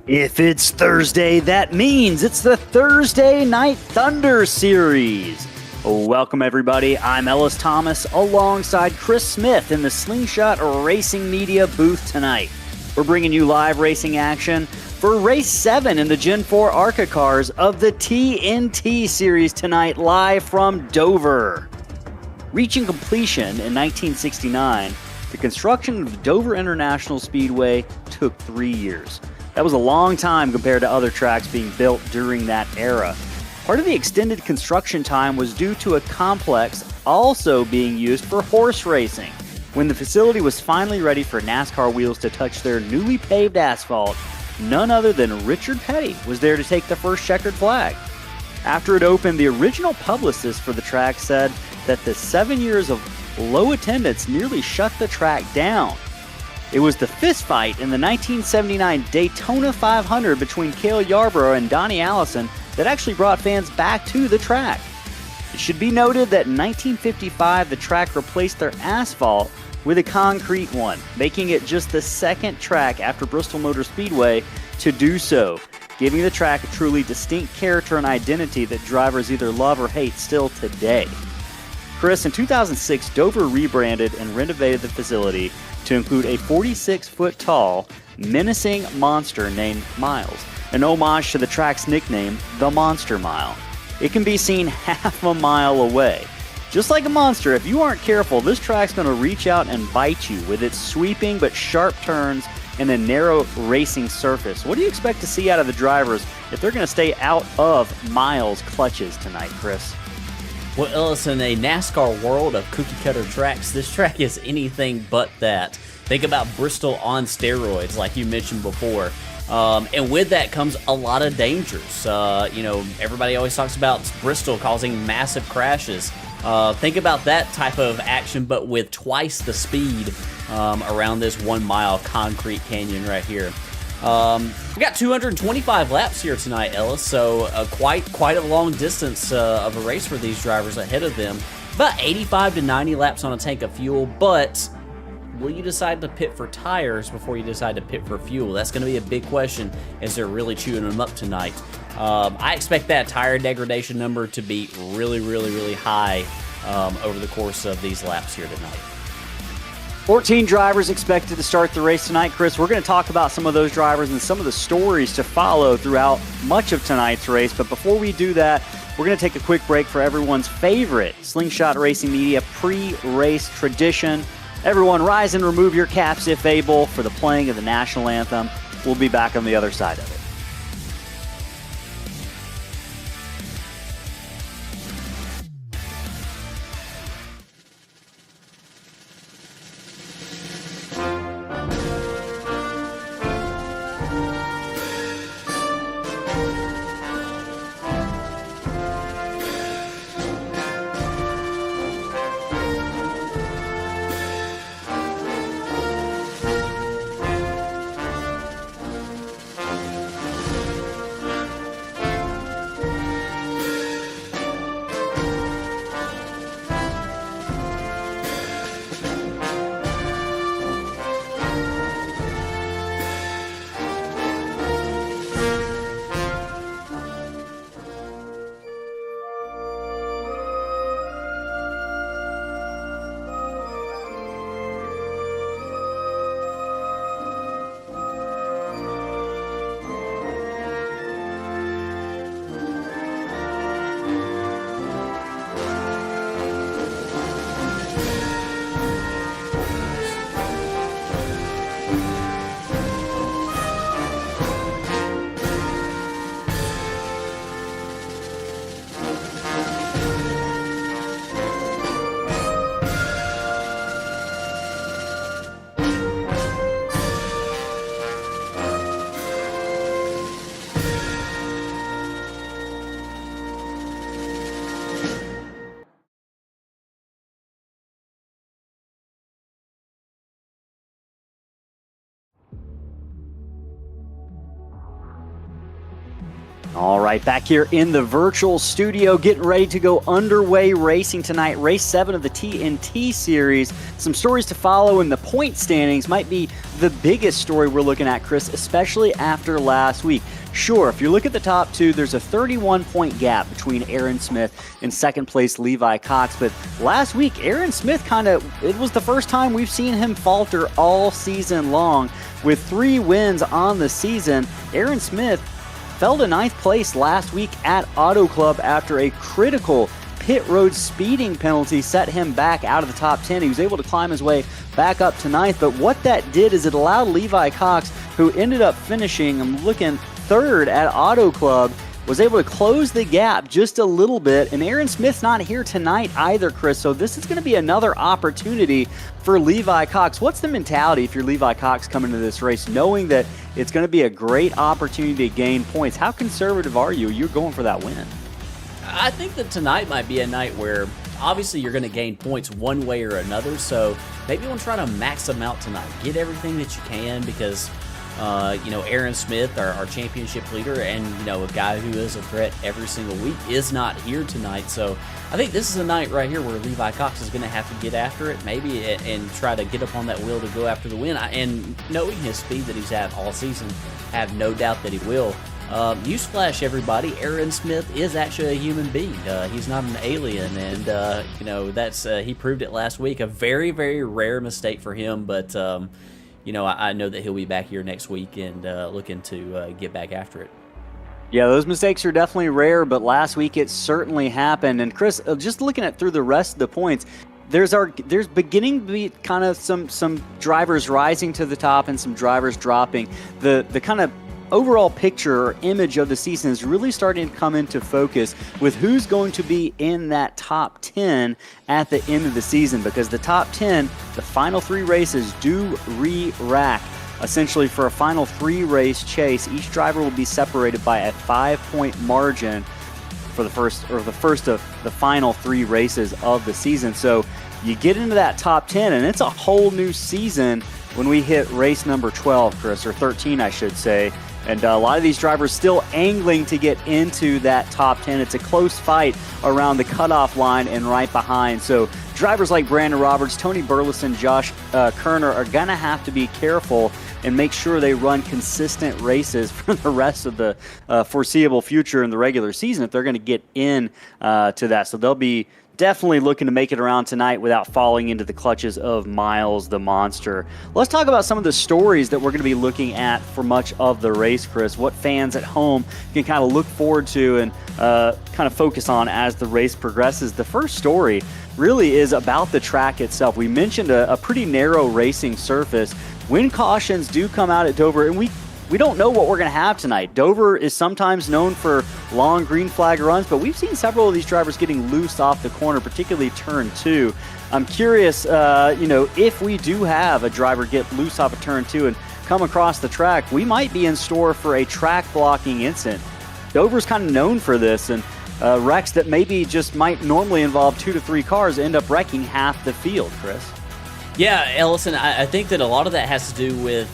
If it's Thursday, that means it's the Thursday Night Thunder Series. Welcome, everybody. I'm Ellis Thomas alongside Chris Smith in the Slingshot Racing Media booth tonight. We're bringing you live racing action for Race 7 in the Gen 4 Arca cars of the TNT Series tonight, live from Dover. Reaching completion in 1969, the construction of Dover International Speedway took 3 years. That was a long time compared to other tracks being built during that era. Part of the extended construction time was due to a complex also being used for horse racing. When the facility was finally ready for NASCAR wheels to touch their newly paved asphalt, none other than Richard Petty was there to take the first checkered flag. After it opened, the original publicist for the track said that the 7 years of low attendance nearly shut the track down. It was the fistfight in the 1979 Daytona 500 between Cale Yarborough and Donnie Allison that actually brought fans back to the track. It should be noted that in 1955, the track replaced their asphalt with a concrete one, making it just the second track after Bristol Motor Speedway to do so, giving the track a truly distinct character and identity that drivers either love or hate still today. Chris, in 2006, Dover rebranded and renovated the facility to include a 46-foot-tall, menacing monster named Miles, an homage to the track's nickname, the Monster Mile. It can be seen half a mile away. Just like a monster, if you aren't careful, this track's going to reach out and bite you with its sweeping but sharp turns and a narrow racing surface. What do you expect to see out of the drivers if they're going to stay out of Miles' clutches tonight, Chris? Well, Ellis, in a NASCAR world of cookie-cutter tracks, this track is anything but that. Think about Bristol on steroids, like you mentioned before. And with that comes a lot of dangers. Everybody always talks about Bristol causing massive crashes. Think about that type of action, but with twice the speed around this 1 mile concrete canyon right here. We got 225 laps here tonight, Ellis, so quite a long distance of a race for these drivers ahead of them. About 85 to 90 laps on a tank of fuel, but will you decide to pit for tires before you decide to pit for fuel? That's going to be a big question as they're really chewing them up tonight. I expect that tire degradation number to be really high over the course of these laps here tonight. 14 drivers expected to start the race tonight, Chris. We're going to talk about some of those drivers and some of the stories to follow throughout much of tonight's race. But before we do that, we're going to take a quick break for everyone's favorite Slingshot Racing Media pre-race tradition. Everyone rise and remove your caps if able for the playing of the national anthem. We'll be back on the other side of it. All right, back here in the virtual studio, getting ready to go underway racing tonight. Race 7 of the TNT series. Some stories to follow, and the point standings might be the biggest story we're looking at, Chris, especially after last week. Sure, if you look at the top two, there's a 31-point gap between Aaron Smith and second place Levi Cox. But last week, Aaron Smith it was the first time we've seen him falter all season long. With 3 wins on the season, Aaron Smith fell to 9th place last week at Auto Club after a critical pit road speeding penalty set him back out of the top 10. He was able to climb his way back up to 9th, but what that did is it allowed Levi Cox, who ended up finishing, I'm looking, 3rd at Auto Club, was able to close the gap just a little bit. And Aaron Smith's not here tonight either, Chris, so this is going to be another opportunity for Levi Cox. What's the mentality if you're Levi Cox coming to this race, knowing that it's going to be a great opportunity to gain points? How conservative are you? You're going for that win. I think that tonight might be a night where obviously you're going to gain points one way or another, so maybe you want to try to max them out tonight. Get everything that you can because Aaron Smith, our championship leader, and, a guy who is a threat every single week is not here tonight. So I think this is a night right here where Levi Cox is going to have to get after it, maybe, and try to get up on that wheel to go after the win. And knowing his speed that he's had all season, have no doubt that he will. Newsflash, everybody, Aaron Smith is actually a human being. He's not an alien, and, he proved it last week. A very, very rare mistake for him, but I know that he'll be back here next week and looking to get back after it. Yeah, those mistakes are definitely rare, but last week it certainly happened. And Chris, just looking at through the rest of the points, there's beginning to be kind of some drivers rising to the top and some drivers dropping. The kind of overall picture or image of the season is really starting to come into focus with who's going to be in that top 10 at the end of the season, because the top 10, the final 3 races do re-rack. Essentially, for a final 3-race chase, each driver will be separated by a 5-point margin for the first of the final 3 races of the season. So you get into that top 10, and it's a whole new season when we hit race number 12, Chris, or 13, I should say. And a lot of these drivers still angling to get into that top 10. It's a close fight around the cutoff line and right behind. So drivers like Brandon Roberts, Tony Burleson, Josh Kerner are going to have to be careful and make sure they run consistent races for the rest of the foreseeable future in the regular season if they're going to get in to that. So they'll be definitely looking to make it around tonight without falling into the clutches of Miles the Monster. Let's talk about some of the stories that we're going to be looking at for much of the race, Chris. What fans at home can kind of look forward to and kind of focus on as the race progresses. The first story really is about the track itself. We mentioned a pretty narrow racing surface. Wind cautions do come out at Dover, and we don't know what we're going to have tonight. Dover is sometimes known for long green flag runs, but we've seen several of these drivers getting loose off the corner, particularly turn 2. I'm curious, if we do have a driver get loose off of turn 2 and come across the track, we might be in store for a track blocking incident. Dover's kind of known for this, and wrecks that maybe just might normally involve 2 to 3 cars end up wrecking half the field, Chris. Yeah, Ellison, I think that a lot of that has to do with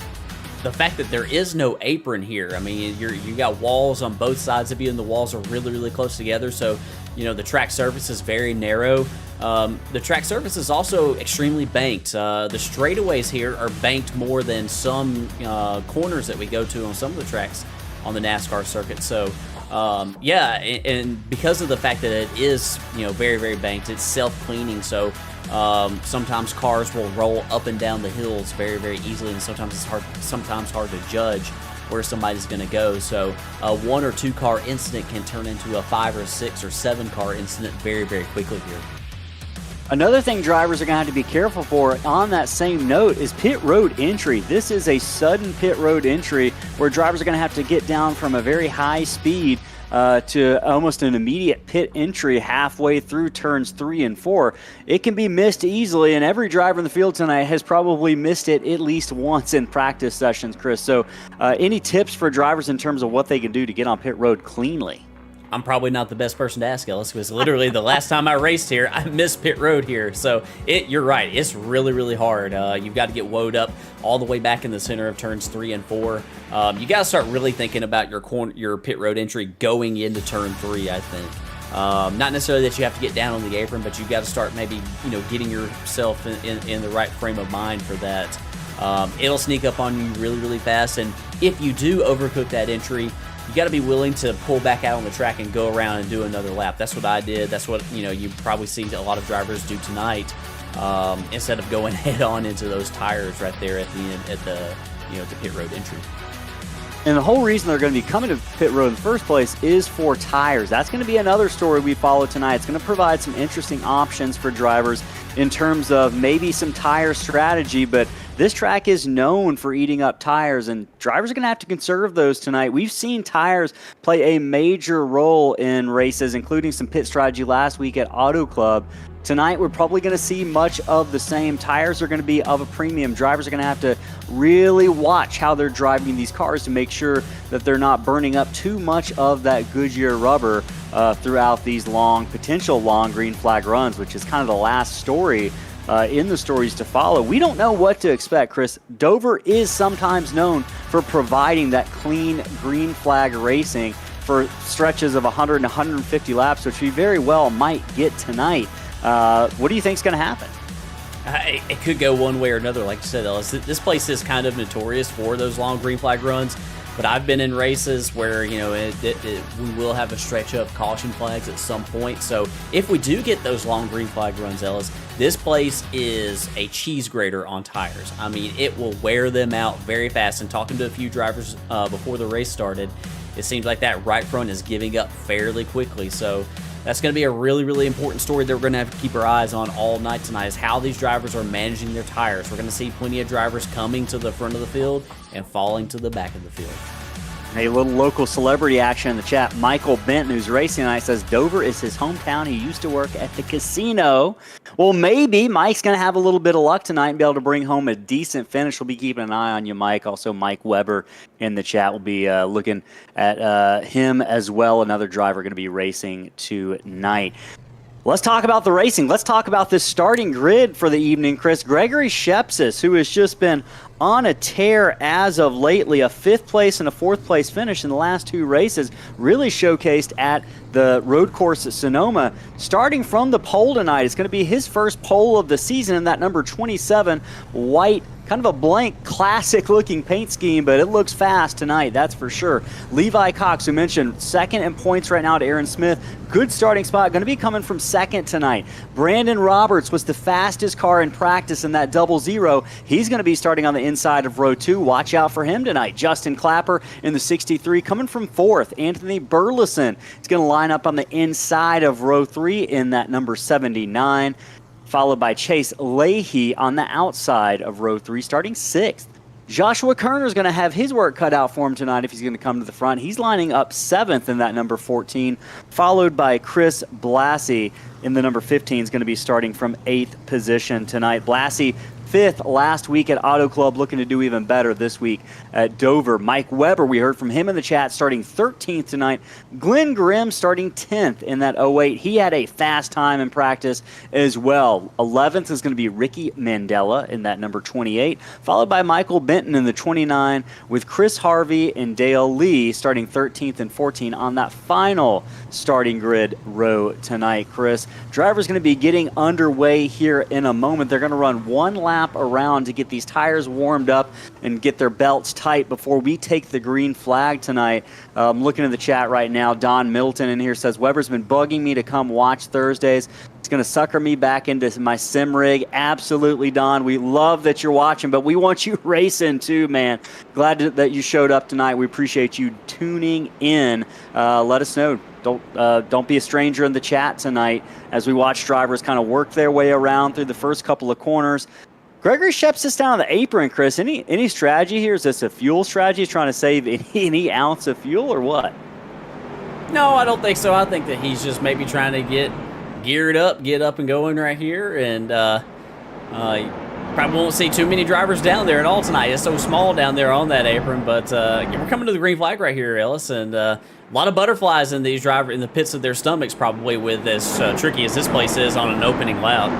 the fact that there is no apron here. I mean, you got walls on both sides of you, and the walls are really, really close together. So, the track surface is very narrow. The track surface is also extremely banked. The straightaways here are banked more than some corners that we go to on some of the tracks on the NASCAR circuit. So, and because of the fact that it is, very, very banked, it's self-cleaning. So, sometimes cars will roll up and down the hills very, very easily, and sometimes it's hard to judge where somebody's going to go. So a 1 or 2 car incident can turn into a 5 or 6 or 7 car incident very, very quickly here. Another thing drivers are going to have to be careful for on that same note is pit road entry. This is a sudden pit road entry where drivers are going to have to get down from a very high speed to almost an immediate pit entry halfway through turns 3 and 4. It can be missed easily, and every driver in the field tonight has probably missed it at least once in practice sessions, Chris. So any tips for drivers in terms of what they can do to get on pit road cleanly? I'm probably not the best person to ask, Ellis, because literally the last time I raced here, I missed pit road here. So you're right. It's really, really hard. You've got to get woed up all the way back in the center of turns 3 and 4. You got to start really thinking about your pit road entry going into turn 3, I think. Not necessarily that you have to get down on the apron, but you've got to start maybe, getting yourself in the right frame of mind for that. It'll sneak up on you really, really fast. And if you do overcook that entry, you got to be willing to pull back out on the track and go around and do another lap. That's what I did. That's what, you probably see a lot of drivers do tonight, instead of going head on into those tires right there at the end, at the pit road entry. And the whole reason they're going to be coming to pit road in the first place is for tires. That's going to be another story we follow tonight. It's going to provide some interesting options for drivers in terms of maybe some tire strategy, but this track is known for eating up tires, and drivers are going to have to conserve those tonight. We've seen tires play a major role in races, including some pit strategy last week at Auto Club. Tonight, we're probably going to see much of the same. Tires are going to be of a premium. Drivers are going to have to really watch how they're driving these cars to make sure that they're not burning up too much of that Goodyear rubber throughout these potential long green flag runs, which is kind of the last story in the stories to follow. We don't know what to expect, Chris. Dover is sometimes known for providing that clean green flag racing for stretches of 100 and 150 laps, which we very well might get tonight. What do you think is going to happen? It could go one way or another, like you said, Ellis. This place is kind of notorious for those long green flag runs, but I've been in races where, we will have a stretch of caution flags at some point. So if we do get those long green flag runs, Ellis, this place is a cheese grater on tires. I mean, it will wear them out very fast. And talking to a few drivers before the race started, it seems like that right front is giving up fairly quickly. So that's going to be a really, really important story that we're going to have to keep our eyes on all night tonight, is how these drivers are managing their tires. We're going to see plenty of drivers coming to the front of the field and falling to the back of the field. A little local celebrity action in the chat. Michael Benton, who's racing tonight, says Dover is his hometown. He used to work at the casino. Well, maybe Mike's going to have a little bit of luck tonight and be able to bring home a decent finish. We'll be keeping an eye on you, Mike. Also, Mike Weber in the chat will be looking at him as well. Another driver going to be racing tonight. Let's talk about the racing. Let's talk about this starting grid for the evening, Chris. Gregory Shepsis, who has just been on a tear as of lately, a 5th place and a 4th place finish in the last 2 races, really showcased at the road course at Sonoma. Starting from the pole tonight, it's going to be his first pole of the season in that number 27 white, kind of a blank, classic-looking paint scheme, but it looks fast tonight, that's for sure. Levi Cox, who mentioned second in points right now to Aaron Smith. Good starting spot, going to be coming from second tonight. Brandon Roberts was the fastest car in practice in that 00. He's going to be starting on the inside of row 2. Watch out for him tonight. Justin Clapper in the 63 coming from 4th. Anthony Burleson is going to line up on the inside of row 3 in that number 79. Followed by Chase Leahy on the outside of row 3, starting 6th. Joshua Kerner is going to have his work cut out for him tonight if he's going to come to the front. He's lining up 7th in that number 14, followed by Chris Blassie in the number 15 is going to be starting from 8th position tonight. Blassie 5th last week at Auto Club, looking to do even better this week at Dover. Mike Weber, we heard from him in the chat, starting 13th tonight. Glenn Grimm starting 10th in that 08. He had a fast time in practice as well. 11th is going to be Ricky Mandela in that number 28, followed by Michael Benton in the 29, with Chris Harvey and Dale Lee starting 13th and 14 on that final starting grid row tonight. Chris, driver's going to be getting underway here in a moment. They're going to run one lap around to get these tires warmed up and get their belts tight before we take the green flag tonight. I'm looking at the chat right now. Don Middleton in here says, Weber's been bugging me to come watch Thursdays. It's going to sucker me back into my sim rig. Absolutely, Don. We love that you're watching, but we want you racing too, man. Glad that you showed up tonight. We appreciate you tuning in. Let us know. Don't be a stranger in the chat tonight as we watch drivers kind of work their way around through the first couple of corners. Gregory Shepsis down on the apron, Chris. Any strategy here? Is this a fuel strategy? He's trying to save any ounce of fuel or what? No, I don't think so. I think that he's just maybe trying to get geared up, get up and going right here. And Probably won't see too many drivers down there at all tonight. It's so small down there on that apron, but we're coming to the green flag right here, Ellis, and a lot of butterflies in these drivers in the pits of their stomachs, probably with as tricky as this place is on an opening lap.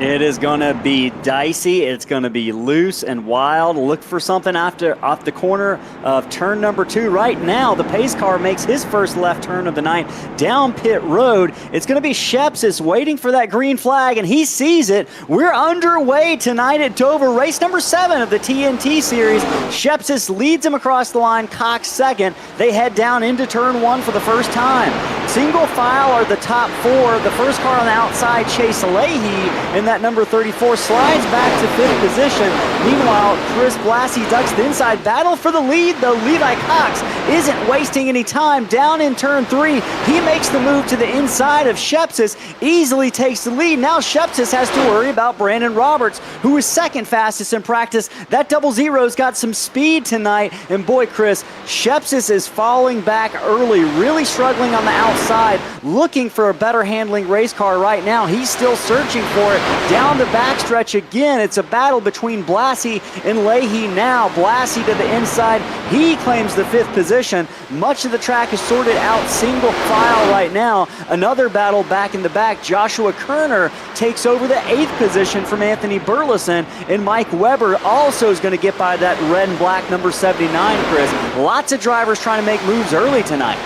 It is going to be dicey. It's going to be loose and wild. Look for something off the corner of turn number 2. Right now, the pace car makes his first left turn of the night down pit road. It's going to be Shepsis waiting for that green flag, and he sees it. We're underway tonight at Dover, race number 7 of the TNT series. Shepsis leads him across the line, Cox second. They head down into turn 1 for the first time. Single file are the top 4. The first car on the outside, Chase Leahy, and that number 34 slides back to 5th position. Meanwhile, Chris Blassie ducks the inside. Battle for the lead, though. Levi Cox isn't wasting any time. Down in turn 3, he makes the move to the inside of Shepsis, easily takes the lead. Now Shepsis has to worry about Brandon Roberts, who is second fastest in practice. That 00's got some speed tonight, and boy, Chris, Shepsis is falling back early, really struggling on the outside, looking for a better handling race car right now. He's still searching for it. Down the backstretch again, it's a battle between Blassie and Leahy now. Blassie to the inside, he claims the 5th position. Much of the track is sorted out single file right now. Another battle back in the back. Joshua Kerner takes over the 8th position from Anthony Burleson, and Mike Weber also is going to get by that red and black number 79, Chris. Lots of drivers trying to make moves early tonight.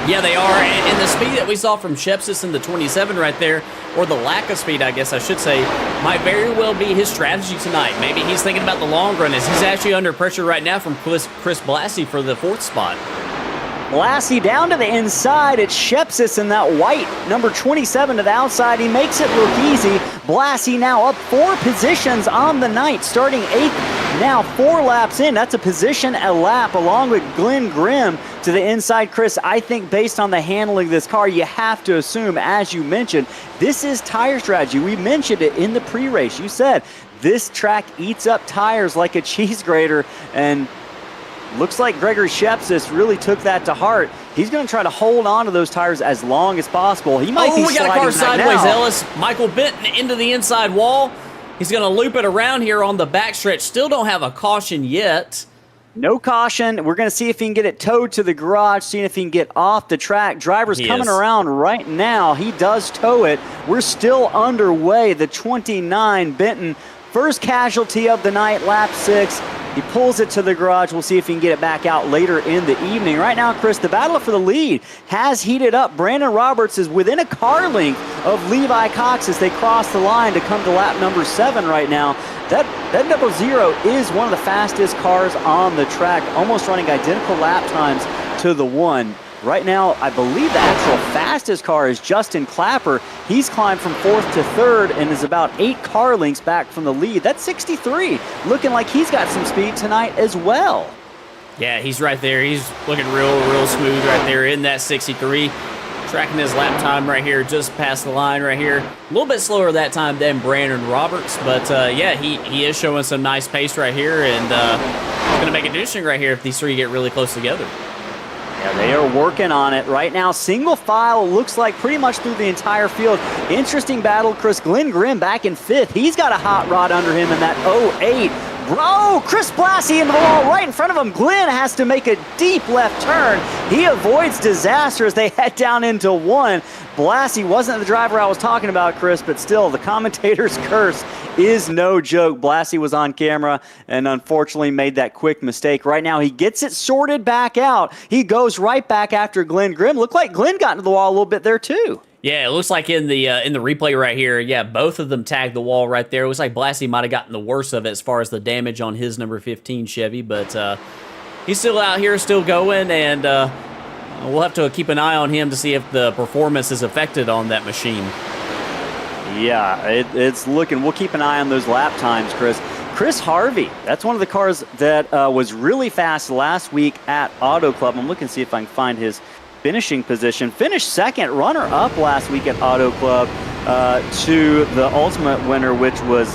Yeah, they are, and the speed that we saw from Shepsis in the 27 right there, or the lack of speed, I guess I should say, might very well be his strategy tonight. Maybe he's thinking about the long run, as he's actually under pressure right now from Chris Blassie for the 4th spot. Blassie down to the inside. It's Shepsis in that white number 27 to the outside. He makes it look easy. Blassie now up 4 positions on the night, starting 8th, now 4 laps in. That's a position a lap, along with Glenn Grimm to the inside. Chris, I think based on the handling of this car, you have to assume, as you mentioned, this is tire strategy. We mentioned it in the pre-race. You said this track eats up tires like a cheese grater, and looks like Gregory Shepsis really took that to heart. He's going to try to hold on to those tires as long as possible. He might be we got a car sideways, now. Ellis. Michael Benton into the inside wall. He's going to loop it around here on the backstretch. Still don't have a caution yet. No caution. We're going to see if he can get it towed to the garage, seeing if he can get off the track. Driver's coming around right now. He does tow it. We're still underway. The 29, Benton, first casualty of the night, lap 6. He pulls it to the garage. We'll see if he can get it back out later in the evening. Right now, Chris, the battle for the lead has heated up. Brandon Roberts is within a car length of Levi Cox as they cross the line to come to lap number 7 right now. That 00 is one of the fastest cars on the track, almost running identical lap times to the 1. Right now, I believe the actual fastest car is Justin Clapper. He's climbed from 4th to 3rd and is about 8 car lengths back from the lead. That's 63, looking like he's got some speed tonight as well. Yeah, he's right there. He's looking real smooth right there in that 63. Tracking his lap time right here, just past the line right here. A little bit slower that time than Brandon Roberts, but yeah, he is showing some nice pace right here, and going to make it interesting right here if these 3 get really close together. Yeah, they are working on it right now. Single file looks like pretty much through the entire field. Interesting battle, Chris. Glenn Grimm back in 5th. He's got a hot rod under him in that 08. Bro, Chris Blassie into the wall right in front of him. Glenn has to make a deep left turn. He avoids disaster as they head down into 1. Blassie wasn't the driver I was talking about, Chris, but still, the commentator's curse is no joke. Blassie was on camera and unfortunately made that quick mistake. Right now, he gets it sorted back out. He goes right back after Glenn Grimm. Looked like Glenn got into the wall a little bit there, too. Yeah, it looks like in the replay right here, yeah, both of them tagged the wall right there. It looks like Blassie might have gotten the worst of it as far as the damage on his number 15 Chevy, but he's still out here, still going, and we'll have to keep an eye on him to see if the performance is affected on that machine. Yeah, it's looking. We'll keep an eye on those lap times, Chris. Chris Harvey, that's one of the cars that was really fast last week at Auto Club. I'm looking to see if I can find his finishing position. Finished second, runner-up last week at Auto Club to the ultimate winner, which was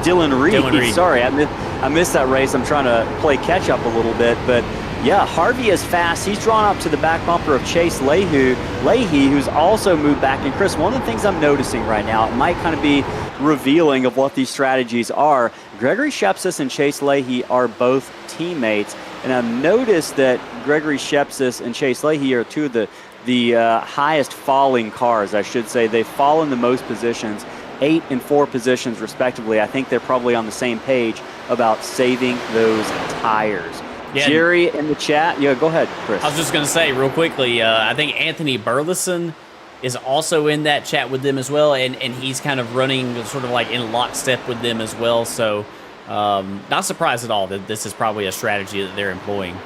Dylan Reed. Sorry, I missed that race. I'm trying to play catch-up a little bit, but Yeah, Harvey is fast. He's drawn up to the back bumper of Chase Leahy, who's also moved back. And Chris, one of the things I'm noticing right now, it might kind of be revealing of what these strategies are. Gregory Shepsis and Chase Leahy are both teammates. And I've noticed that Gregory Shepsis and Chase Leahy are two of the highest falling cars, I should say. They've fallen the most positions, 8 and 4 positions respectively. I think they're probably on the same page about saving those tires. Yeah. Jerry in the chat. Yeah, go ahead, Chris. I was just going to say real quickly, I think Anthony Burleson is also in that chat with them as well, and he's kind of running sort of like in lockstep with them as well. So not surprised at all that this is probably a strategy that they're employing.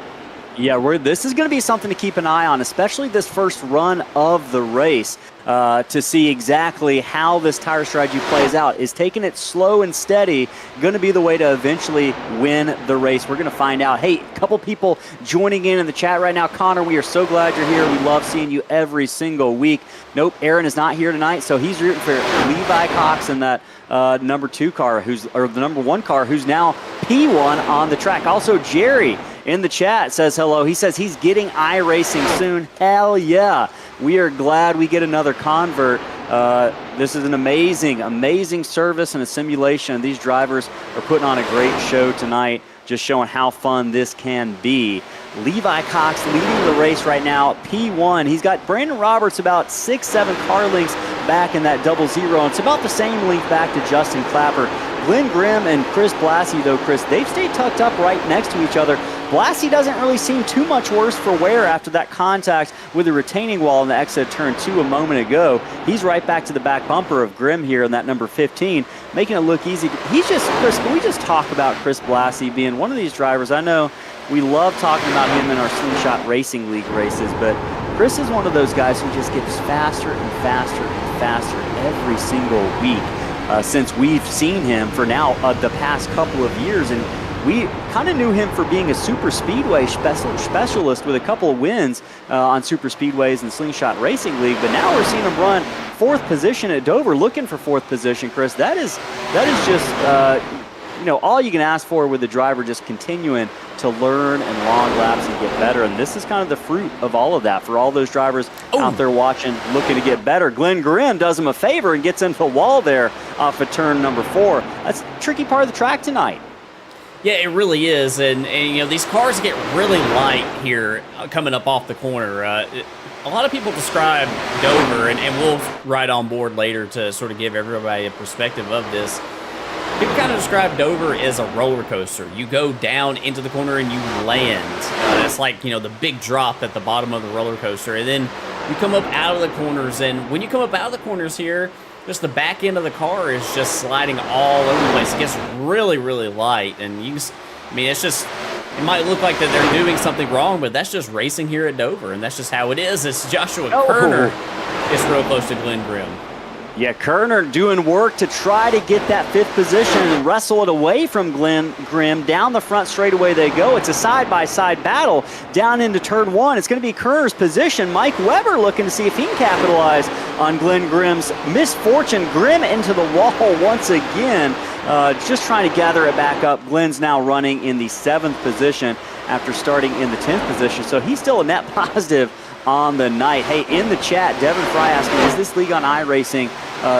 Yeah, this is going to be something to keep an eye on, especially this first run of the race, to see exactly how this tire strategy plays out. Is taking it slow and steady going to be the way to eventually win the race? We're going to find out. Hey, a couple people joining in the chat right now. Connor, we are so glad you're here. We love seeing you every single week. Nope, Aaron is not here tonight, so he's rooting for Levi Cox in that number 2 car, or the number 1 car, who's now P1 on the track. Also, Jerry in the chat says hello. He says he's getting iRacing soon. Hell yeah. We are glad we get another convert. This is an amazing service and a simulation. These drivers are putting on a great show tonight, just showing how fun this can be. Levi Cox leading the race right now, P1. He's got Brandon Roberts about 6-7 car lengths back in that 00, and it's about the same length back to Justin Clapper. Glenn Grimm and Chris Blassie, though, Chris, they've stayed tucked up right next to each other. Blassie doesn't really seem too much worse for wear after that contact with the retaining wall in the exit turn 2 a moment ago. He's right back to the back bumper of Grimm here in that number 15, making it look easy. Chris, can we just talk about Chris Blassie being one of these drivers? I know we love talking about him in our Slingshot Racing League races, but Chris is one of those guys who just gets faster and faster and faster every single week since we've seen him for now the past couple of years. And we kind of knew him for being a super speedway specialist with a couple of wins on super speedways and Slingshot Racing League, but now we're seeing him run 4th position at Dover, looking for 4th position, Chris. That is just all you can ask for with the driver, just continuing to learn and long laps and get better. And this is kind of the fruit of all of that for all those drivers out there watching, looking to get better. Glenn Grimm does him a favor and gets into the wall there off of turn number 4. That's a tricky part of the track tonight. Yeah, it really is. And these cars get really light here coming up off the corner. A lot of people describe Dover, and we'll ride on board later to sort of give everybody a perspective of this. People kind of describe Dover as a roller coaster. You go down into the corner and you land. It's like, the big drop at the bottom of the roller coaster. And then you come up out of the corners. And when you come up out of the corners here, just the back end of the car is just sliding all over the place. It gets really, really light. And it might look like that they're doing something wrong, but that's just racing here at Dover. And that's just how it is. It's Joshua Kerner is real close to Glenn Grimm. Yeah, Kerner doing work to try to get that 5th position and wrestle it away from Glenn Grimm. Down the front straightaway they go. It's a side-by-side battle down into turn 1. It's going to be Kerner's position. Mike Weber looking to see if he can capitalize on Glenn Grimm's misfortune. Grimm into the wall once again, just trying to gather it back up. Glenn's now running in the 7th position after starting in the 10th position, so he's still a net positive on the night. Hey, in the chat, Devin Fry asking, is this league on iRacing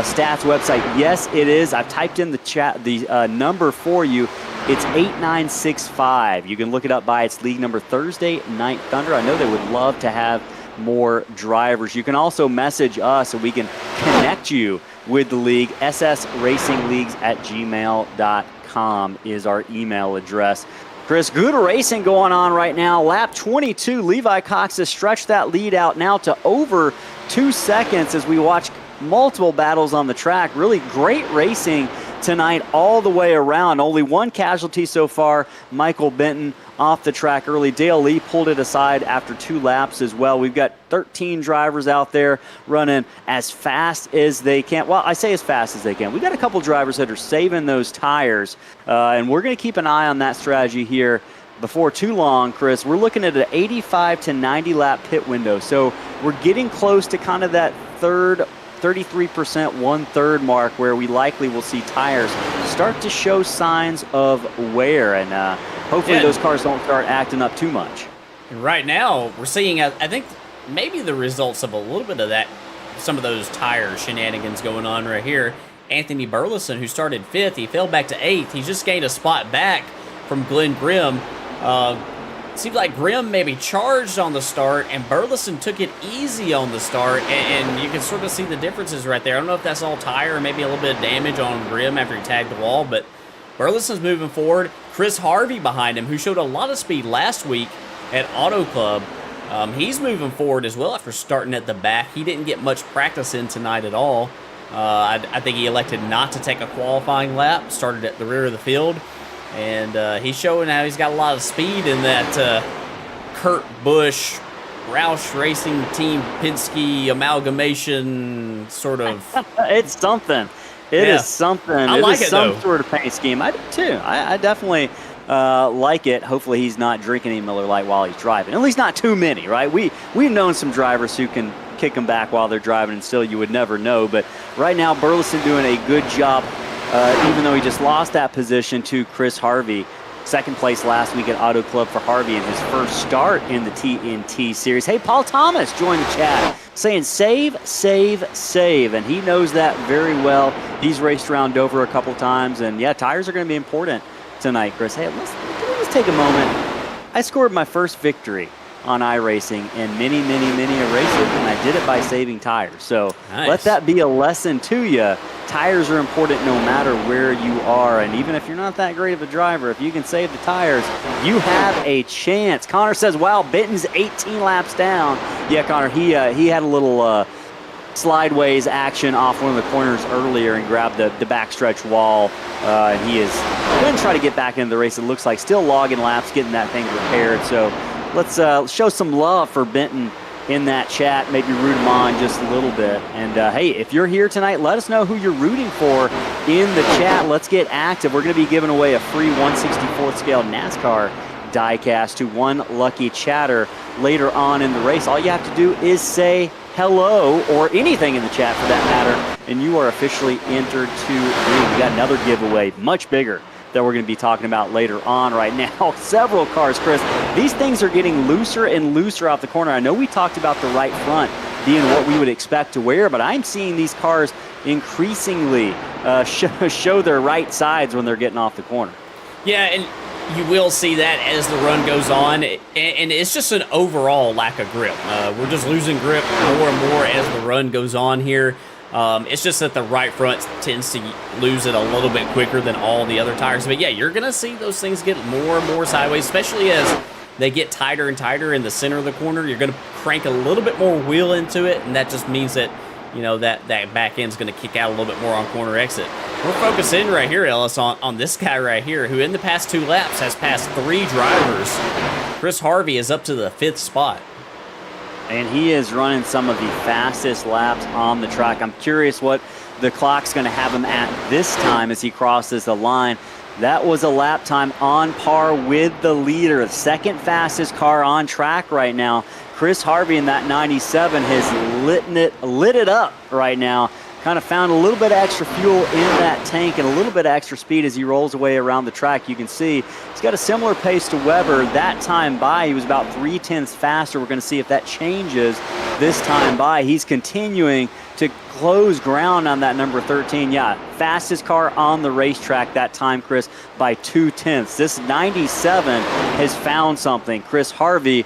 stats website? Yes, it is. I've typed in the chat the number for you. It's 8965. You can look it up by its league number, Thursday Night Thunder. I know they would love to have more drivers. You can also message us so we can connect you with the league. ssracingleagues@gmail.com is our email address. Chris, good racing going on right now. Lap 22, Levi Cox has stretched that lead out now to over 2 seconds as we watch multiple battles on the track. Really great racing tonight all the way around. Only one casualty so far, Michael Benton off the track early. Dale Lee pulled it aside after 2 laps as well. We've got 13 drivers out there running as fast as they can. Well, I say as fast as they can. We've got a couple drivers that are saving those tires, and we're going to keep an eye on that strategy here before too long, Chris. We're looking at an 85 to 90 lap pit window, so we're getting close to kind of that 33%, 1/3 mark where we likely will see tires start to show signs of wear, and hopefully those cars don't start acting up too much. And right now, we're seeing, I think, maybe the results of a little bit of that, some of those tire shenanigans going on right here. Anthony Burleson, who started 5th, he fell back to 8th. He's just gained a spot back from Glenn Grimm. Seems like Grimm maybe charged on the start, and Burleson took it easy on the start, and you can sort of see the differences right there. I don't know if that's all tire or maybe a little bit of damage on Grimm after he tagged the wall, but Burleson's moving forward. Chris Harvey behind him, who showed a lot of speed last week at Auto Club. He's moving forward as well after starting at the back. He didn't get much practice in tonight at all. I think he elected not to take a qualifying lap, started at the rear of the field. And he's showing how he's got a lot of speed in that Kurt Busch, Roush Racing Team Penske amalgamation sort of. It's something. It is something. I like it, some though. sort of paint scheme. I do too. I definitely like it. Hopefully he's not drinking any Miller Lite while he's driving. At least not too many, right? We've known some drivers who can kick them back while they're driving, and still you would never know. But right now, Burleson doing a good job. Even though he just lost that position to Chris Harvey. Second place last week at Auto Club for Harvey in his first start in the TNT Series. Hey, Paul Thomas joined the chat saying save, save, save. And he knows that very well. He's raced around Dover a couple times. And, yeah, tires are going to be important tonight, Chris. Hey, let's take a moment. I scored my first victory on iRacing in many, many, many races, and I did it by saving tires. So nice. Let that be a lesson to you. Tires are important no matter where you are, and even if you're not that great of a driver, if you can save the tires, you have a chance. Connor says, wow, Benton's 18 laps down. Yeah, Connor, he had a little slideways action off one of the corners earlier and grabbed the backstretch wall. He is going to try to get back into the race, it looks like. Still logging laps, getting that thing repaired. So let's show some love for Benton in that chat, maybe root him on just a little bit. And hey, if you're here tonight, let us know who you're rooting for in the chat. Let's get active. We're going to be giving away a free 1/64th scale NASCAR diecast to one lucky chatter later on in the race. All you have to do is say hello, or anything in the chat for that matter, and you are officially entered to win. We got another giveaway, much bigger, that we're going to be talking about later on. Right now, several cars, Chris. These things are getting looser and looser off the corner. I know we talked about the right front being what we would expect to wear, but I'm seeing these cars increasingly show their right sides when they're getting off the corner. Yeah, and you will see that as the run goes on, and it's just an overall lack of grip. We're just losing grip more and more as the run goes on here. It's just that the right front tends to lose it a little bit quicker than all the other tires. But yeah, you're going to see those things get more and more sideways, especially as they get tighter and tighter in the center of the corner. You're going to crank a little bit more wheel into it, and that just means that, you know, that back end's going to kick out a little bit more on corner exit. We're focusing right here, Ellis, on this guy right here, who in the past 2 laps has passed 3 drivers. Chris Harvey is up to the 5th spot. And he is running some of the fastest laps on the track. I'm curious what the clock's going to have him at this time as he crosses the line. That was a lap time on par with the leader, the second fastest car on track right now. Chris Harvey in that 97 has lit it up right now. Kind of found a little bit of extra fuel in that tank and a little bit of extra speed as he rolls away around the track. You can see he's got a similar pace to Weber. That time by, he was about 0.3 faster. We're going to see if that changes this time by. He's continuing to close ground on that number 13. Yeah, fastest car on the racetrack that time, Chris, by 0.2. This 97 has found something. Chris Harvey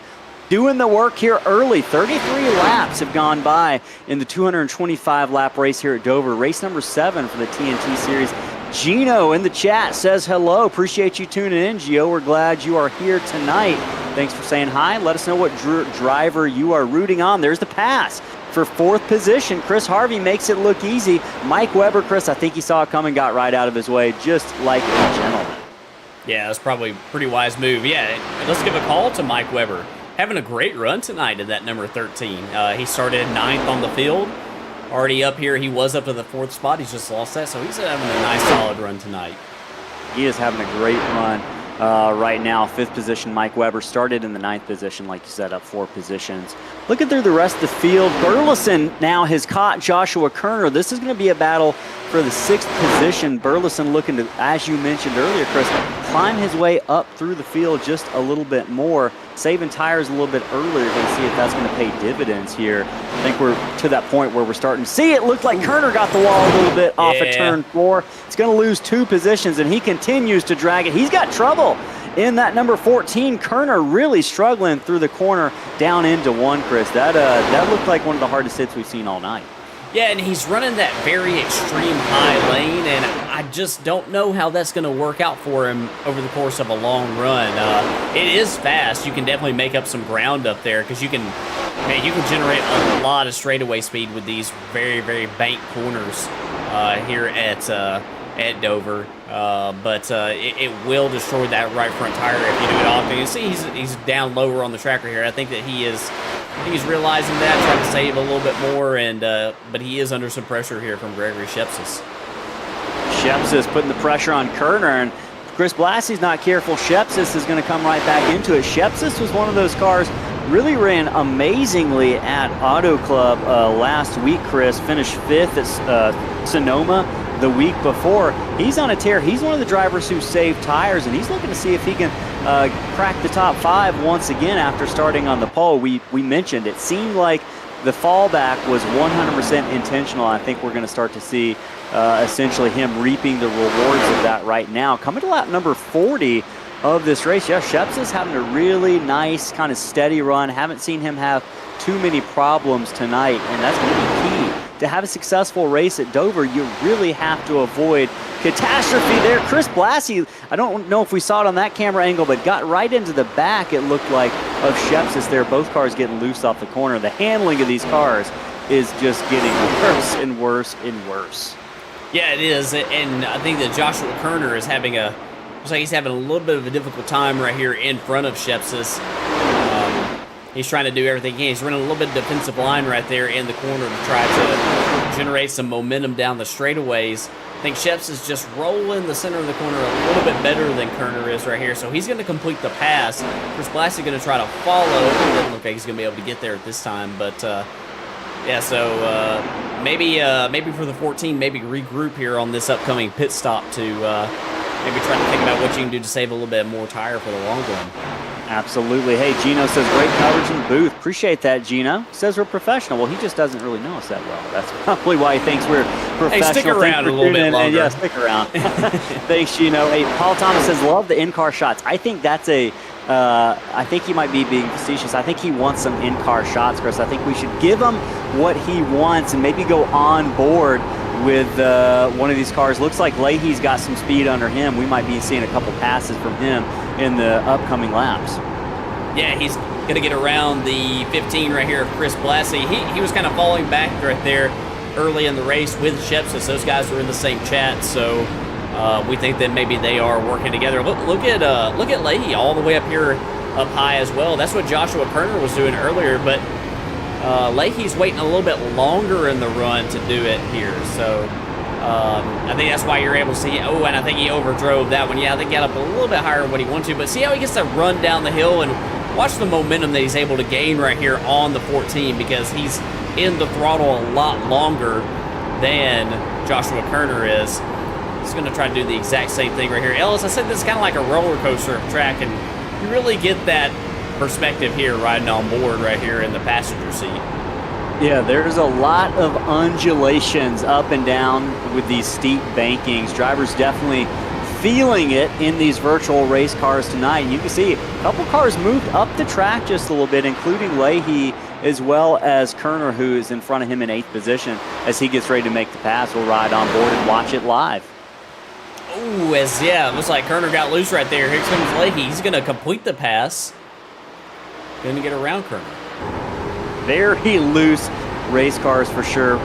doing the work here early. 33 laps have gone by in the 225-lap race here at Dover. Race number 7 for the TNT Series. Gino in the chat says hello. Appreciate you tuning in, Gio. We're glad you are here tonight. Thanks for saying hi. Let us know what driver you are rooting on. There's the pass for 4th position. Chris Harvey makes it look easy. Mike Weber, Chris, I think he saw it coming, got right out of his way, just like a gentleman. Yeah, that's probably a pretty wise move. Yeah, let's give a call to Mike Weber. Having a great run tonight at that number 13. He started 9th on the field. Already up here, he was up to the 4th spot. He's just lost that, so he's having a nice, solid run tonight. He is having a great run right now. 5th position, Mike Weber started in the 9th position, like you said, up 4 positions. Looking through the rest of the field, Burleson now has caught Joshua Kerner. This is going to be a battle for the 6th position. Burleson looking to, as you mentioned earlier, Chris, climb his way up through the field just a little bit more, saving tires a little bit earlier. Going to see if that's going to pay dividends here. I think we're to that point where we're starting to see it. Looked like Kerner got the wall a little bit off of turn 4. It's going to lose 2 positions, and he continues to drag it. He's got trouble in that number 14. Kerner really struggling through the corner down into 1, Chris. That looked like one of the hardest hits we've seen all night. Yeah, and he's running that very extreme high lane, and I just don't know how that's going to work out for him over the course of a long run. It is fast. You can definitely make up some ground up there because you can generate a lot of straightaway speed with these very, very banked corners here at Dover. But it will destroy that right front tire if you do it often. You see he's down lower on the tracker here. I think that he's realizing that, trying to save a little bit more, and but he is under some pressure here from Gregory Shepsis. Shepsis putting the pressure on Kerner, and Chris Blassie's not careful. Shepsis is going to come right back into it. Shepsis was one of those cars really ran amazingly at Auto Club last week, Chris. Finished 5th at Sonoma the week before. He's on a tear. He's one of the drivers who saved tires, and he's looking to see if he can crack the top 5 once again after starting on the pole. We mentioned it seemed like the fallback was 100% intentional. I think we're going to start to see essentially him reaping the rewards of that right now. Coming to lap number 40 of this race, yeah, Sheps is having a really nice kind of steady run. Haven't seen him have too many problems tonight, and that's going to be key. To have a successful race at Dover, you really have to avoid catastrophe there. Chris Blassie, I don't know if we saw it on that camera angle, but got right into the back, it looked like, of Shepsis there. Both cars getting loose off the corner. The handling of these cars is just getting worse and worse and worse. Yeah, it is, and I think that Joshua Kerner is having looks like he's having a little bit of a difficult time right here in front of Shepsis. He's trying to do everything he can. He's running a little bit of defensive line right there in the corner to try to generate some momentum down the straightaways. I think Sheps is just rolling the center of the corner a little bit better than Kerner is right here, so he's going to complete the pass. Chris Blassie is going to try to follow. It doesn't look like he's going to be able to get there at this time, but yeah, so maybe for the 14, maybe regroup here on this upcoming pit stop to maybe try to think about what you can do to save a little bit more tire for the long run. Absolutely. Hey, Gino says, great coverage in the booth. Appreciate that, Gino. Says we're professional. Well, he just doesn't really know us that well. That's probably why he thinks we're professional. Hey, stick around a little bit longer. Yeah, stick around. Thanks, Gino. Hey, Paul Thomas says, love the in-car shots. I think that's I think he might be being facetious. I think he wants some in-car shots, Chris. I think we should give him what he wants and maybe go on board with one of these cars. Looks like Leahy's got some speed under him. We might be seeing a couple passes from him in the upcoming laps. Yeah, he's going to get around the 15 right here of Chris Blassie. He was kind of falling back right there early in the race with Shepsis. Those guys were in the same chat, so we think that maybe they are working together. Look at Leahy all the way up here, up high as well. That's what Joshua Kerner was doing earlier, but Leahy's waiting a little bit longer in the run to do it here, so I think that's why you're able to see. Oh, and I think he overdrove that one. Yeah, I think he got up a little bit higher than what he wanted to, but see how he gets to run down the hill and watch the momentum that he's able to gain right here on the 14 because he's in the throttle a lot longer than Joshua Kerner is. He's going to try to do the exact same thing right here. Ellis, I said this is kind of like a roller coaster track, and you really get that perspective here riding on board right here in the passenger seat. Yeah, there's a lot of undulations up and down with these steep bankings. Drivers definitely feeling it in these virtual race cars tonight. You can see a couple cars moved up the track just a little bit, including Leahy as well as Kerner, who is in front of him in 8th position. As he gets ready to make the pass, we'll ride on board and watch it live. Oh, it looks like Kerner got loose right there. Here comes Leahy. He's going to complete the pass. Going to get around Kerner. Very loose race cars for sure.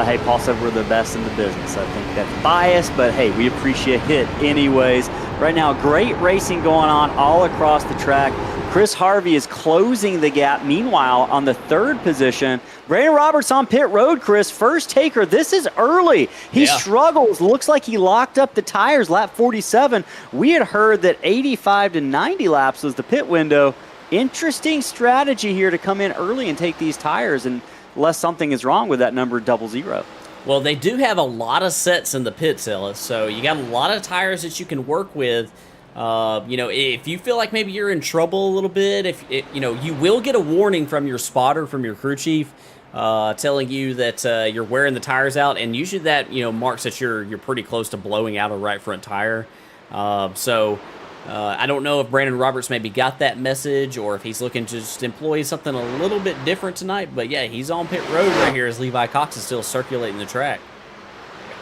Hey, Paul said we're the best in the business. I think that's biased, but hey, we appreciate it anyways. Right now, great racing going on all across the track. Chris Harvey is closing the gap. Meanwhile, on the 3rd position, Brandon Roberts on pit road, Chris. First taker. This is early. He struggles. Looks like he locked up the tires lap 47. We had heard that 85 to 90 laps was the pit window. Interesting strategy here to come in early and take these tires unless something is wrong with that number 00. Well, they do have a lot of sets in the pits, Ellis, so you got a lot of tires that you can work with You know, if you feel like maybe you're in trouble a little bit, you know, you will get a warning from your spotter, from your crew chief, telling you that you're wearing the tires out, and usually that, you know, marks that you're pretty close to blowing out a right front tire. I don't know if Brandon Roberts maybe got that message, or if he's looking to just employ something a little bit different tonight. But yeah, he's on pit road right here as Levi Cox is still circulating the track.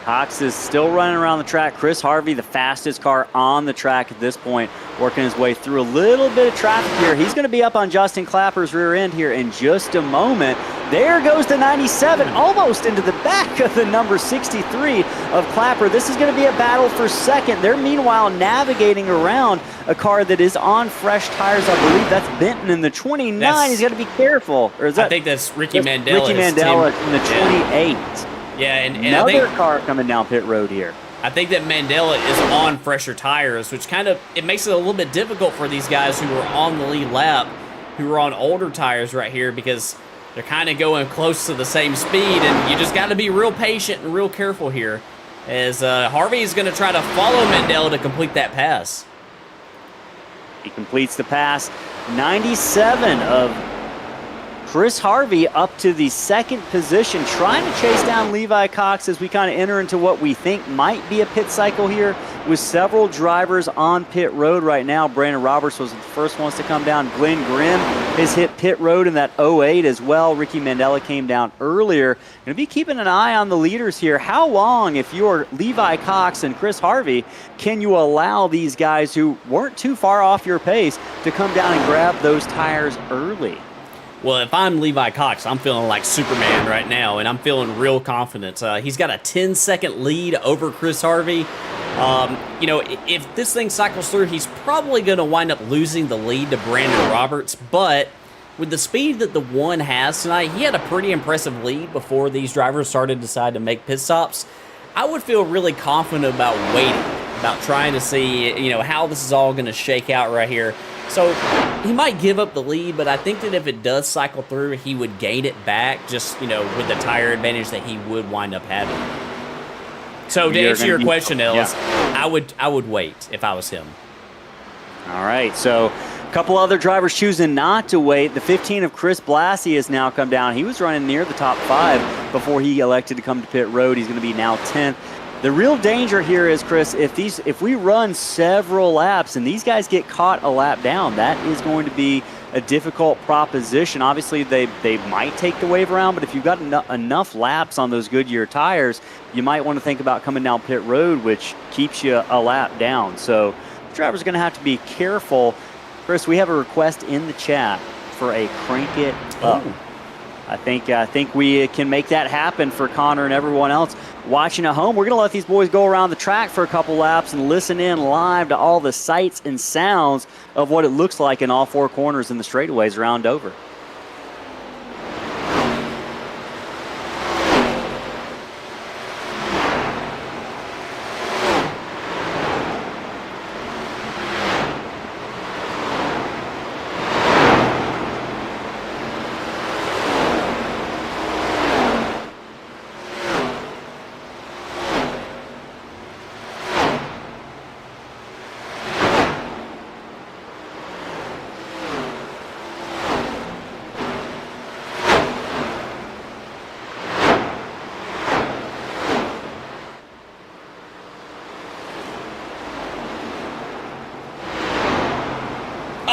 Cox is still running around the track. Chris Harvey, the fastest car on the track at this point, working his way through a little bit of traffic here. He's going to be up on Justin Clapper's rear end here in just a moment. There goes the 97, almost into the back of the number 63 of Clapper. This is going to be a battle for second. They're meanwhile navigating around a car that is on fresh tires. I believe that's Benton in the 29. He's got to be careful. Or is that? I think that's Ricky Mandela. Ricky Mandela in the 28. Yeah, and another I think, car coming down pit road here. I think that Mandela is on fresher tires, which it makes it a little bit difficult for these guys who are on the lead lap, who are on older tires right here, because they're kind of going close to the same speed, and you just got to be real patient and real careful here, as Harvey is going to try to follow Mandela to complete that pass. He completes the pass. 97 of Chris Harvey up to the second position, trying to chase down Levi Cox as we kind of enter into what we think might be a pit cycle here with several drivers on pit road right now. Brandon Roberts was the first ones to come down. Glenn Grimm has hit pit road in that 08 as well. Ricky Mandela came down earlier. Going to be keeping an eye on the leaders here. How long, if you're Levi Cox and Chris Harvey, can you allow these guys who weren't too far off your pace to come down and grab those tires early? Well, if I'm Levi Cox, I'm feeling like Superman right now, and I'm feeling real confident. He's got a 10-second lead over Chris Harvey. You know, if this thing cycles through, he's probably going to wind up losing the lead to Brandon Roberts. But with the speed that the one has tonight, he had a pretty impressive lead before these drivers started to decide to make pit stops. I would feel really confident about waiting, about trying to see, you know, how this is all going to shake out right here. So he might give up the lead, but I think that if it does cycle through, he would gain it back, just, you know, with the tire advantage that he would wind up having. So to answer your question, Ellis, yeah, I would wait if I was him. All right, so a couple other drivers choosing not to wait. The 15 of Chris Blassie has now come down. He was running near the top 5 before he elected to come to pit road. He's going to be now 10th. The real danger here is, Chris, if we run several laps and these guys get caught a lap down, that is going to be a difficult proposition. Obviously, they might take the wave around, but if you've got enough laps on those Goodyear tires, you might want to think about coming down pit road, which keeps you a lap down. So the driver's going to have to be careful. Chris, we have a request in the chat for a crank it up. Ooh. I think we can make that happen for Connor and everyone else watching at home. We're going to let these boys go around the track for a couple laps and listen in live to all the sights and sounds of what it looks like in all 4 corners in the straightaways around Dover.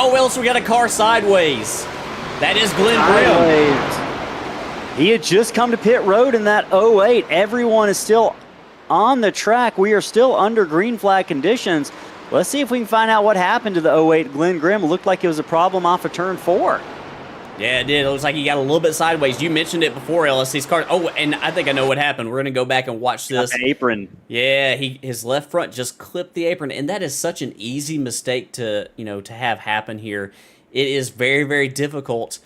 Oh, well, so we got a car sideways. That is Glenn Grimm. He had just come to pit road in that 08. Everyone is still on the track. We are still under green flag conditions. Let's see if we can find out what happened to the 08 Glenn Grimm. It looked like it was a problem off of turn 4. Yeah, it did. It looks like he got a little bit sideways. You mentioned it before, Ellis. These cars. Oh, and I think I know what happened. We're going to go back and watch this. Got the apron. Yeah, his left front just clipped the apron, and that is such an easy mistake to have happen here. It is very, very difficult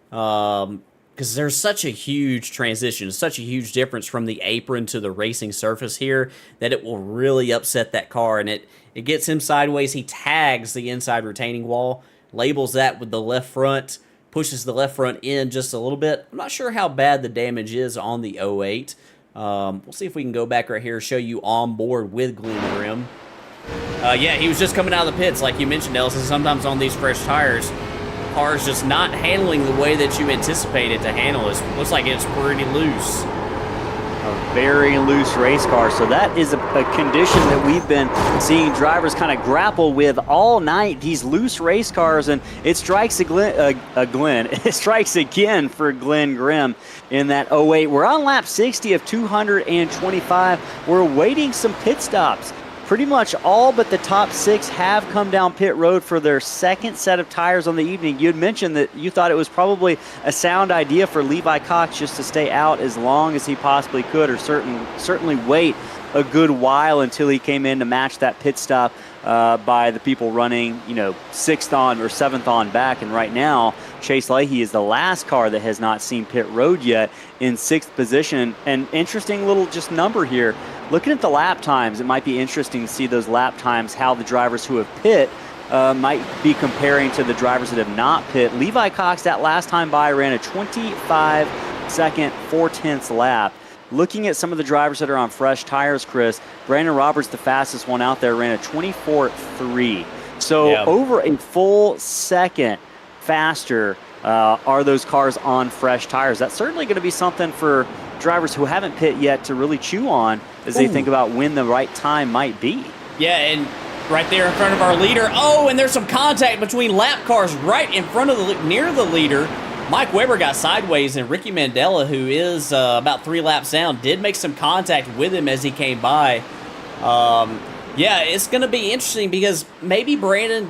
because there's such a huge transition, such a huge difference from the apron to the racing surface here that it will really upset that car, and it gets him sideways. He tags the inside retaining wall, labels that with the left front, pushes the left front in just a little bit. I'm not sure how bad the damage is on the 08. We'll see if we can go back right here, show you on board with Glenn Grimm. Yeah, he was just coming out of the pits, like you mentioned, Ellis. Sometimes on these fresh tires, cars just not handling the way that you anticipate it to handle. It looks like it's pretty loose. A very loose race car. So that is a condition that we've been seeing drivers kind of grapple with all night, these loose race cars, and it strikes it strikes again for Glenn Grimm in that 08. We're on lap 60 of 225. We're waiting some pit stops. Pretty much all but the top 6 have come down pit road for their second set of tires on the evening. You had mentioned that you thought it was probably a sound idea for Levi Cox just to stay out as long as he possibly could, or certainly wait a good while until he came in to match that pit stop by the people running, 6th on or 7th on back. And right now, Chase Leahy is the last car that has not seen pit road yet in 6th position. And interesting little just number here. Looking at the lap times, it might be interesting to see those lap times, how the drivers who have pit might be comparing to the drivers that have not pit. Levi Cox, that last time by, ran a 25-second, 4/10 lap. Looking at some of the drivers that are on fresh tires, Chris, Brandon Roberts, the fastest one out there, ran a 24.3. So over a full second faster are those cars on fresh tires. That's certainly going to be something for drivers who haven't pit yet to really chew on as they think about when the right time might be. Yeah, and right there in front of our leader. Oh, and there's some contact between lap cars right in front of near the leader. Mike Weber got sideways, and Ricky Mandela, who is about 3 laps down, did make some contact with him as he came by. Yeah, it's going to be interesting because maybe Brandon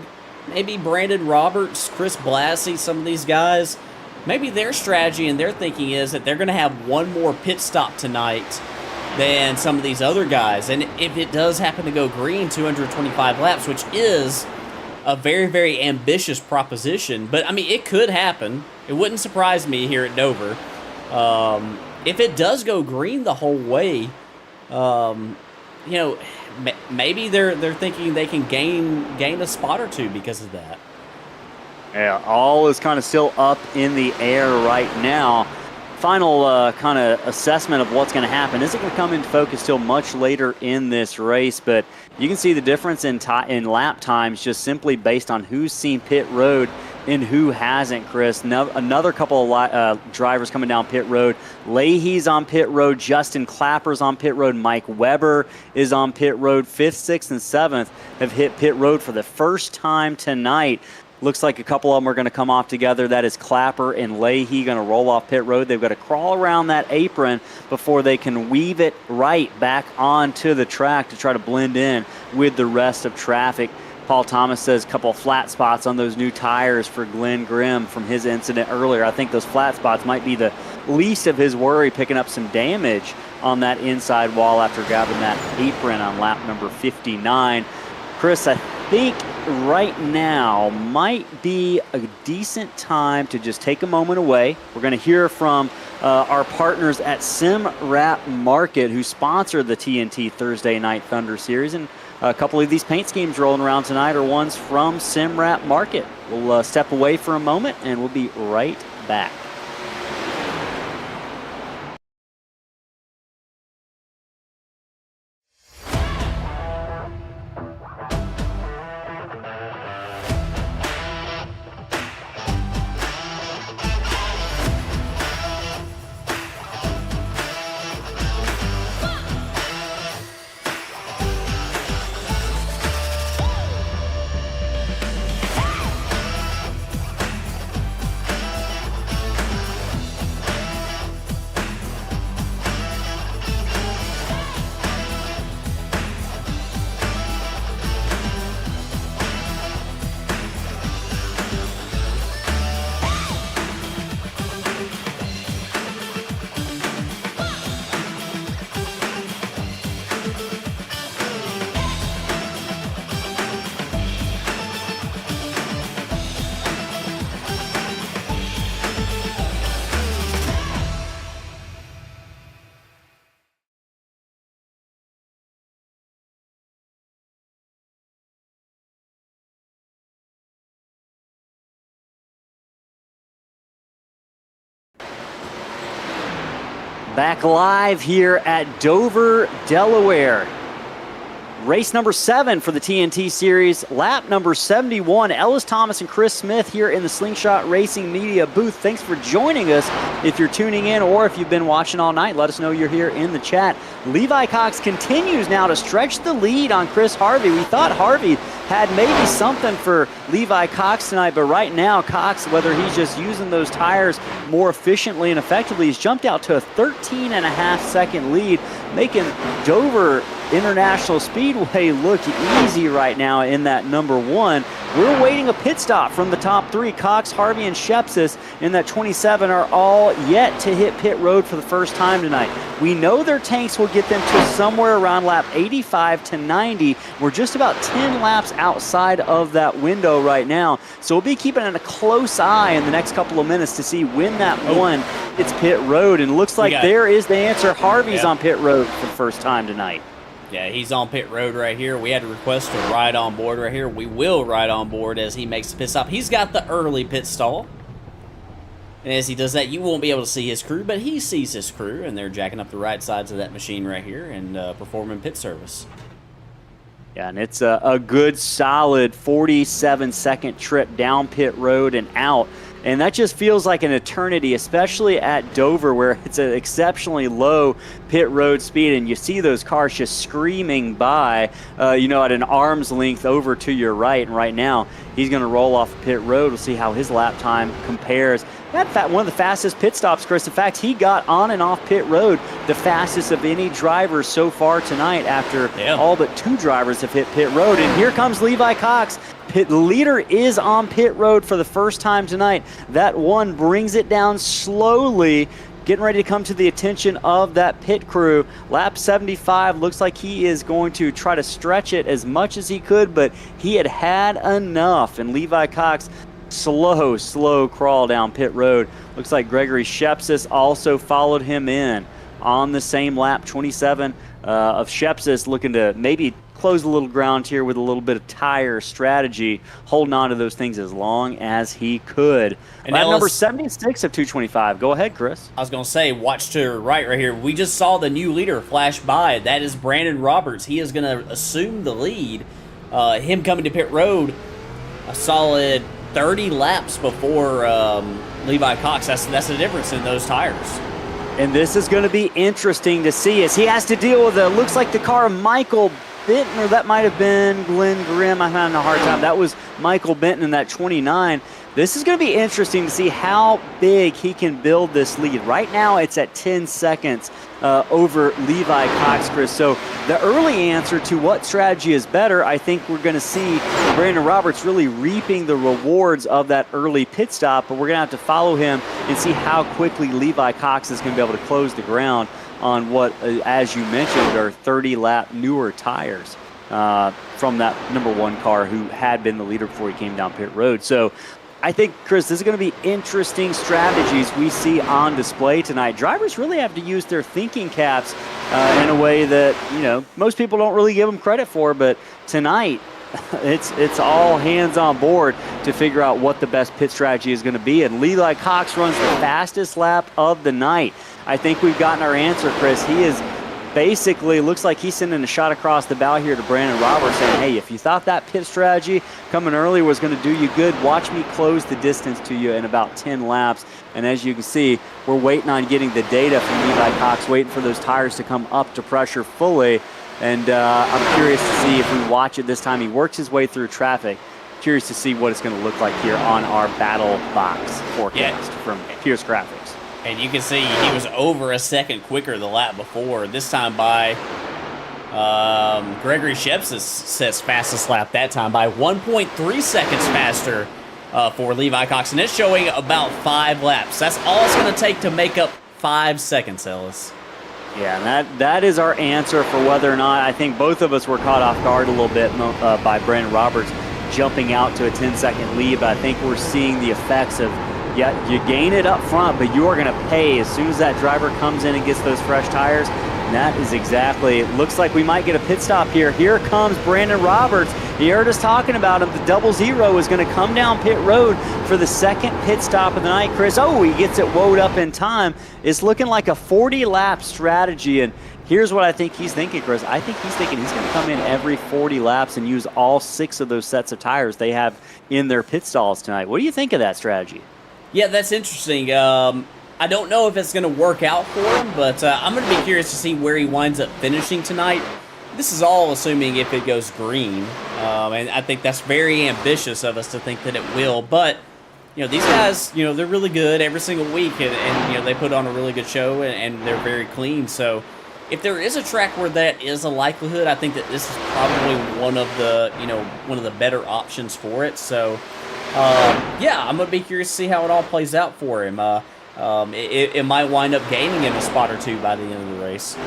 Roberts, Chris Blassie, some of these guys, maybe their strategy and their thinking is that they're going to have one more pit stop tonight than some of these other guys. And if it does happen to go green 225 laps, which is a very, very ambitious proposition, but I mean, it could happen. It wouldn't surprise me here at Dover. If it does go green the whole way, maybe they're thinking they can gain a spot or two because of that. Yeah, all is kind of still up in the air right now. Final kind of assessment of what's going to happen isn't going to come into focus till much later in this race, but you can see the difference in lap times just simply based on who's seen pit road and who hasn't, Chris. Another couple of drivers coming down pit road. Leahy's on pit road. Justin Clapper's on pit road. Mike Weber is on pit road. 5th, 6th, and 7th have hit pit road for the first time tonight. Looks like a couple of them are going to come off together. That is Clapper and Leahy going to roll off pit road. They've got to crawl around that apron before they can weave it right back onto the track to try to blend in with the rest of traffic. Paul Thomas says a couple of flat spots on those new tires for Glenn Grimm from his incident earlier. I think those flat spots might be the least of his worry, picking up some damage on that inside wall after grabbing that apron on lap number 59. Chris, I think right now might be a decent time to just take a moment away. We're going to hear from our partners at SimWrap Market, who sponsor the TNT Thursday Night Thunder Series. And a couple of these paint schemes rolling around tonight are ones from SimWrap Market. We'll step away for a moment, and we'll be right back. Back live here at Dover, Delaware. Race number 7 for the TNT Series, lap number 71. Ellis Thomas and Chris Smith here in the Slingshot Racing Media booth. Thanks for joining us. If you're tuning in or if you've been watching all night, let us know you're here in the chat. Levi Cox continues now to stretch the lead on Chris Harvey. We thought Harvey had maybe something for Levi Cox tonight, but right now Cox, whether he's just using those tires more efficiently and effectively, he's jumped out to a 13.5-second lead, making Dover International Speedway look easy right now in that number 1. We're waiting a pit stop from the top 3. Cox, Harvey, and Shepsis in that 27 are all yet to hit pit road for the first time tonight. We know their tanks will get them to somewhere around lap 85 to 90. We're just about 10 laps outside of that window right now. So we'll be keeping a close eye in the next couple of minutes to see when that one hits pit road. And it looks like there is the answer. Harvey's on pit road for the first time tonight. Yeah, he's on pit road right here. We had a request to ride on board right here. We will ride on board as he makes the pit stop. He's got the early pit stall. And as he does that, you won't be able to see his crew, but he sees his crew, and they're jacking up the right sides of that machine right here and performing pit service. Yeah, and it's a good, solid 47-second trip down pit road and out. And that just feels like an eternity, especially at Dover, where it's an exceptionally low pit road speed, and you see those cars just screaming by, at an arm's length over to your right. And right now, he's going to roll off pit road. We'll see how his lap time compares. That one of the fastest pit stops, Chris. In fact, he got on and off pit road the fastest of any driver so far tonight after all but 2 drivers have hit pit road. And here comes Levi Cox. The leader is on pit road for the first time tonight. That one brings it down slowly, getting ready to come to the attention of that pit crew. Lap 75 looks like he is going to try to stretch it as much as he could, but he had enough. And Levi Cox, slow crawl down pit road. Looks like Gregory Shepsis also followed him in on the same lap. 27 of Shepsis looking to maybe close a little ground here with a little bit of tire strategy, holding on to those things as long as he could. And lap number 76 of 225. Go ahead, Chris. I was going to say, watch to your right here. We just saw the new leader flash by. That is Brandon Roberts. He is going to assume the lead. Him coming to pit road a solid 30 laps before Levi Cox. That's the difference in those tires. And this is going to be interesting to see as he has to deal with looks like the car of Michael Benton, or that might have been Glenn Grimm. I'm having a hard time. That was Michael Benton in that 29. This is going to be interesting to see how big he can build this lead. Right now, it's at 10 seconds over Levi Cox, Chris. So the early answer to what strategy is better, I think we're going to see Brandon Roberts really reaping the rewards of that early pit stop, but we're going to have to follow him and see how quickly Levi Cox is going to be able to close the ground on what, as you mentioned, are 30-lap newer tires from that number 1 car who had been the leader before he came down pit road. So I think, Chris, this is going to be interesting strategies we see on display tonight. Drivers really have to use their thinking caps in a way that, most people don't really give them credit for, but tonight it's all hands on board to figure out what the best pit strategy is going to be. And Levi Cox runs the fastest lap of the night. I think we've gotten our answer, Chris. He is basically, looks like he's sending a shot across the bow here to Brandon Roberts saying, hey, if you thought that pit strategy coming early was going to do you good, watch me close the distance to you in about 10 laps. And as you can see, we're waiting on getting the data from Levi Cox, waiting for those tires to come up to pressure fully. And I'm curious to see if we watch it this time. He works his way through traffic. Curious to see what it's going to look like here on our battle box forecast from Pierce Graphics. And you can see he was over a second quicker the lap before. This time by Gregory Shepsis says fastest lap that time by 1.3 seconds faster for Levi Cox. And it's showing about 5 laps. That's all it's going to take to make up 5 seconds, Ellis. Yeah, and that is our answer for whether or not, I think both of us were caught off guard a little bit by Brandon Roberts jumping out to a 10-second lead. But I think we're seeing the effects of, you gain it up front, but you are going to pay as soon as that driver comes in and gets those fresh tires. And that is exactly, it looks like we might get a pit stop here. Here comes Brandon Roberts. You heard us talking about him. The 00 is going to come down pit road for the second pit stop of the night, Chris. Oh, he gets it woed up in time. It's looking like a 40-lap strategy, and here's what I think he's thinking, Chris. I think he's thinking he's going to come in every 40 laps and use all 6 of those sets of tires they have in their pit stalls tonight. What do you think of that strategy? Yeah, that's interesting. I don't know if it's going to work out for him, but I'm going to be curious to see where he winds up finishing tonight. This is all assuming if it goes green, and I think that's very ambitious of us to think that it will. But, these guys, they're really good every single week, and they put on a really good show, and they're very clean. So if there is a track where that is a likelihood, I think that this is probably one of the better options for it. So, yeah, I'm going to be curious to see how it all plays out for him. It might wind up gaining him a spot or two by the end of the race.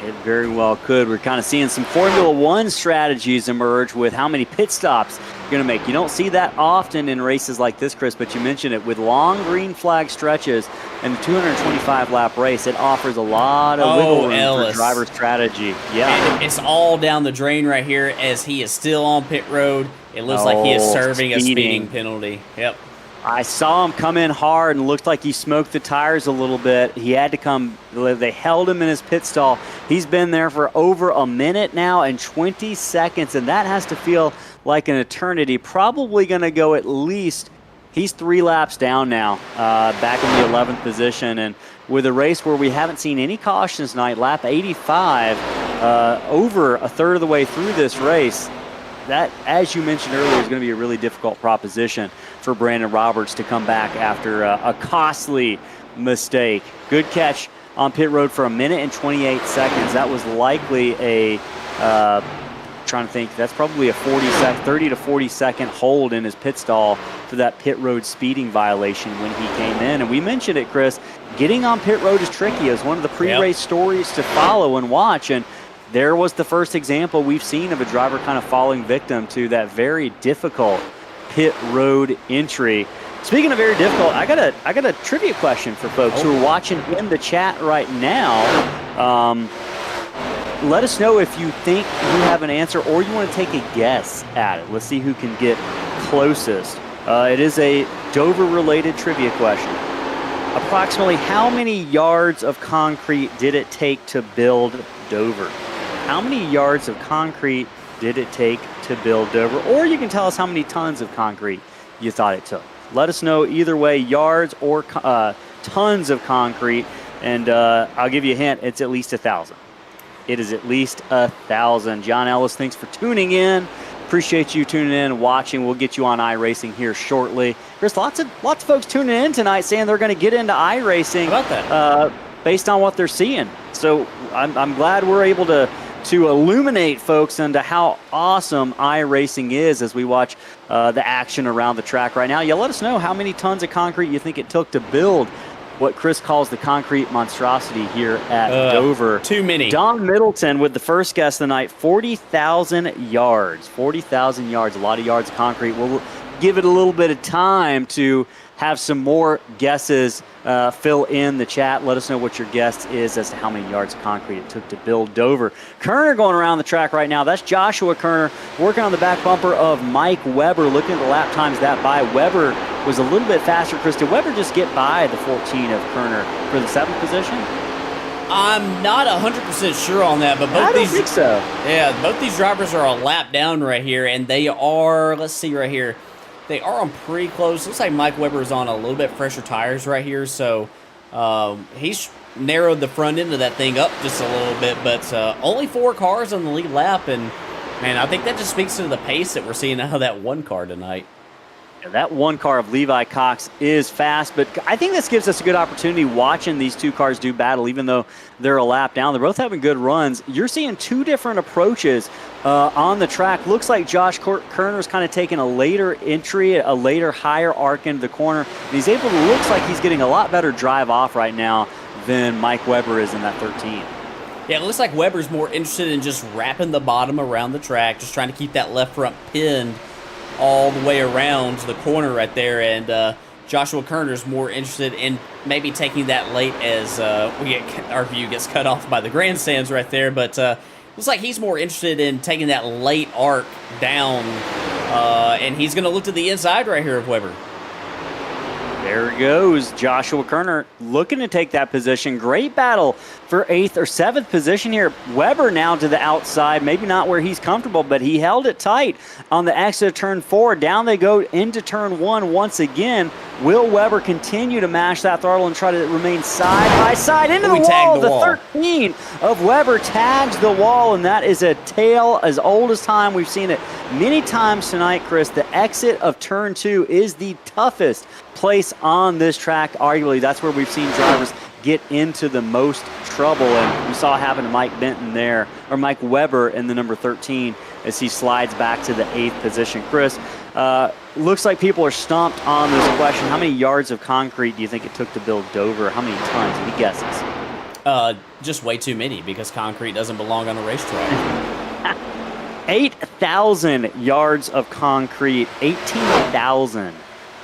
It very well could. We're kind of seeing some Formula One strategies emerge with how many pit stops you're going to make. You don't see that often in races like this, Chris, but you mentioned it. With long green flag stretches and the 225-lap race, it offers a lot of wiggle room for driver strategy. Yeah. And it's all down the drain right here as he is still on pit road. It looks like he is serving a speeding penalty. Yep. I saw him come in hard and looked like he smoked the tires a little bit. He had to come. They held him in his pit stall. He's been there for over a minute now and 20 seconds, and that has to feel like an eternity. Probably going to go at least, he's 3 laps down now, back in the 11th position. And with a race where we haven't seen any cautions tonight, lap 85, over a third of the way through this race, that, as you mentioned earlier, is going to be a really difficult proposition for Brandon Roberts to come back after a costly mistake. Good catch on pit road for 1 minute and 28 seconds. That was likely a, trying to think, that's probably a 30 to 40 second hold in his pit stall for that pit road speeding violation when he came in. And we mentioned it, Chris, getting on pit road is tricky. It was one of the pre-race stories to follow and watch. And there was the first example we've seen of a driver kind of falling victim to that very difficult pit road entry. Speaking of very difficult, I got a trivia question for folks who are watching in the chat right now. Let us know if you think you have an answer or you want to take a guess at it. Let's see who can get closest. It is a Dover-related trivia question. Approximately how many yards of concrete did it take to build Dover? How many yards of concrete did it take to build Dover? Or you can tell us how many tons of concrete you thought it took. Let us know either way, yards or tons of concrete. And I'll give you a hint, it's at least 1,000. It is at least 1,000. John Ellis, thanks for tuning in. Appreciate you tuning in and watching. We'll get you on iRacing here shortly. Chris, lots of folks tuning in tonight saying they're going to get into iRacing. How about that? Based on what they're seeing. So I'm glad we're able to illuminate folks into how awesome iRacing is as we watch the action around the track right now. Yeah, let us know how many tons of concrete you think it took to build what Chris calls the concrete monstrosity here at Dover. Too many. Don Middleton with the first guess of the night, 40,000 yards. 40,000 yards, a lot of yards of concrete. We'll give it a little bit of time to have some more guesses fill in the chat. Let us know what your guess is as to how many yards of concrete it took to build Dover. Kerner going around the track right now. That's Joshua Kerner working on the back bumper of Mike Weber. Looking at the lap times that by. Weber was a little bit faster. Chris, did Weber just get by the 14 of Kerner for the 7th position? I'm not 100% sure on that, but both I don't think so. Yeah, both these drivers are a lap down right here, and they are, let's see right here, they are on pretty close. Looks like Mike Weber is on a little bit fresher tires right here, so he's narrowed the front end of that thing up just a little bit, but only 4 cars on the lead lap, and man, I think that just speaks to the pace that we're seeing out of that one car tonight. That one car of Levi Cox is fast, but I think this gives us a good opportunity watching these 2 cars do battle, even though they're a lap down. They're both having good runs. You're seeing 2 different approaches on the track. Looks like Josh Kerner's kind of taking a later entry, a later higher arc into the corner. And he's able to, looks like he's getting a lot better drive off right now than Mike Weber is in that 13. Yeah, it looks like Weber's more interested in just wrapping the bottom around the track, just trying to keep that left front pinned all the way around the corner right there, and Joshua Kerner's more interested in maybe taking that late as our view gets cut off by the grandstands right there. But looks like he's more interested in taking that late arc down, and he's going to look to the inside right here of Weber. There goes Joshua Kerner looking to take that position. Great battle for 8th or 7th position here. Weber now to the outside, maybe not where he's comfortable, but he held it tight on the exit of turn 4. Down they go into turn 1 once again. Will Weber continue to mash that throttle and try to remain side by side into the wall? The 13 of Weber tags the wall, and that is a tale as old as time. We've seen it many times tonight, Chris. The exit of turn 2 is the toughest place on this track. Arguably, that's where we've seen drivers get into the most trouble, and we saw it happen to Mike Benton there, or Mike Weber in the number 13 as he slides back to the 8th position. Chris, looks like people are stumped on this question. How many yards of concrete do you think it took to build Dover? How many tons? Any guesses? Just way too many, because concrete doesn't belong on a racetrack. 8,000 yards of concrete, 18,000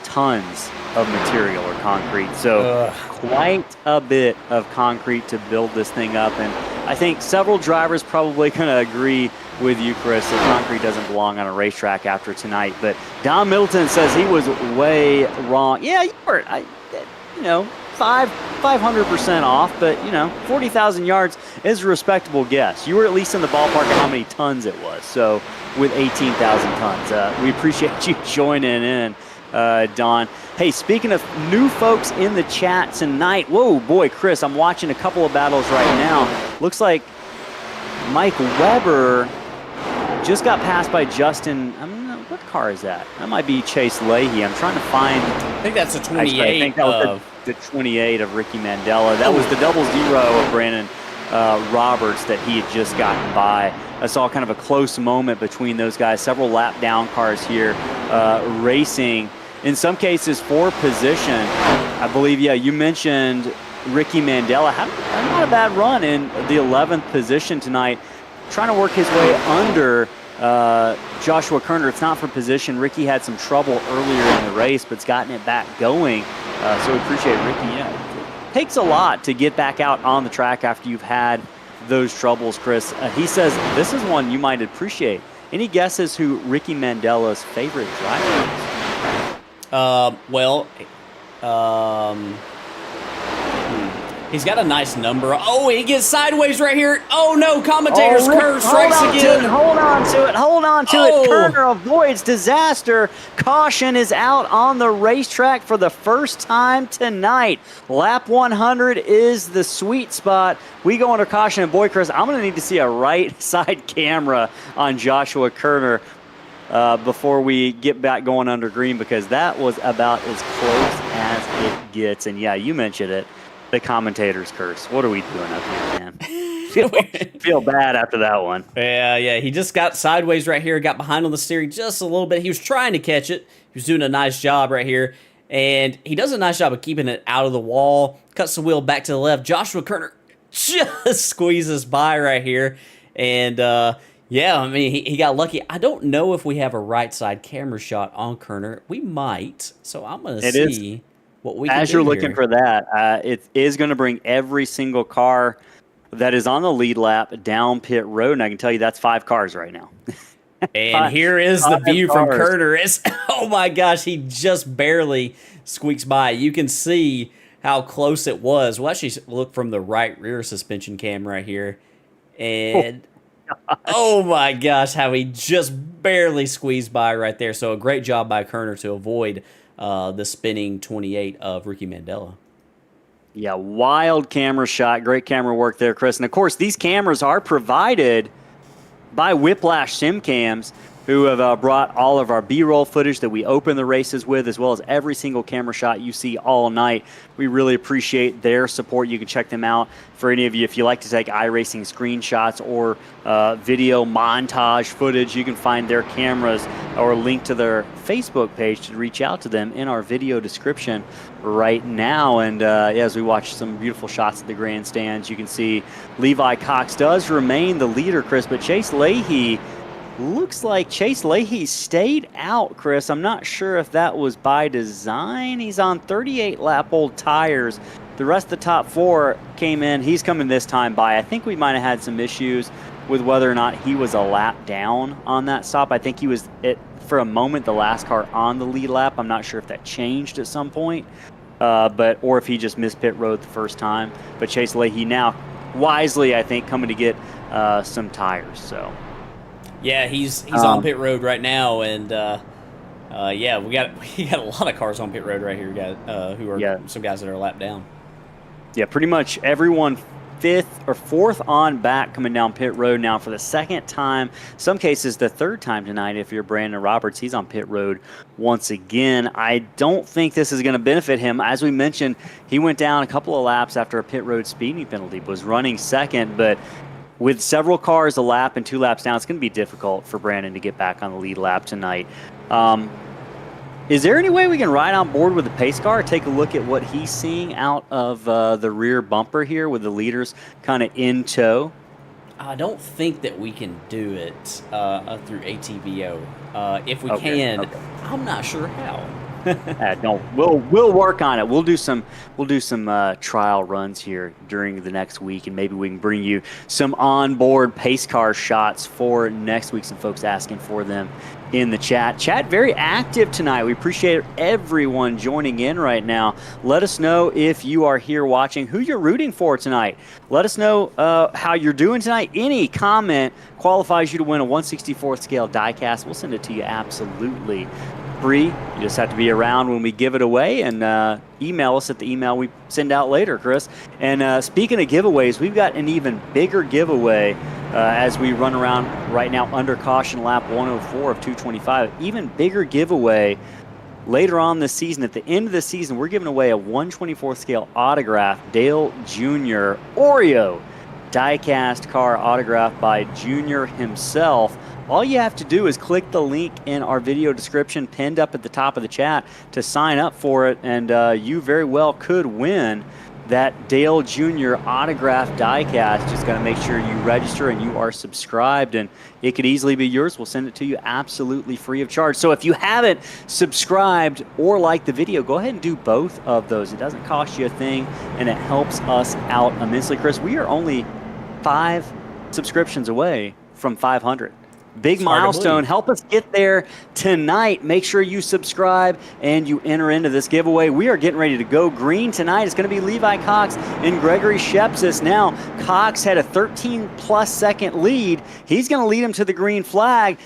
tons of material or concrete. So quite a bit of concrete to build this thing up. And I think several drivers probably going to agree with you, Chris, that concrete doesn't belong on a racetrack after tonight. But Don Middleton says he was way wrong. Yeah, you were, 500% off, but 40,000 yards is a respectable guess. You were at least in the ballpark of how many tons it was. So with 18,000 tons, we appreciate you joining in, Don. Hey, speaking of new folks in the chat tonight, whoa, boy, Chris, I'm watching a couple of battles right now. Looks like Mike Weber just got passed by Justin. What car is that? That might be Chase Leahy. I'm trying to find. I think that's a 28. Actually, I think that was the 28 of Ricky Mandela. That was the 0 of Brandon Roberts that he had just gotten by. I saw kind of a close moment between those guys. Several lap down cars here racing, in some cases for position. I believe, yeah, you mentioned Ricky Mandela. Not a bad run in the 11th position tonight, trying to work his way under Joshua Kerner. It's not for position. Ricky had some trouble earlier in the race, but's gotten it back going. So we appreciate Ricky. Yeah, it takes a lot to get back out on the track after you've had those troubles, Chris. He says this is one you might appreciate. Any guesses who Ricky Mandela's favorite driver is? He's got a nice number. Oh, he gets sideways right here. Oh, no, commentator's curve strikes again. Hold on to it. Kerner avoids disaster. Caution is out on the racetrack for the first time tonight. Lap 100 is the sweet spot. We go under caution, and boy, Chris, I'm going to need to see a right side camera on Joshua Kerner before we get back going under green, because that was about as close as it gets. And yeah, you mentioned it. The commentator's curse. What are we doing up here, man? Feel bad after that one. Yeah. He just got sideways right here, got behind on the steering just a little bit. He was trying to catch it. He was doing a nice job right here. And he does a nice job of keeping it out of the wall. Cuts the wheel back to the left. Joshua Kerner just squeezes by right here. And, he got lucky. I don't know if we have a right side camera shot on Kerner. We might. So I'm going to see what we can do. As you're looking for that, it is going to bring every single car that is on the lead lap down pit road, and I can tell you that's 5 cars right now. And here is the view from Kerner. Oh my gosh, he just barely squeaks by. You can see how close it was. We'll actually look from the right rear suspension cam right here. And oh my gosh, how he just barely squeezed by right there. So a great job by Kerner to avoid the spinning 28 of Ricky Mandela. Yeah, wild camera shot. Great camera work there, Chris. And, of course, these cameras are provided by Whiplash SimCams, who have brought all of our B-roll footage that we open the races with, as well as every single camera shot you see all night. We really appreciate their support. You can check them out for any of you. If you like to take iRacing screenshots or video montage footage, you can find their cameras or a link to their Facebook page to reach out to them in our video description right now. And as we watch some beautiful shots at the grandstands, you can see Levi Cox does remain the leader, Chris, but Chase Leahy Looks like Chase Leahy stayed out, Chris. I'm not sure if that was by design. He's on 38-lap-old tires. The rest of the top 4 came in. He's coming this time by. I think we might have had some issues with whether or not he was a lap down on that stop. I think he was, for a moment, the last car on the lead lap. I'm not sure if that changed at some point, or if he just missed pit road the first time. But Chase Leahy now, wisely, I think, coming to get some tires. So. Yeah, he's on pit road right now, and yeah, we got a lot of cars on pit road right here, guys. Who are some guys that are a lap down. Yeah, pretty much everyone 5th or 4th on back coming down pit road now for the second time. Some cases the third time tonight. If you're Brandon Roberts, he's on pit road once again. I don't think this is going to benefit him. As we mentioned, he went down a couple of laps after a pit road speeding penalty. Was running second, but with several cars a lap and 2 laps down, it's going to be difficult for Brandon to get back on the lead lap tonight. Is there any way we can ride on board with the pace car, take a look at what he's seeing out of the rear bumper here with the leaders kind of in tow? I don't think that we can do it through ATVO. If we can, I'm not sure how. No, we'll work on it. We'll do some trial runs here during the next week, and maybe we can bring you some onboard pace car shots for next week. Some folks asking for them in the chat. Chat very active tonight. We appreciate everyone joining in right now. Let us know if you are here watching, who you're rooting for tonight. Let us know how you're doing tonight. Any comment qualifies you to win a 1/64th scale diecast. We'll send it to you absolutely free. You just have to be around when we give it away, and email us at the email we send out later, Chris. And speaking of giveaways, we've got an even bigger giveaway as we run around right now under caution lap 104 of 225. Even bigger giveaway later on this season. At the end of the season, we're giving away a 1/24th scale autograph, Dale Jr. Oreo diecast car autographed by Junior himself. All you have to do is click the link in our video description pinned up at the top of the chat to sign up for it, and you very well could win that Dale Jr. autographed diecast. Just got to make sure you register and you are subscribed, and it could easily be yours. We'll send it to you absolutely free of charge. So if you haven't subscribed or liked the video, go ahead and do both of those. It doesn't cost you a thing, and it helps us out immensely. Chris, we are only 5 subscriptions away from 500. Big milestone. Help us get there tonight. Make sure you subscribe and you enter into this giveaway. We are getting ready to go green tonight. It's going to be Levi Cox and Gregory Shepsis. Now, Cox had a 13-plus second lead. He's going to lead him to the green flag.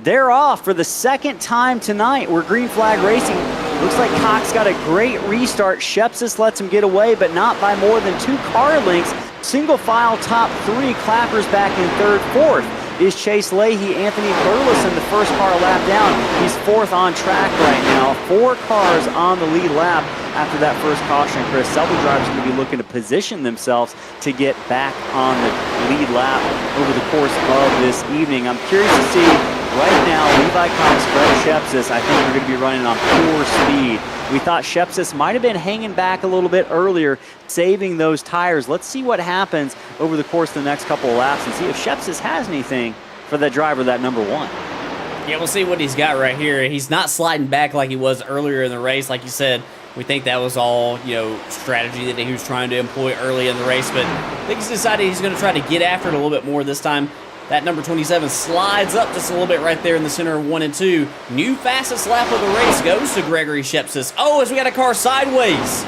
They're off for the second time tonight. We're green flag racing. Looks like Cox got a great restart. Shepsis lets him get away, but not by more than 2 car lengths. Single file top 3. Clappers back in 3rd, 4th. Is Chase Leahy. Anthony Burleson, the first car lap down. He's 4th on track right now. 4 cars on the lead lap after that first caution, Chris. Several drivers going to be looking to position themselves to get back on the lead lap over the course of this evening. I'm curious to see right now, Levi Cox, Greg Shepsis, I think we're going to be running on pure speed. We thought Shepsis might have been hanging back a little bit earlier, saving those tires. Let's see what happens over the course of the next couple of laps and see if Shepsis has anything for that driver, that number 1. Yeah, we'll see what he's got right here. He's not sliding back like he was earlier in the race. Like you said, we think that was all, strategy that he was trying to employ early in the race, but I think he's decided he's going to try to get after it a little bit more this time. That number 27 slides up just a little bit right there in the center of 1 and 2. New fastest lap of the race goes to Gregory Shepsis. Oh, as we got a car sideways.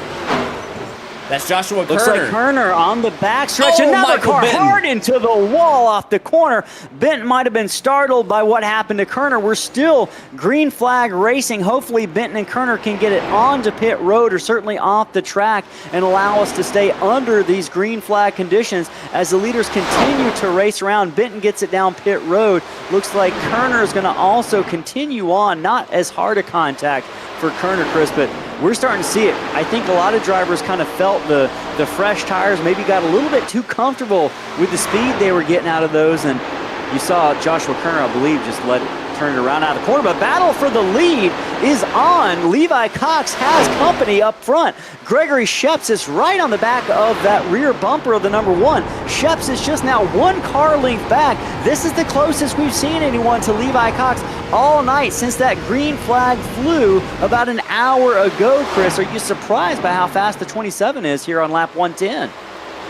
That's Joshua Kerner. Looks like Kerner on the backstretch. Oh, Another Michael car Benton. hard into the wall off the corner. Benton might have been startled by what happened to Kerner. We're still green flag racing. Hopefully Benton and Kerner can get it onto pit road or certainly off the track and allow us to stay under these green flag conditions as the leaders continue to race around. Benton gets it down pit road. Looks like Kerner is going to also continue on. Not as hard a contact for Kerner, Chris, but we're starting to see it. I think a lot of drivers kind of felt the fresh tires, maybe got a little bit too comfortable with the speed they were getting out of those, and you saw Joshua Kerner, I believe, just let it turn it around out of the corner, but battle for the lead is on. Levi Cox has company up front. Gregory Sheps is right on the back of that rear bumper of the number 1. Sheps is just now 1 car length back. This is the closest we've seen anyone to Levi Cox all night since that green flag flew about an hour ago, Chris. Are you surprised by how fast the 27 is here on lap 110?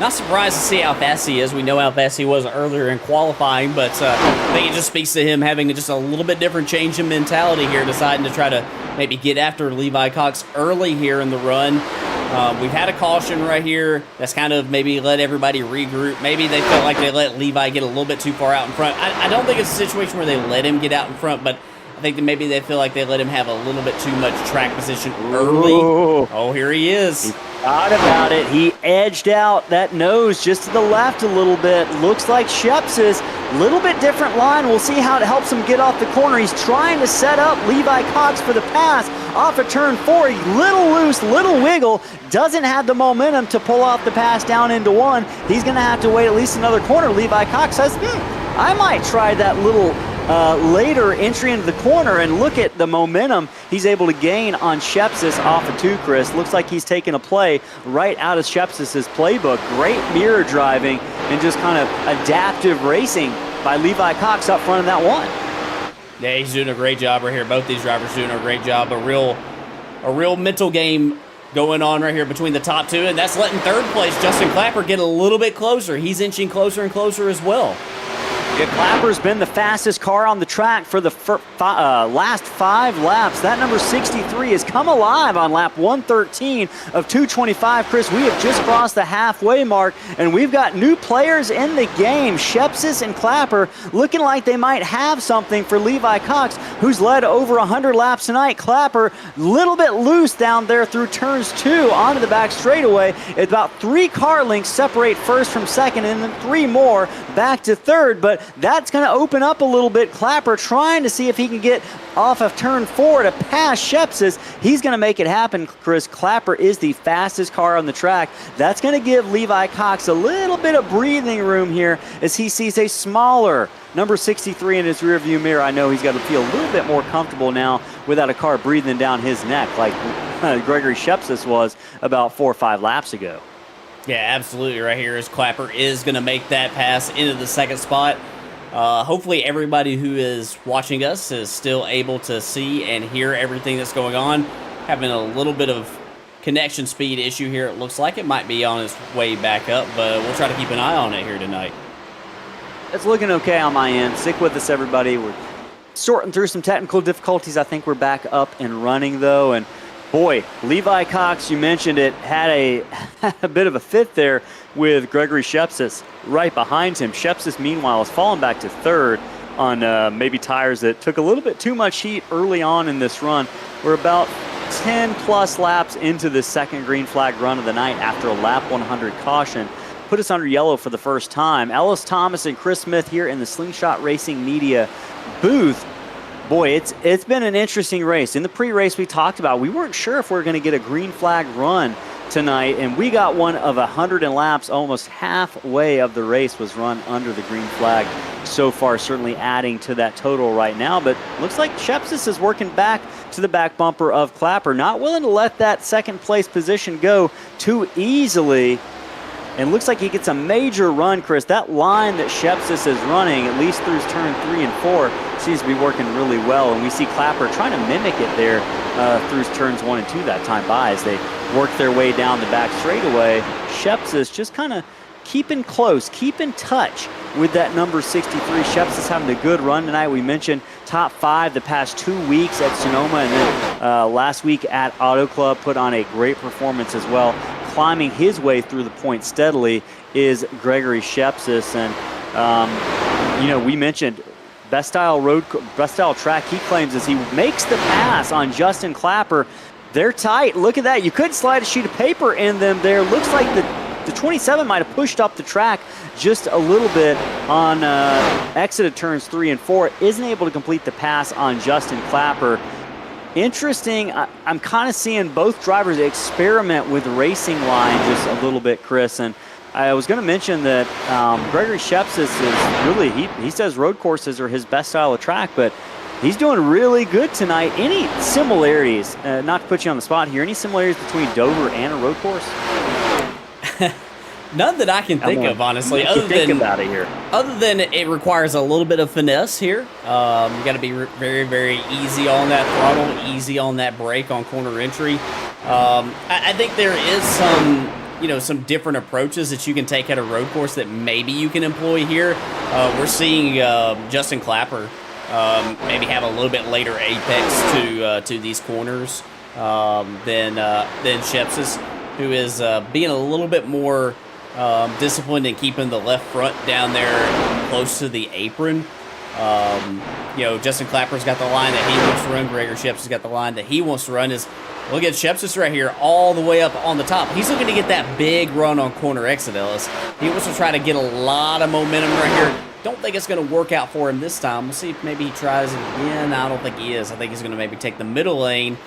Not surprised to see how fast he is. We know how fast he was earlier in qualifying, but I think it just speaks to him having just a little bit different change in mentality here, deciding to try to maybe get after Levi Cox early here in the run. We've had a caution right here that's kind of maybe let everybody regroup. Maybe they felt like they let Levi get a little bit too far out in front. I don't think it's a situation where they let him get out in front, but I think that maybe they feel like they let him have a little bit too much track position early. Ooh. Oh, here he is. He thought about it. He edged out that nose just to the left a little bit. Looks like Sheps is a little bit different line. We'll see how it helps him get off the corner. He's trying to set up Levi Cox for the pass off of turn 4. Little loose, little wiggle. Doesn't have the momentum to pull off the pass down into 1. He's going to have to wait at least another corner. Levi Cox says, I might try that little later entry into the corner, and look at the momentum he's able to gain on Shepsis off of 2, Chris. Looks like he's taking a play right out of Shepsis' playbook. Great mirror driving and just kind of adaptive racing by Levi Cox up front in that 1. Yeah, he's doing a great job right here. Both these drivers doing a great job. A real mental game going on right here between the top 2, and that's letting third place Justin Clapper get a little bit closer. He's inching closer and closer as well. Yeah, Clapper's been the fastest car on the track for the last 5 laps. That number 63 has come alive on lap 113 of 225. Chris, we have just crossed the halfway mark, and we've got new players in the game. Shepsis and Clapper looking like they might have something for Levi Cox, who's led over 100 laps tonight. Clapper a little bit loose down there through turns 2 onto the back straightaway. It's about 3 car lengths separate first from second, and then 3 more back to third, but that's going to open up a little bit. Clapper trying to see if he can get off of turn 4 to pass Shepsis. He's going to make it happen, Chris. Clapper is the fastest car on the track. That's going to give Levi Cox a little bit of breathing room here as he sees a smaller number 63 in his rearview mirror. I know he's got to feel a little bit more comfortable now without a car breathing down his neck like Gregory Shepsis was about 4 or 5 laps ago. Yeah, absolutely right here as Clapper is going to make that pass into the second spot. Hopefully everybody who is watching us is still able to see and hear everything that's going on. Having a little bit of connection speed issue here. It looks like it might be on its way back up, but we'll try to keep an eye on it here tonight. It's looking okay on my end. Stick with us, everybody. We're sorting through some technical difficulties. I think we're back up and running, though, and boy, Levi Cox, you mentioned it, had a bit of a fit there with Gregory Shepsis right behind him. Shepsis, meanwhile, has fallen back to third on maybe tires that took a little bit too much heat early on in this run. We're about 10-plus laps into the second green flag run of the night after a lap 100 caution. Put us under yellow for the first time. Ellis Thomas and Chris Smith here in the Slingshot Racing Media booth. Boy, it's been an interesting race. In the pre-race we talked about, we weren't sure if we were going to get a green flag run tonight, and we got one of 100 laps. Almost halfway of the race was run under the green flag so far, certainly adding to that total right now. But looks like Shepsis is working back to the back bumper of Clapper, not willing to let that second place position go too easily. And looks like he gets a major run, Chris. That line that Shepsis is running, at least through turn 3 and 4, seems to be working really well. And we see Clapper trying to mimic it there through turns 1 and 2 that time by as they work their way down the back straightaway. Shepsis just kind of keeping close, keep in touch with that number 63. Shepsis having a good run tonight. We mentioned top 5 the past 2 weeks at Sonoma, and then last week at Auto Club put on a great performance as well. Climbing his way through the points steadily is Gregory Shepsis, and we mentioned best style track. He claims as he makes the pass on Justin Clapper. They're tight. Look at that. You could slide a sheet of paper in them there. Looks like the 27 might have pushed up the track just a little bit on exit of turns 3 and 4. Isn't able to complete the pass on Justin Clapper. Interesting. I'm kind of seeing both drivers experiment with racing line just a little bit, Chris. And I was going to mention that Gregory Shepsis is really, he says road courses are his best style of track, but He's doing really good tonight. Any similarities, not to put you on the spot here, any similarities between Dover and a road course? None that I can think of, honestly. Think about it here. Other than it requires a little bit of finesse here. You got to be very, very easy on that throttle, easy on that brake on corner entry. I think there is some different approaches that you can take at a road course that maybe you can employ here. We're seeing Justin Clapper maybe have a little bit later apex to these corners than Shepsis, who is being a little bit more disciplined in keeping the left front down there close to the apron. Justin Clapper's got the line that he wants to run. Gregor Shepsis got the line that he wants to run. Look at Shepsis right here all the way up on the top. He's looking to get that big run on corner exit, Ellis. He wants to try to get a lot of momentum right here. Don't think it's going to work out for him this time. We'll see if maybe he tries it again. I don't think he is. I think he's going to maybe take the middle lane.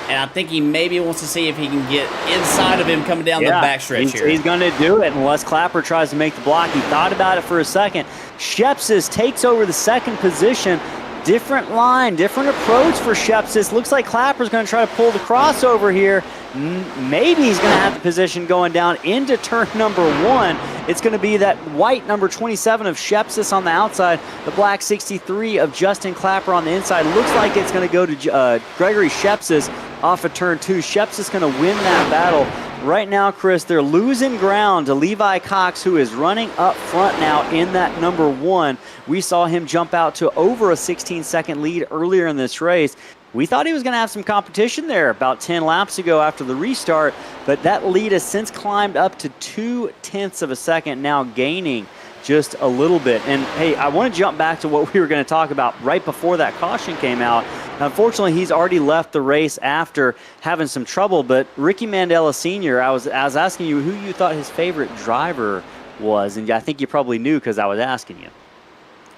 And I think he maybe wants to see if he can get inside of him coming down the backstretch here. He's going to do it unless Clapper tries to make the block. He thought about it for a second. Shepsis takes over the second position. Different line, different approach for Shepsis. Looks like Clapper's going to try to pull the crossover here. Maybe he's going to have the position going down into turn number 1. It's going to be that white number 27 of Shepsis on the outside, the black 63 of Justin Clapper on the inside. Looks like it's going to go to Gregory Shepsis off of turn 2. Shepsis going to win that battle. Right now, Chris, they're losing ground to Levi Cox, who is running up front now in that number 1. We saw him jump out to over a 16-second lead earlier in this race. We thought he was going to have some competition there about 10 laps ago after the restart, but that lead has since climbed up to 0.2 of a second, now gaining just a little bit. And hey, I want to jump back to what we were going to talk about right before that caution came out. Unfortunately, he's already left the race after having some trouble, but Ricky Mandela Sr., I was asking you who you thought his favorite driver was, and I think you probably knew because I was asking you.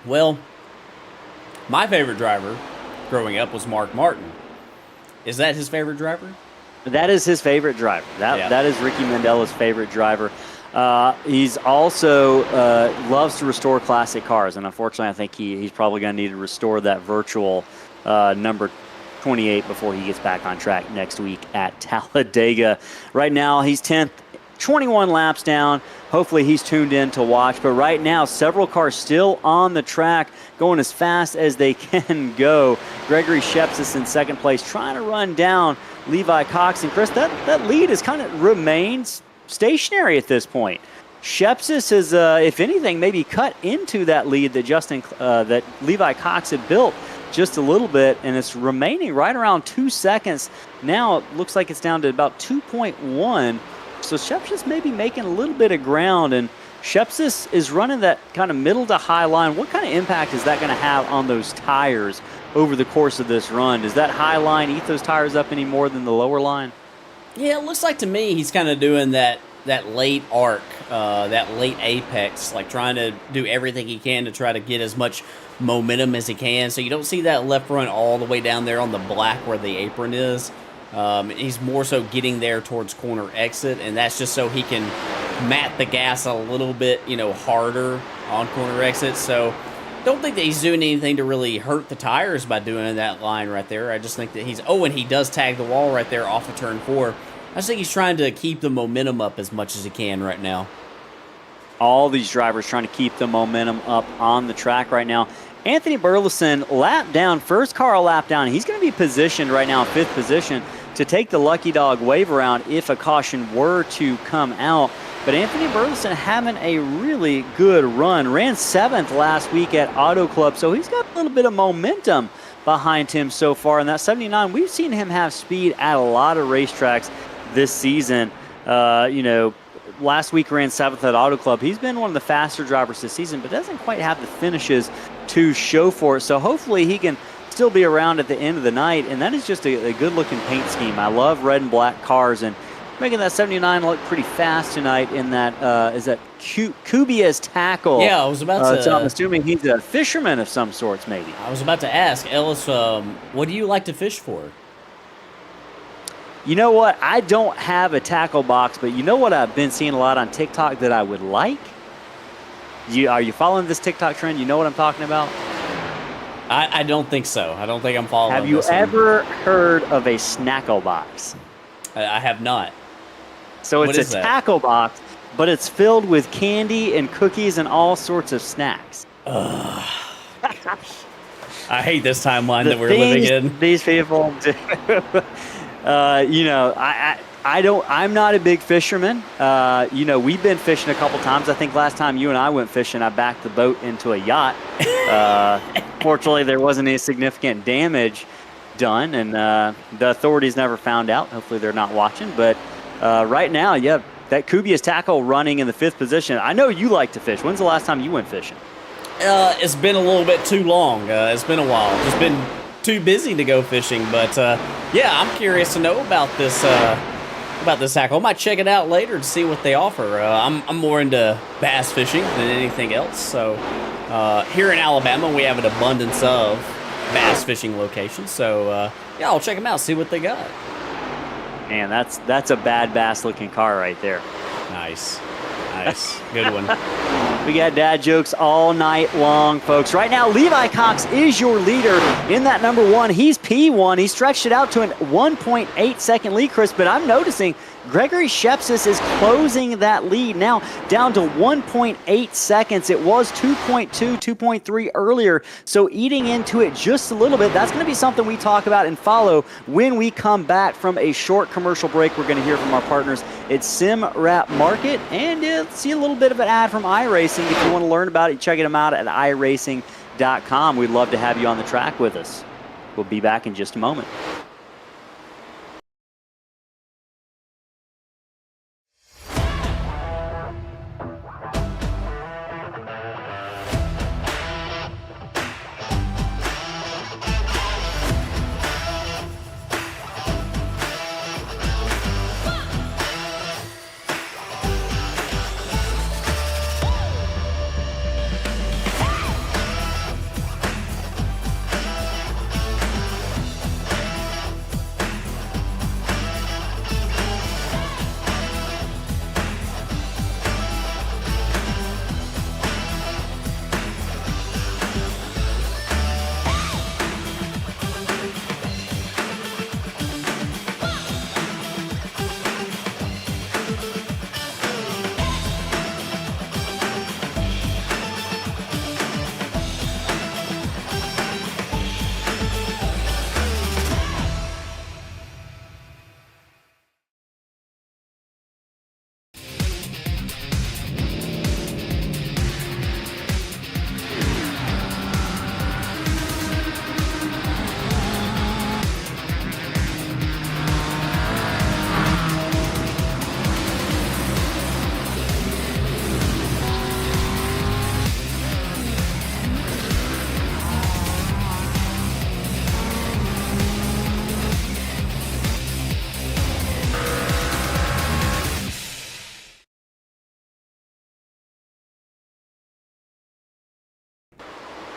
Well, my favorite driver growing up was Mark Martin. Is that his favorite driver? That is his favorite driver. That is Ricky Mandela's favorite driver. He's also loves to restore classic cars, and unfortunately, I think he's probably going to need to restore that virtual number 28 before he gets back on track next week at Talladega. Right now, he's 10th, 21 laps down. Hopefully, he's tuned in to watch. But right now, several cars still on the track, going as fast as they can go. Gregory Shepsis in second place, trying to run down Levi Cox. And Chris, that lead is kind of remains stationary at this point. Shepsis has, if anything, maybe cut into that lead that Levi Cox had built just a little bit, and it's remaining right around 2 seconds. Now it looks like it's down to about 2.1. So Shepsis may be making a little bit of ground, and Shepsis is running that kind of middle to high line. What kind of impact is that going to have on those tires over the course of this run? Does that high line eat those tires up any more than the lower line? Yeah, it looks like to me he's kind of doing that late arc, that late apex, like trying to do everything he can to try to get as much momentum as he can. So you don't see that left front all the way down there on the black where the apron is. He's more so getting there towards corner exit, and that's just so he can mat the gas a little bit, harder on corner exit. So don't think that he's doing anything to really hurt the tires by doing that line right there. I just think that and he does tag the wall right there off of turn 4. I just think he's trying to keep the momentum up as much as he can right now. All these drivers trying to keep the momentum up on the track right now. Anthony Burleson, lap down, first car lap down. He's going to be positioned right now in 5th position to take the Lucky Dog wave around if a caution were to come out. But Anthony Burleson having a really good run. Ran 7th last week at Auto Club, so he's got a little bit of momentum behind him so far. In that 79, we've seen him have speed at a lot of racetracks this season. Last week ran 7th at Auto Club. He's been one of the faster drivers this season, but doesn't quite have the finishes to show for it. So hopefully he can still be around at the end of the night, and that is just a good-looking paint scheme. I love red and black cars, and making that 79 look pretty fast tonight in that, is that Kubia's tackle. Yeah, I was about to... So I'm assuming he's a fisherman of some sorts, maybe. I was about to ask, Ellis, what do you like to fish for? You know what? I don't have a tackle box, but you know what I've been seeing a lot on TikTok that I would like? Are you following this TikTok trend? You know what I'm talking about? I don't think so. I don't think I'm following. Have you this one. ever heard of a snackle box? I have not. So What it's is a that? tackle box, but it's filled with candy and cookies and all sorts of snacks. I hate this timeline The that we're living things in. these people do. I'm not a big fisherman. We've been fishing a couple times. I think last time you and I went fishing, I backed the boat into a yacht. Fortunately, there wasn't any significant damage done, and the authorities never found out. Hopefully, they're not watching. But right now, yeah, that Cubia's tackle running in the 5th position. I know you like to fish. When's the last time you went fishing? It's been a little bit too long. It's been a while. Just been too busy to go fishing. But yeah, I'm curious to know about this tackle. I might check it out later to see what they offer. I'm more into bass fishing than anything else. So here in Alabama, we have an abundance of bass fishing locations. So yeah, I'll check them out, see what they got. Man, that's a bad bass looking car right there. Nice. Good one. We got dad jokes all night long, folks. Right now, Levi Cox is your leader in that number 1. He's P1. He stretched it out to a 1.8 second lead, Chris, but I'm noticing Gregory Shepsis is closing that lead now down to 1.8 seconds. It was 2.2, 2.3 earlier, so eating into it just a little bit. That's going to be something we talk about and follow when we come back from a short commercial break. We're going to hear from our partners at Sim Wrap Market and see a little bit of an ad from iRacing. If you want to learn about it, check them out at iRacing.com. We'd love to have you on the track with us. We'll be back in just a moment.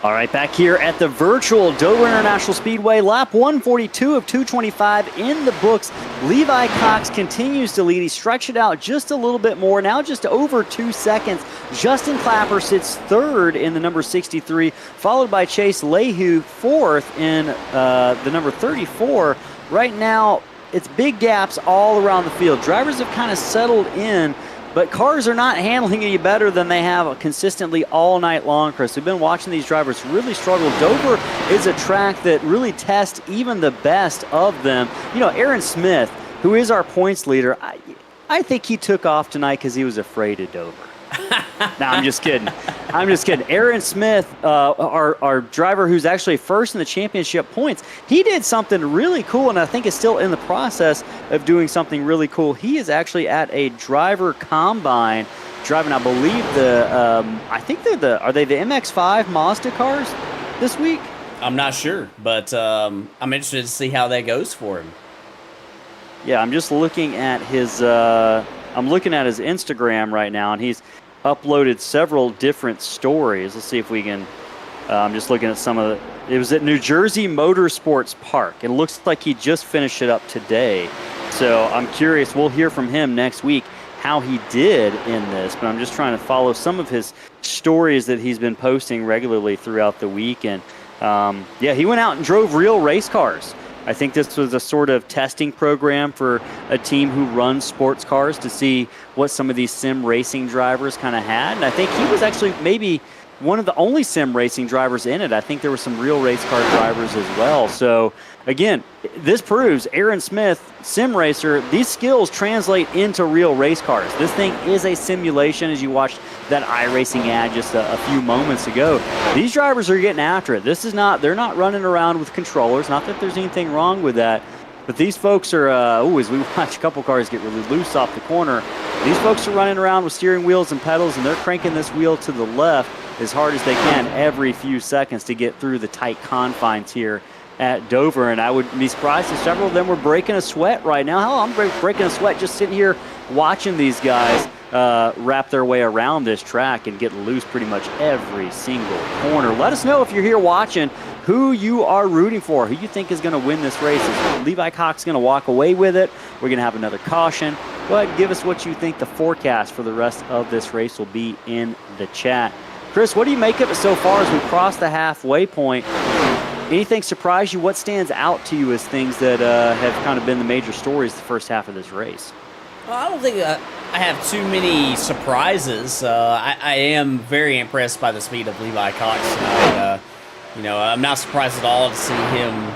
All right, back here at the virtual Dover International Speedway, lap 142 of 225 in the books. Levi Cox continues to lead. He stretched it out just a little bit more, now just over 2 seconds. Justin Clapper sits 3rd in the number 63, followed by Chase Lehu 4th in the number 34. Right now, it's big gaps all around the field. Drivers have kind of settled in, but cars are not handling any better than they have consistently all night long, Chris. We've been watching these drivers really struggle. Dover is a track that really tests even the best of them. You know, Aaron Smith, who is our points leader, I think he took off tonight because he was afraid of Dover. No, I'm just kidding. Aaron Smith, our driver who's actually first in the championship points, he did something really cool, and I think is still in the process of doing something really cool. He is actually at a driver combine driving, I believe, I think are they the MX-5 Mazda cars this week? I'm not sure, but I'm interested to see how that goes for him. Yeah, I'm just looking at his Instagram right now, and he's uploaded several different stories. Let's see if we can. I'm just looking at some of the. It was at New Jersey Motorsports Park. It looks like he just finished it up today. So I'm curious. We'll hear from him next week how he did in this. But I'm just trying to follow some of his stories that he's been posting regularly throughout the week. And Yeah, he went out and drove real race cars. I think this was a sort of testing program for a team who runs sports cars to see what some of these sim racing drivers kind of had. And I think he was actually maybe one of the only sim racing drivers in it. I think there were some real race car drivers as well. So again, this proves Aaron Smith, sim racer, these skills translate into real race cars. This thing is a simulation, as you watched that iRacing ad just a few moments ago. These drivers are getting after it. This is not, they're not running around with controllers. Not that there's anything wrong with that. But these folks are, as we watch a couple cars get really loose off the corner, these folks are running around with steering wheels and pedals, and they're cranking this wheel to the left as hard as they can every few seconds to get through the tight confines here at Dover. And I would be surprised if several of them were breaking a sweat right now. Hell, I'm breaking a sweat just sitting here watching these guys wrap their way around this track and get loose pretty much every single corner. Let us know if you're here watching who you are rooting for, who you think is going to win this race. Is Levi Cox going to walk away with it? We're going to have another caution. Go ahead and give us what you think the forecast for the rest of this race will be in the chat. Chris, what do you make of it so far as we cross the halfway point? Anything surprise you? What stands out to you as things that have kind of been the major stories the first half of this race? Well, I don't think I have too many surprises. I am very impressed by the speed of Levi Cox tonight. I'm not surprised at all to see him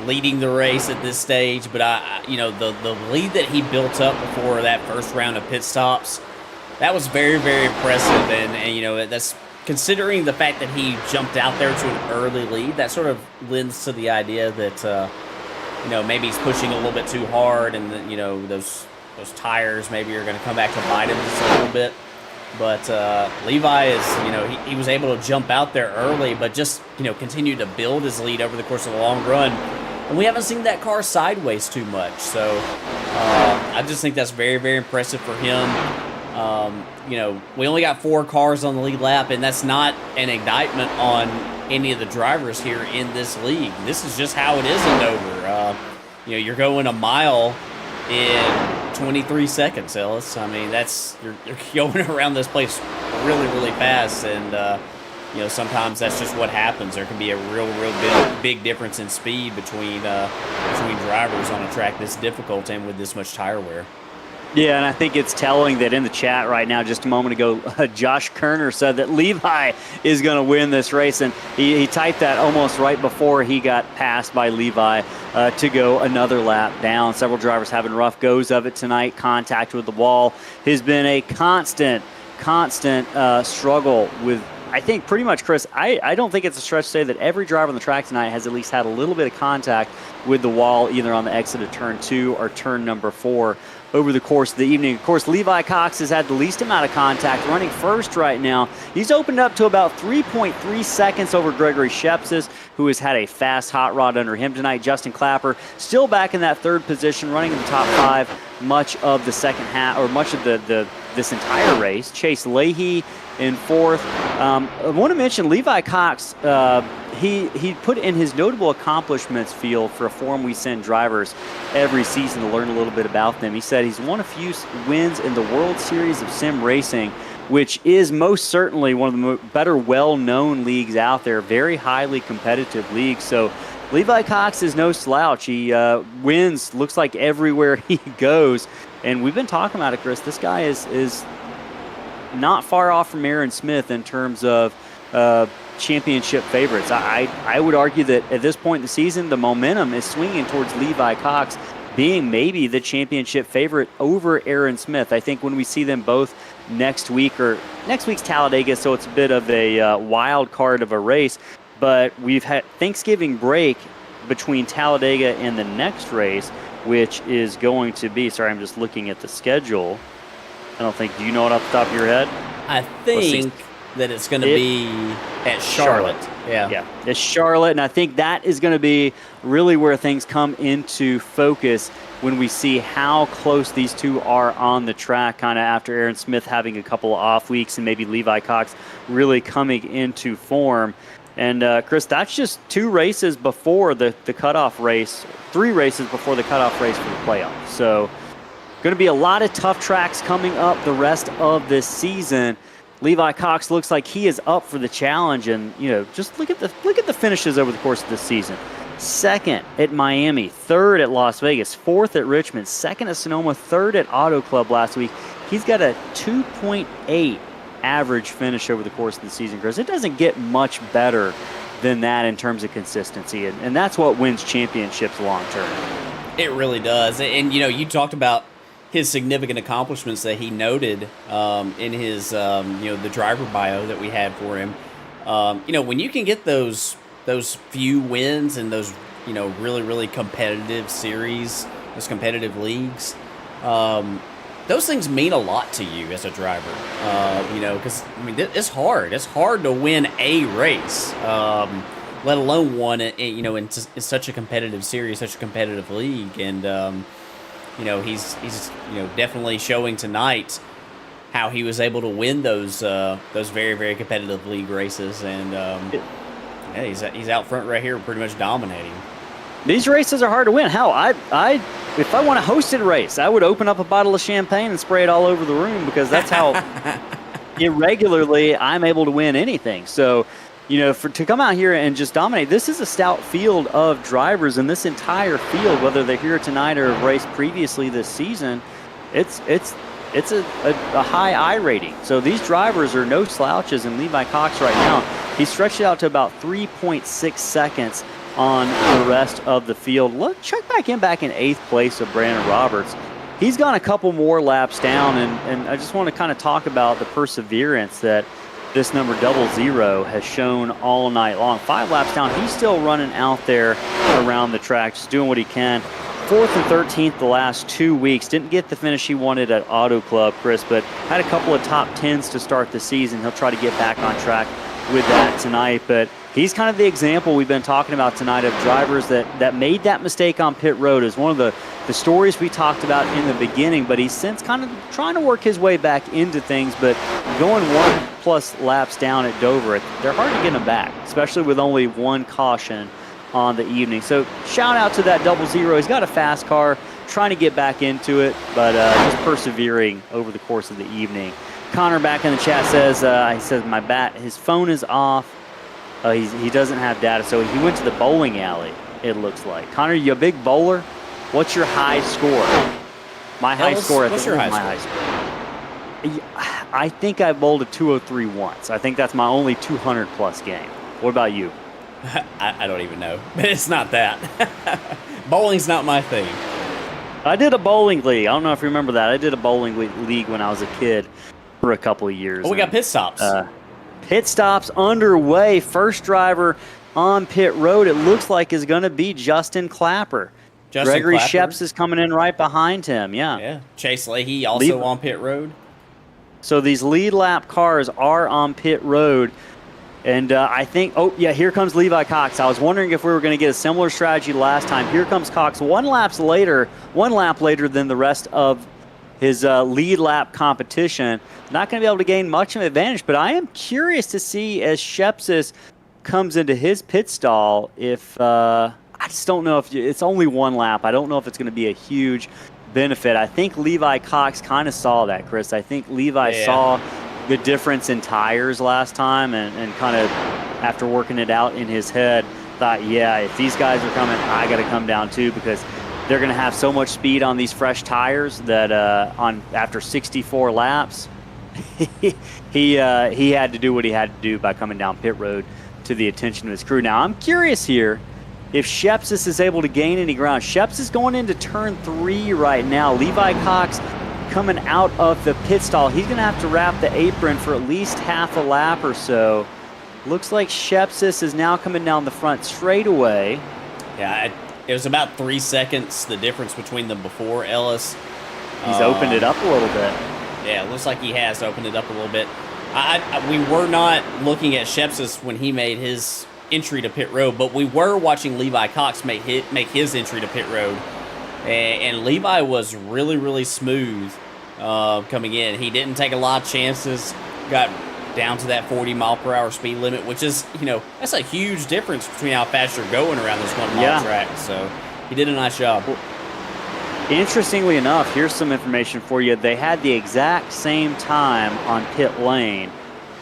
leading the race at this stage, but the lead that he built up before that first round of pit stops, that was very, very impressive, and that's considering the fact that he jumped out there to an early lead. That sort of lends to the idea that maybe he's pushing a little bit too hard, and those tires maybe are going to come back to bite him just a little bit. But Levi is, he was able to jump out there early, but just continue to build his lead over the course of the long run. And we haven't seen that car sideways too much, so I just think that's very, very impressive for him. We only got 4 cars on the lead lap, and that's not an indictment on any of the drivers here in this league. This is just how it is in Dover. You're going a mile in 23 seconds, Ellis. I mean, you're going around this place really, really fast, and sometimes that's just what happens. There can be a real big difference in speed between drivers on a track this difficult and with this much tire wear. Yeah, and I think it's telling that in the chat right now, just a moment ago, Josh Kerner said that Levi is going to win this race, and he typed that almost right before he got passed by Levi to go another lap down. Several drivers having rough goes of it tonight. Contact with the wall has been a constant struggle with, I think, pretty much, Chris, I don't think it's a stretch to say that every driver on the track tonight has at least had a little bit of contact with the wall, either on the exit of turn 2 or turn number 4 over the course of the evening. Of course, Levi Cox has had the least amount of contact, running first right now. He's opened up to about 3.3 seconds over Gregory Shepsis, who has had a fast hot rod under him tonight. Justin Clapper still back in that 3rd position, running in the top 5 much of the second half, or much of this entire race. Chase Leahy in 4th. I want to mention Levi Cox. He put in his notable accomplishments field for a form we send drivers every season to learn a little bit about them. He said he's won a few wins in the World Series of Sim Racing, which is most certainly one of the better well-known leagues out there, very highly competitive league. So Levi Cox is no slouch. He wins, looks like everywhere he goes. And we've been talking about it, Chris. This guy is not far off from Aaron Smith in terms of championship favorites. I would argue that at this point in the season, the momentum is swinging towards Levi Cox being maybe the championship favorite over Aaron Smith. I think when we see them both next week's Talladega, so it's a bit of a wild card of a race, but we've had Thanksgiving break between Talladega and the next race, which is going to be, sorry, I'm just looking at the schedule. I don't think, do you know it off the top of your head? I think that it's going to be at Charlotte. Yeah, it's Charlotte, and I think that is going to be really where things come into focus when we see how close these two are on the track, kind of after Aaron Smith having a couple of off weeks and maybe Levi Cox really coming into form. And, Chris, that's just 2 races before the cutoff race, 3 races before the cutoff race for the playoffs. So going to be a lot of tough tracks coming up the rest of this season. Levi Cox looks like he is up for the challenge, and just look at the finishes over the course of this season. Second at Miami, third at Las Vegas, fourth at Richmond, second at Sonoma, third at Auto Club last week. He's got a 2.8 average finish over the course of the season, Chris. It doesn't get much better than that in terms of consistency, and that's what wins championships long term. It really does. And you talked about his significant accomplishments that he noted in his the driver bio that we had for him. When you can get those few wins and those really, really competitive series, those competitive leagues, those things mean a lot to you as a driver. Because it's hard. It's hard to win a race, let alone one. In such a competitive series, such a competitive league, and he's definitely showing tonight how he was able to win those very, very competitive league races, and he's out front right here, pretty much dominating. These races are hard to win. Hell, if I want a hosted race, I would open up a bottle of champagne and spray it all over the room, because that's how irregularly I'm able to win anything. So, to come out here and just dominate, this is a stout field of drivers, and this entire field, whether they're here tonight or have raced previously this season, it's a high I rating. So these drivers are no slouches, and Levi Cox right now, he's stretched it out to about 3.6 seconds on the rest of the field. Look, check back in 8th place of Brandon Roberts. He's gone a couple more laps down, and I just want to kind of talk about the perseverance that this number 00 has shown all night long. 5 laps down, he's still running out there around the track, just doing what he can. 4th and 13th the last 2 weeks. Didn't get the finish he wanted at Auto Club, Chris, but had a couple of top 10s to start the season. He'll try to get back on track with that tonight, but he's kind of the example we've been talking about tonight of drivers that made that mistake on pit road. Is one of the stories we talked about in the beginning, but he's since kind of trying to work his way back into things, but going 1+ laps down at Dover, they're hard to get him back, especially with only one caution on the evening. So shout out to that 00. He's got a fast car, trying to get back into it, but just persevering over the course of the evening. Connor back in the chat says, his phone is off. He doesn't have data, so he went to the bowling alley, it looks like. Connor, you a big bowler? What's your high score? My high score, what's your high score? I think I bowled a 203 once. I think that's my only 200+ game. What about you? I don't even know, but it's not that. Bowling's not my thing. I did a bowling league. I don't know if you remember that. I did a bowling league when I was a kid for a couple of years. Oh, we got pit stops. Pit stops underway. First driver on pit road, it looks like, is going to be Justin Clapper. Gregory Sheps is coming in right behind him. Yeah. Chase Leahy also on pit road. So these lead lap cars are on pit road. And I think, here comes Levi Cox. I was wondering if we were going to get a similar strategy last time. Here comes Cox one lap later than the rest of his lead lap competition. Not going to be able to gain much of an advantage, but I am curious to see as Shepsis comes into his pit stall if I just don't know if it's only one lap. I don't know if it's going to be a huge benefit. I think Levi Cox kind of saw that, Chris. I think Levi saw the difference in tires last time and kind of, after working it out in his head, thought, if these guys are coming, I got to come down too, because they're going to have so much speed on these fresh tires that after 64 laps, he had to do what he had to do by coming down pit road to the attention of his crew. Now, I'm curious here if Shepsis is able to gain any ground. Sheps is going into turn 3 right now. Levi Cox coming out of the pit stall. He's going to have to wrap the apron for at least half a lap or so. Looks like Shepsis is now coming down the front straightaway. Yeah, it was about 3 seconds, the difference between them before, Ellis. He's opened it up a little bit. Yeah, it looks like he has opened it up a little bit. We were not looking at Shepsis when he made his entry to pit road, but we were watching Levi Cox make his entry to pit road, and Levi was really, really smooth coming in. He didn't take a lot of chances, got down to that 40-mile-per-hour speed limit, which is, that's a huge difference between how fast you're going around this 1 mile track. So he did a nice job. Interestingly enough, here's some information for you. They had the exact same time on pit lane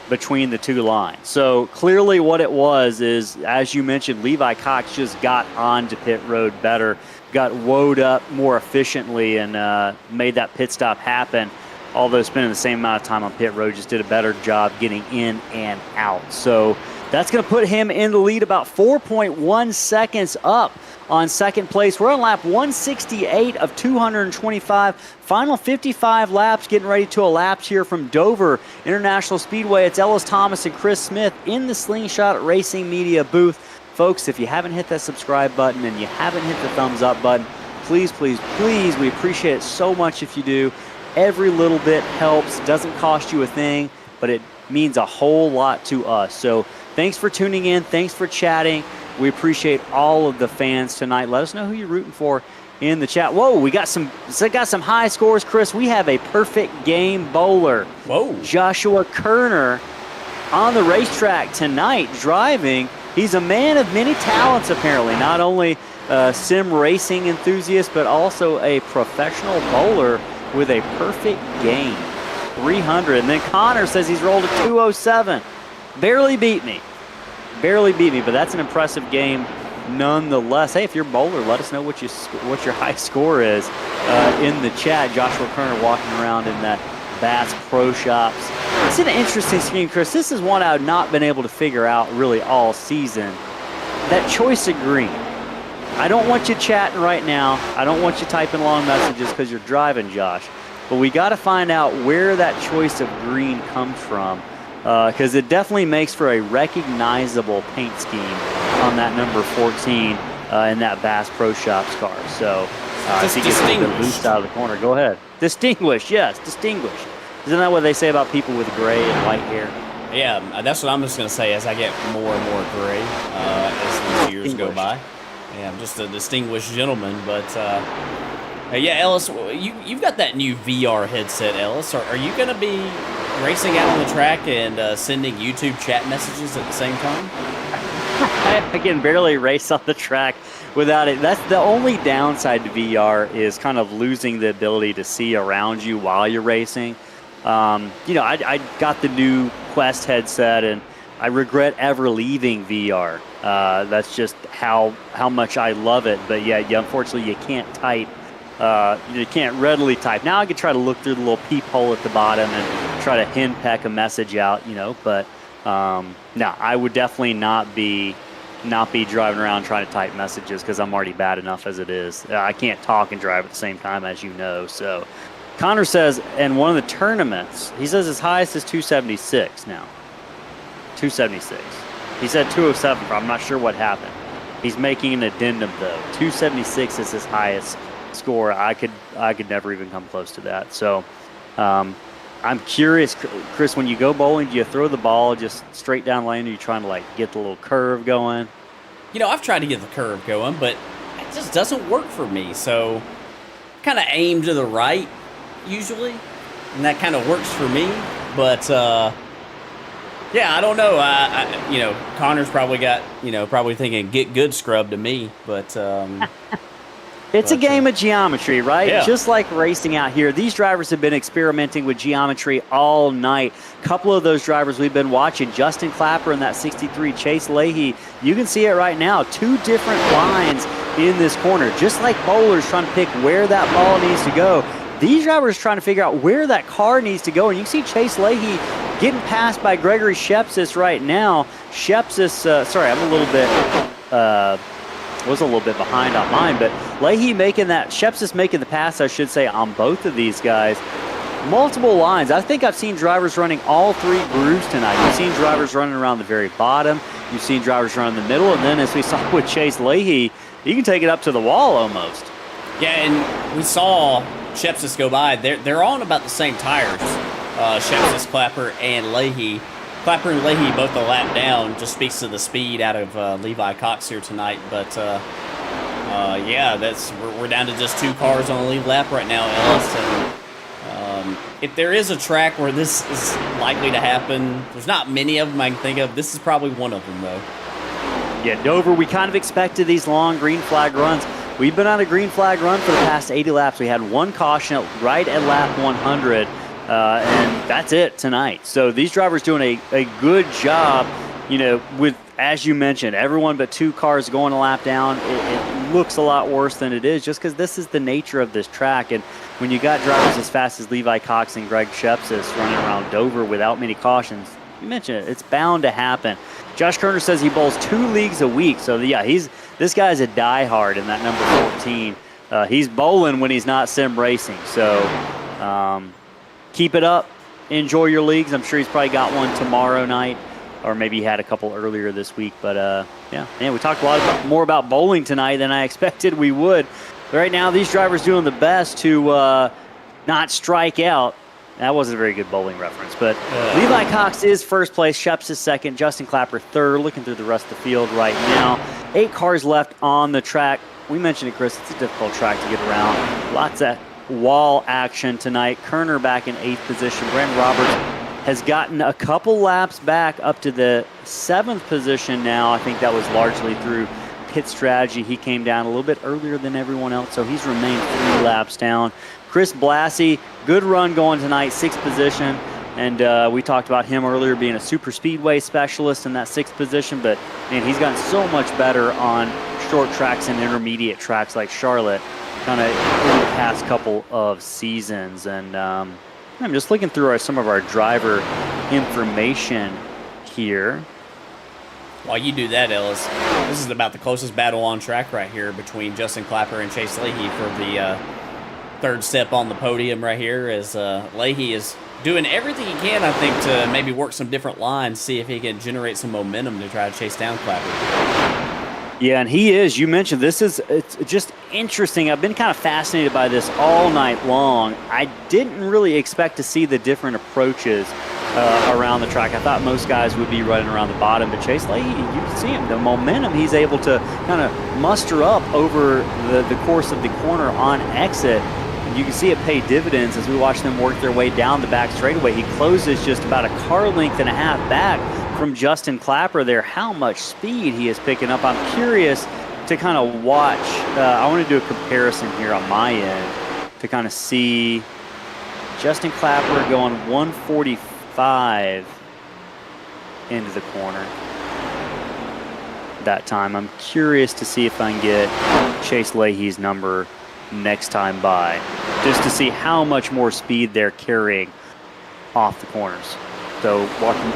between the two lines. So clearly what it was is, as you mentioned, Levi Cox just got onto pit road better, got woed up more efficiently, and made that pit stop happen. Although spending the same amount of time on pit road, just did a better job getting in and out. So that's going to put him in the lead, about 4.1 seconds up on second place. We're on lap 168 of 225. Final 55 laps, getting ready to elapse here from Dover International Speedway. It's Ellis Thomas and Chris Smith in the Slingshot Racing Media booth. Folks, if you haven't hit that subscribe button and you haven't hit the thumbs up button, please, please, please, we appreciate it so much if you do. Every little bit helps. Doesn't cost you a thing, but it means a whole lot to us. So thanks for tuning in. Thanks for chatting. We appreciate all of the fans tonight. Let us know who you're rooting for in the chat. Whoa, we got some high scores, Chris. We have a perfect game bowler. Whoa. Joshua Kerner on the racetrack tonight driving. He's a man of many talents, apparently. Not only a sim racing enthusiast, but also a professional bowler with a perfect game. 300. And then Connor says he's rolled a 207. Barely beat me, but that's an impressive game nonetheless. Hey, if you're a bowler, let us know what your high score is in the chat. Joshua Kerner walking around in that Bass Pro Shops. It's an interesting scheme, Chris. This is one I've not been able to figure out really all season. That choice of green. I don't want you chatting right now. I don't want you typing long messages because you're driving, Josh. But we got to find out where that choice of green comes from, because it definitely makes for a recognizable paint scheme on that number 14 in that Bass Pro Shops car. So I think it's a little bit loose out of the corner. Go ahead. Distinguished, yes, distinguished. Isn't that what they say about people with gray and white hair? Yeah, that's what I'm just going to say as I get more and more gray as these years go by. Yeah, I'm just a distinguished gentleman, but yeah, Ellis, you've got that new VR headset, Ellis. Are you going to be racing out on the track and sending YouTube chat messages at the same time? I can barely race on the track without it. That's the only downside to VR, is kind of losing the ability to see around you while you're racing. I got the new Quest headset, and I regret ever leaving VR. That's just how much I love it. But yeah, unfortunately, you can't type. You can't readily type. Now I could try to look through the little peephole at the bottom and try to henpeck a message out, but no, I would definitely not be driving around trying to type messages, because I'm already bad enough as it is. I can't talk and drive at the same time, as you know. So Connor says, in one of the tournaments, he says his highest is 276 now. 276. He said 207, but I'm not sure what happened. He's making an addendum, though. 276 is his highest score. I could never even come close to that. So I'm curious, Chris, when you go bowling, do you throw the ball just straight down lane, or are you trying to get the little curve going? I've tried to get the curve going, but it just doesn't work for me. So kind of aim to the right usually, and that kind of works for me. But yeah, I don't know. Connor's probably got, probably thinking get good scrub to me, but it's a game of geometry, right? Yeah. Just like racing out here. These drivers have been experimenting with geometry all night. A couple of those drivers we've been watching, Justin Clapper in that 63, Chase Leahy, you can see it right now. Two different lines in this corner. Just like bowlers trying to pick where that ball needs to go, these drivers are trying to figure out where that car needs to go. And you can see Chase Leahy getting passed by Gregory Shepsis right now. Shepsis, sorry, I'm a little bit... was a little bit behind on mine, but Leahy Shepsis making the pass, I should say, on both of these guys. Multiple lines. I think I've seen drivers running all three grooves tonight. You've seen drivers running around the very bottom. You've seen drivers running the middle, and then as we saw with Chase Leahy, you can take it up to the wall almost. Yeah, and we saw Shepsis go by. They're on about the same tires. Shepsis, Clapper, and Leahy. Clapper and Leahy both a lap down. Just speaks to the speed out of Levi Cox here tonight. But yeah, we're down to just two cars on the lead lap right now, Ellis. And if there is a track where this is likely to happen, there's not many of them I can think of. This is probably one of them, though. Yeah, Dover, we kind of expected these long green flag runs. We've been on a green flag run for the past 80 laps. We had one caution right at lap 100. and that's it tonight. So these drivers doing a good job, with, as you mentioned, everyone but 2 cars going a lap down. It looks a lot worse than it is just because this is the nature of this track. And when you got drivers as fast as Levi Cox and Greg Shepsis running around Dover without many cautions, you mentioned it, it's bound to happen. Josh Kerner says he bowls 2 leagues a week. So, yeah, this guy's a diehard in that number 14. He's bowling when he's not sim racing. So keep it up. Enjoy your leagues. I'm sure he's probably got one tomorrow night, or maybe he had a couple earlier this week. But, yeah, we talked a lot more about bowling tonight than I expected we would. But right now, these drivers doing the best to not strike out. That wasn't a very good bowling reference. But Levi Cox is first place. Sheps is second. Justin Clapper third. Looking through the rest of the field right now. 8 cars left on the track. We mentioned it, Chris. It's a difficult track to get around. Lots of wall action tonight. Kerner back in 8th position. Brandon Roberts has gotten a couple laps back up to the 7th position now. I think that was largely through pit strategy. He came down a little bit earlier than everyone else, so he's remained 3 laps down. Chris Blassie, good run going tonight, 6th position. And we talked about him earlier being a super speedway specialist in that 6th position, but man, he's gotten so much better on short tracks and intermediate tracks like Charlotte kind of in the past couple of seasons. And I'm just looking through some of our driver information here. While you do that, Ellis, this is about the closest battle on track right here between Justin Clapper and Chase Leahy for the 3rd step on the podium right here, as Leahy is doing everything he can, I think, to maybe work some different lines, see if he can generate some momentum to try to chase down Clapper. Yeah, and he is. You mentioned it's just interesting. I've been kind of fascinated by this all night long. I didn't really expect to see the different approaches around the track. I thought most guys would be running around the bottom, but Chase Leahy, you can see him, the momentum he's able to kind of muster up over the course of the corner on exit. You can see it pay dividends as we watch them work their way down the back straightaway. He closes just about a car length and a half back from Justin Clapper there. How much speed he is picking up. I'm curious to kind of watch. I want to do a comparison here on my end to kind of see Justin Clapper going 145 into the corner that time. I'm curious to see if I can get Chase Leahy's number next time by, just to see how much more speed they're carrying off the corners. So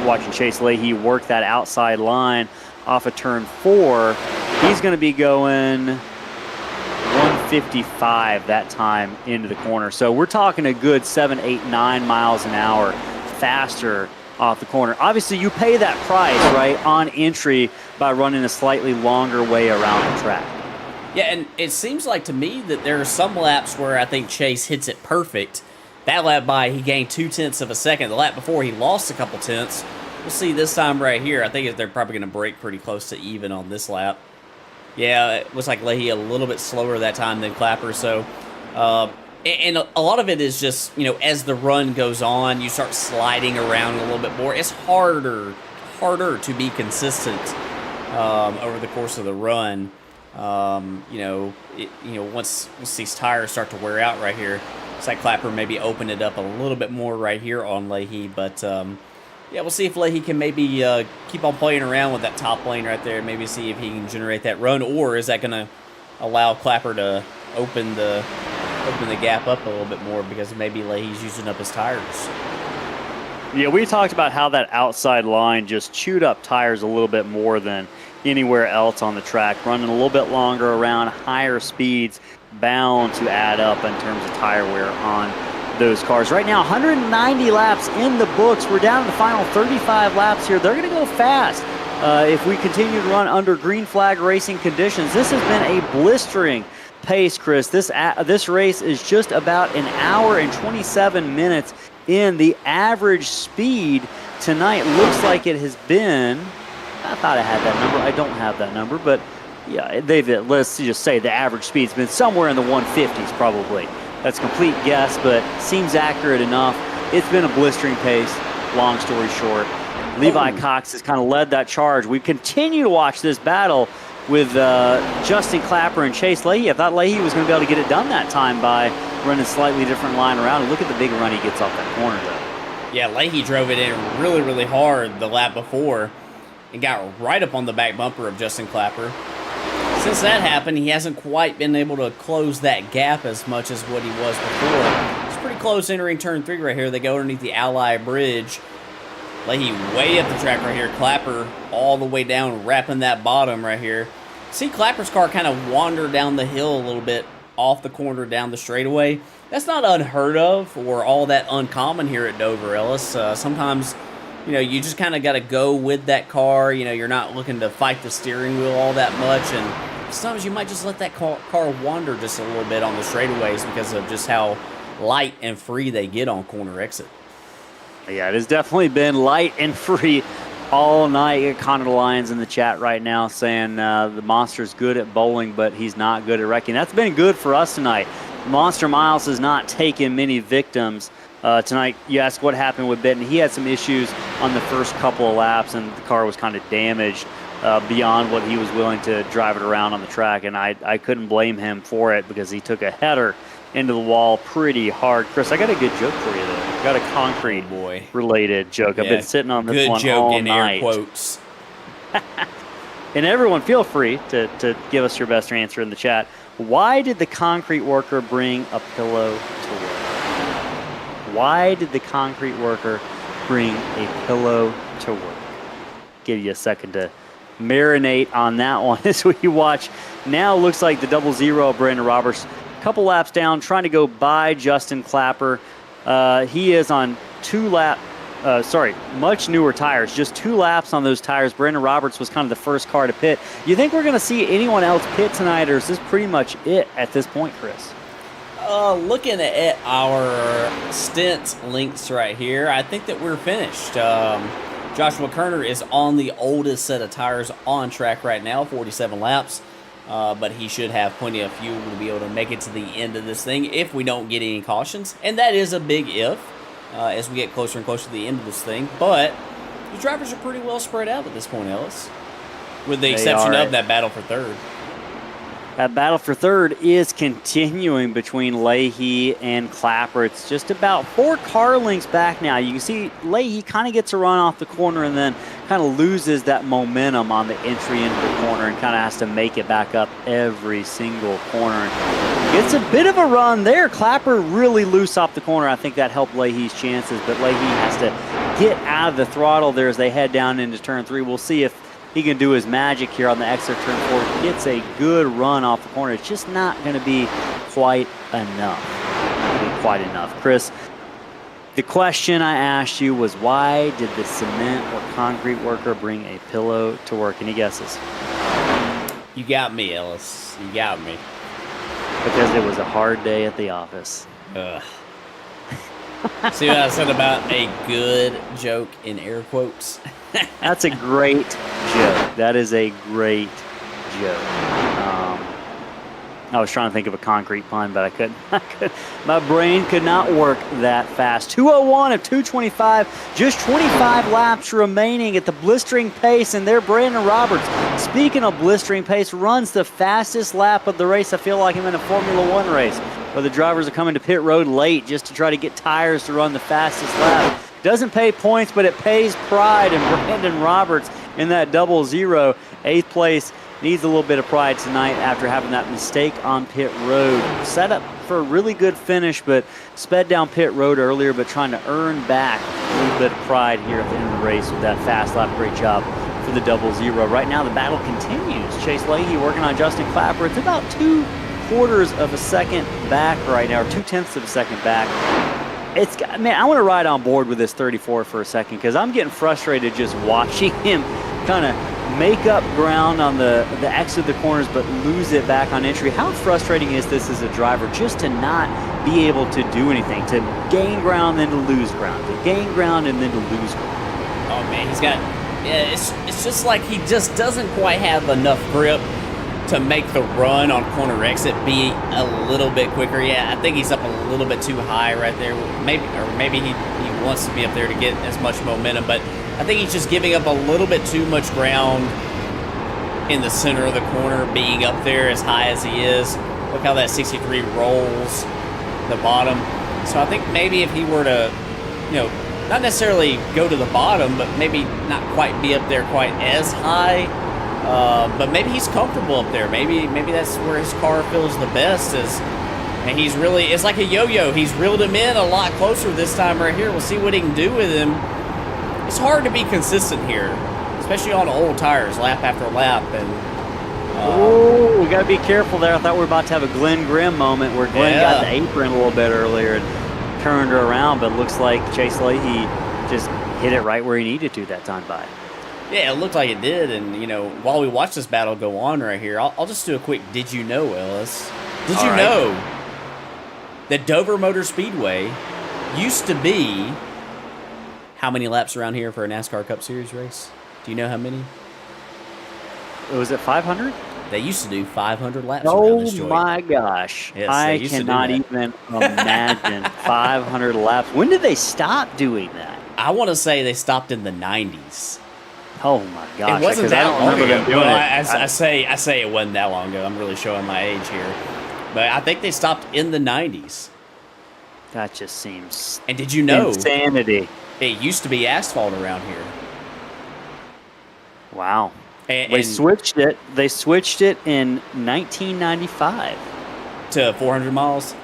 watching Chase Leahy work that outside line off of turn 4, he's going to be going 155 that time into the corner. So we're talking a good 7, 8, 9 miles an hour faster off the corner. Obviously, you pay that price, right, on entry by running a slightly longer way around the track. Yeah, and it seems like to me that there are some laps where I think Chase hits it perfect. That lap by, he gained 0.2 of a second. The lap before, he lost a couple tenths. We'll see this time right here. I think they're probably going to break pretty close to even on this lap. Yeah, it looks like Leahy a little bit slower that time than Clapper. So, and a lot of it is just, as the run goes on, you start sliding around a little bit more. It's harder to be consistent over the course of the run. Once these tires start to wear out right here, it's like Clapper maybe open it up a little bit more right here on Leahy, but we'll see if Leahy can maybe keep on playing around with that top lane right there, maybe see if he can generate that run, or is that going to allow Clapper to open the gap up a little bit more because maybe Leahy's using up his tires. Yeah, we talked about how that outside line just chewed up tires a little bit more than anywhere else on the track, running a little bit longer around higher speeds, bound to add up in terms of tire wear on those cars. Right now, 190 laps in the books. We're down to the final 35 laps here. They're going to go fast if we continue to run under green flag racing conditions. This has been a blistering pace, Chris. This race is just about an hour and 27 minutes in. The average speed tonight looks like it has been, I thought I had that number. I don't have that number, but yeah, let's just say the average speed's been somewhere in the 150s probably. That's a complete guess, but seems accurate enough. It's been a blistering pace, long story short. Levi Cox has kind of led that charge. We continue to watch this battle with Justin Clapper and Chase Leahy. I thought Leahy was going to be able to get it done that time by running a slightly different line around. And look at the big run he gets off that corner, though. Yeah, Leahy drove it in really, really hard the lap before and got right up on the back bumper of Justin Clapper. Since that happened, he hasn't quite been able to close that gap as much as what he was before. It's pretty close entering turn 3 right here. They go underneath the Ally Bridge. Leahy way up the track right here. Clapper all the way down, wrapping that bottom right here. See Clapper's car kind of wander down the hill a little bit off the corner down the straightaway. That's not unheard of or all that uncommon here at Dover, Ellis. Sometimes, you know, you just kind of got to go with that car. You know, you're not looking to fight the steering wheel all that much. And sometimes you might just let that car wander just a little bit on the straightaways because of just how light and free they get on corner exit. Yeah, it has definitely been light and free all night. Connor Lyons in the chat right now saying the Monster's good at bowling, but he's not good at wrecking. That's been good for us tonight. Monster Miles has not taken many victims tonight. You ask what happened with Benton. He had some issues on the first couple of laps, and the car was kind of damaged beyond what he was willing to drive it around on the track, and I couldn't blame him for it because he took a header into the wall pretty hard. Chris, I got a good joke for you, though. I got a concrete-related joke. I've been sitting on this one all night. Good joke in air quotes. And everyone, feel free to give us your best answer in the chat. Why did the concrete worker bring a pillow to work? Why did the concrete worker bring a pillow to work? Give you a second to marinate on that one as we watch. Now looks like the 0-0 Brandon Roberts. Couple laps down, trying to go by Justin Clapper. He is on much newer tires. Just 2 laps on those tires. Brandon Roberts was kind of the first car to pit. You think we're going to see anyone else pit tonight, or is this pretty much it at this point, Chris? Looking at our stint links right here, I think that we're finished. Joshua Kerner is on the oldest set of tires on track right now, 47 laps. But he should have plenty of fuel to be able to make it to the end of this thing if we don't get any cautions. And that is a big if as we get closer and closer to the end of this thing. But the drivers are pretty well spread out at this point, Ellis, with the exception of that battle for third. That battle for third is continuing between Leahy and Clapper. It's just about 4 car lengths back now. You can see Leahy kind of gets a run off the corner and then kind of loses that momentum on the entry into the corner and kind of has to make it back up every single corner. Gets a bit of a run there. Clapper really loose off the corner. I think that helped Leahy's chances, but Leahy has to get out of the throttle there as they head down into turn 3. We'll see if he can do his magic here on the exit turn 4. He gets a good run off the corner. It's just not going to be quite enough. Chris, the question I asked you was, why did the cement or concrete worker bring a pillow to work? Any guesses? You got me, Ellis. You got me. Because it was a hard day at the office. Ugh. See what I said about a good joke in air quotes? That's a great joke. That is a great joke. I was trying to think of a concrete pun, but I couldn't. My brain could not work that fast. 2:01 of 2:25. Just 25 laps remaining at the blistering pace, and there Brandon Roberts, speaking of blistering pace, runs the fastest lap of the race. I feel like I'm in a Formula One race where the drivers are coming to pit road late just to try to get tires to run the fastest lap. Doesn't pay points, but it pays pride, and Brandon Roberts in that 0-0, 8th place, needs a little bit of pride tonight after having that mistake on pit road. Set up for a really good finish, but sped down pit road earlier, but trying to earn back a little bit of pride here at the end of the race with that fast lap. Great job for the 0-0. Right now, the battle continues. Chase Leahy working on Justin Clapper. It's about 2/4 of a second back right now, or 2/10 of a second back. Man, I want to ride on board with this 34 for a second because I'm getting frustrated just watching him kind of make up ground on the exit of the corners but lose it back on entry. How frustrating is this as a driver just to not be able to do anything, to gain ground then to lose ground, to gain ground and then to lose ground? Oh man, it's just like he just doesn't quite have enough grip to make the run on corner exit be a little bit quicker. Yeah, I think he's up a little bit too high right there. Maybe he wants to be up there to get as much momentum, but I think he's just giving up a little bit too much ground in the center of the corner, being up there as high as he is. Look how that 63 rolls the bottom. So I think maybe if he were to, not necessarily go to the bottom, but maybe not quite be up there quite as high. But maybe he's comfortable up there. Maybe that's where his car feels the best. And he's really, it's like a yo-yo. He's reeled him in a lot closer this time right here. We'll see what he can do with him. It's hard to be consistent here, especially on old tires, lap after lap. And we got to be careful there. I thought we were about to have a Glenn Grimm moment where Glenn got the apron a little bit earlier and turned her around, but it looks like Chase Leahy just hit it right where he needed to that time by. Yeah, it looked like it did. And, while we watch this battle go on right here, I'll just do a quick did you know, Ellis? Did you know that Dover Motor Speedway used to be how many laps around here for a NASCAR Cup Series race? Do you know how many? Was it 500? They used to do 500 laps around this joint. Oh my gosh. Yes, I cannot even imagine 500 laps. When did they stop doing that? I want to say they stopped in the 90s. Oh my gosh. It wasn't that long ago. Them doing it. I say it wasn't that long ago. I'm really showing my age here. But I think they stopped in the 90s. That just seems And did you know insanity. It used to be asphalt around here. Wow. They switched it. They switched it in 1995 to 400 miles.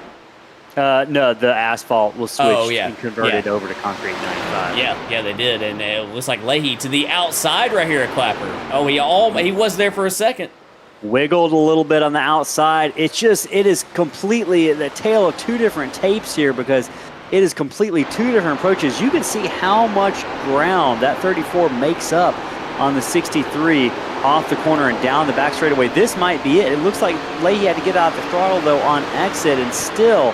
No, the asphalt was switched and converted over to concrete in 95. Yeah, they did, and it looks like Leahy to the outside right here at Clapper. Oh, he was there for a second. Wiggled a little bit on the outside. It is completely the tale of two different tapes here because it is completely two different approaches. You can see how much ground that 34 makes up on the 63 off the corner and down the back straightaway. This might be it. It looks like Leahy had to get out the throttle, though, on exit and still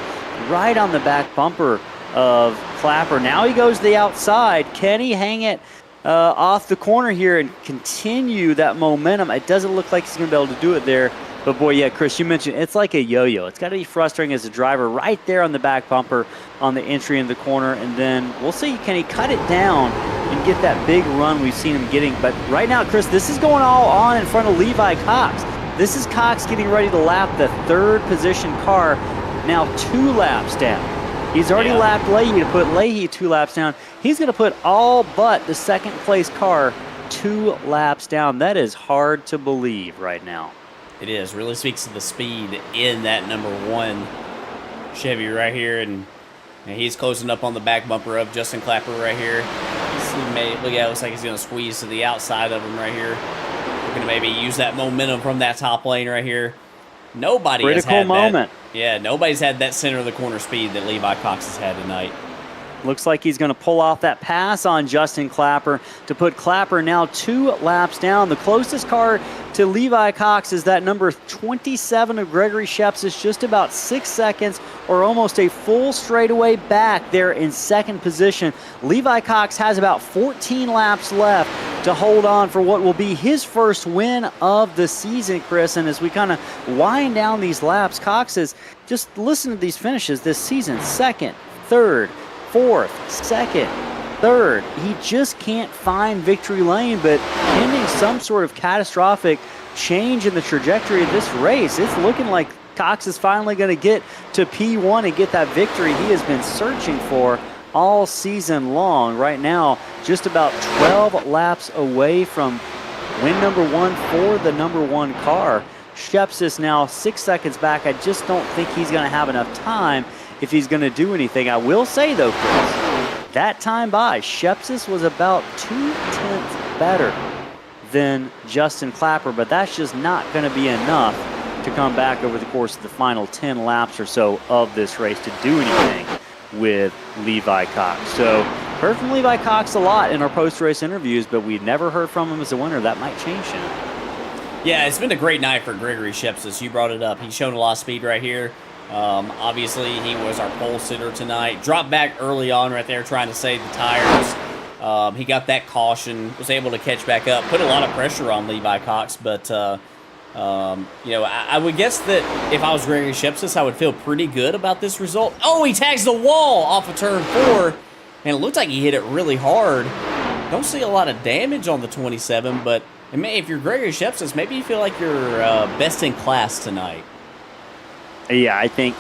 right on the back bumper of Clapper. Now he goes to the outside. Can he hang it off the corner here and continue that momentum? It doesn't look like he's going to be able to do it there. But, boy, yeah, Chris, you mentioned it's like a yo-yo. It's got to be frustrating as a driver right there on the back bumper on the entry in the corner. And then we'll see, can he cut it down and get that big run we've seen him getting. But right now, Chris, this is going all on in front of Levi Cox. This is Cox getting ready to lap the third position car, now 2 laps down. He's already lapped Leahy to put Leahy 2 laps down. He's going to put all but the second place car 2 laps down. That is hard to believe right now. It is. Really speaks to the speed in that number 1 Chevy right here. And he's closing up on the back bumper of Justin Clapper right here. Look at it. Looks like he's going to squeeze to the outside of him right here. We're going to maybe use that momentum from that top lane right here. Nobody has had that. Yeah, nobody's had that center of the corner speed that Levi Cox has had tonight. Looks like he's going to pull off that pass on Justin Clapper to put Clapper now 2 laps down. The closest car to Levi Cox is that number 27 of Gregory Shepsis, just about 6 seconds or almost a full straightaway back there in second position. Levi Cox has about 14 laps left to hold on for what will be his first win of the season, Chris. And as we kind of wind down these laps, Cox is, just listen to these finishes this season, second, third, fourth, second, third. He just can't find victory lane, but pending some sort of catastrophic change in the trajectory of this race, it's looking like Cox is finally going to get to P1 and get that victory he has been searching for all season long. Right now, just about 12 laps away from win number 1 for the number 1 car. Shepsis now 6 seconds back. I just don't think he's going to have enough time if he's going to do anything. I will say, though, Chris, that time by, Shepsis was about 2/10 better than Justin Clapper, but that's just not going to be enough to come back over the course of the final 10 laps or so of this race to do anything with Levi Cox. So, heard from Levi Cox a lot in our post-race interviews, but we never heard from him as a winner. That might change him. Yeah, it's been a great night for Gregory Shepsis. You brought it up. He's shown a lot of speed right here. Obviously, he was our pole sitter tonight. Dropped back early on right there trying to save the tires. He got that caution, was able to catch back up, put a lot of pressure on Levi Cox. But, I would guess that if I was Gregory Shepsis, I would feel pretty good about this result. Oh, he tags the wall off of turn 4, and it looked like he hit it really hard. Don't see a lot of damage on the 27, but And if you're Gregory Shepsis, maybe you feel like you're best in class tonight. Yeah, I think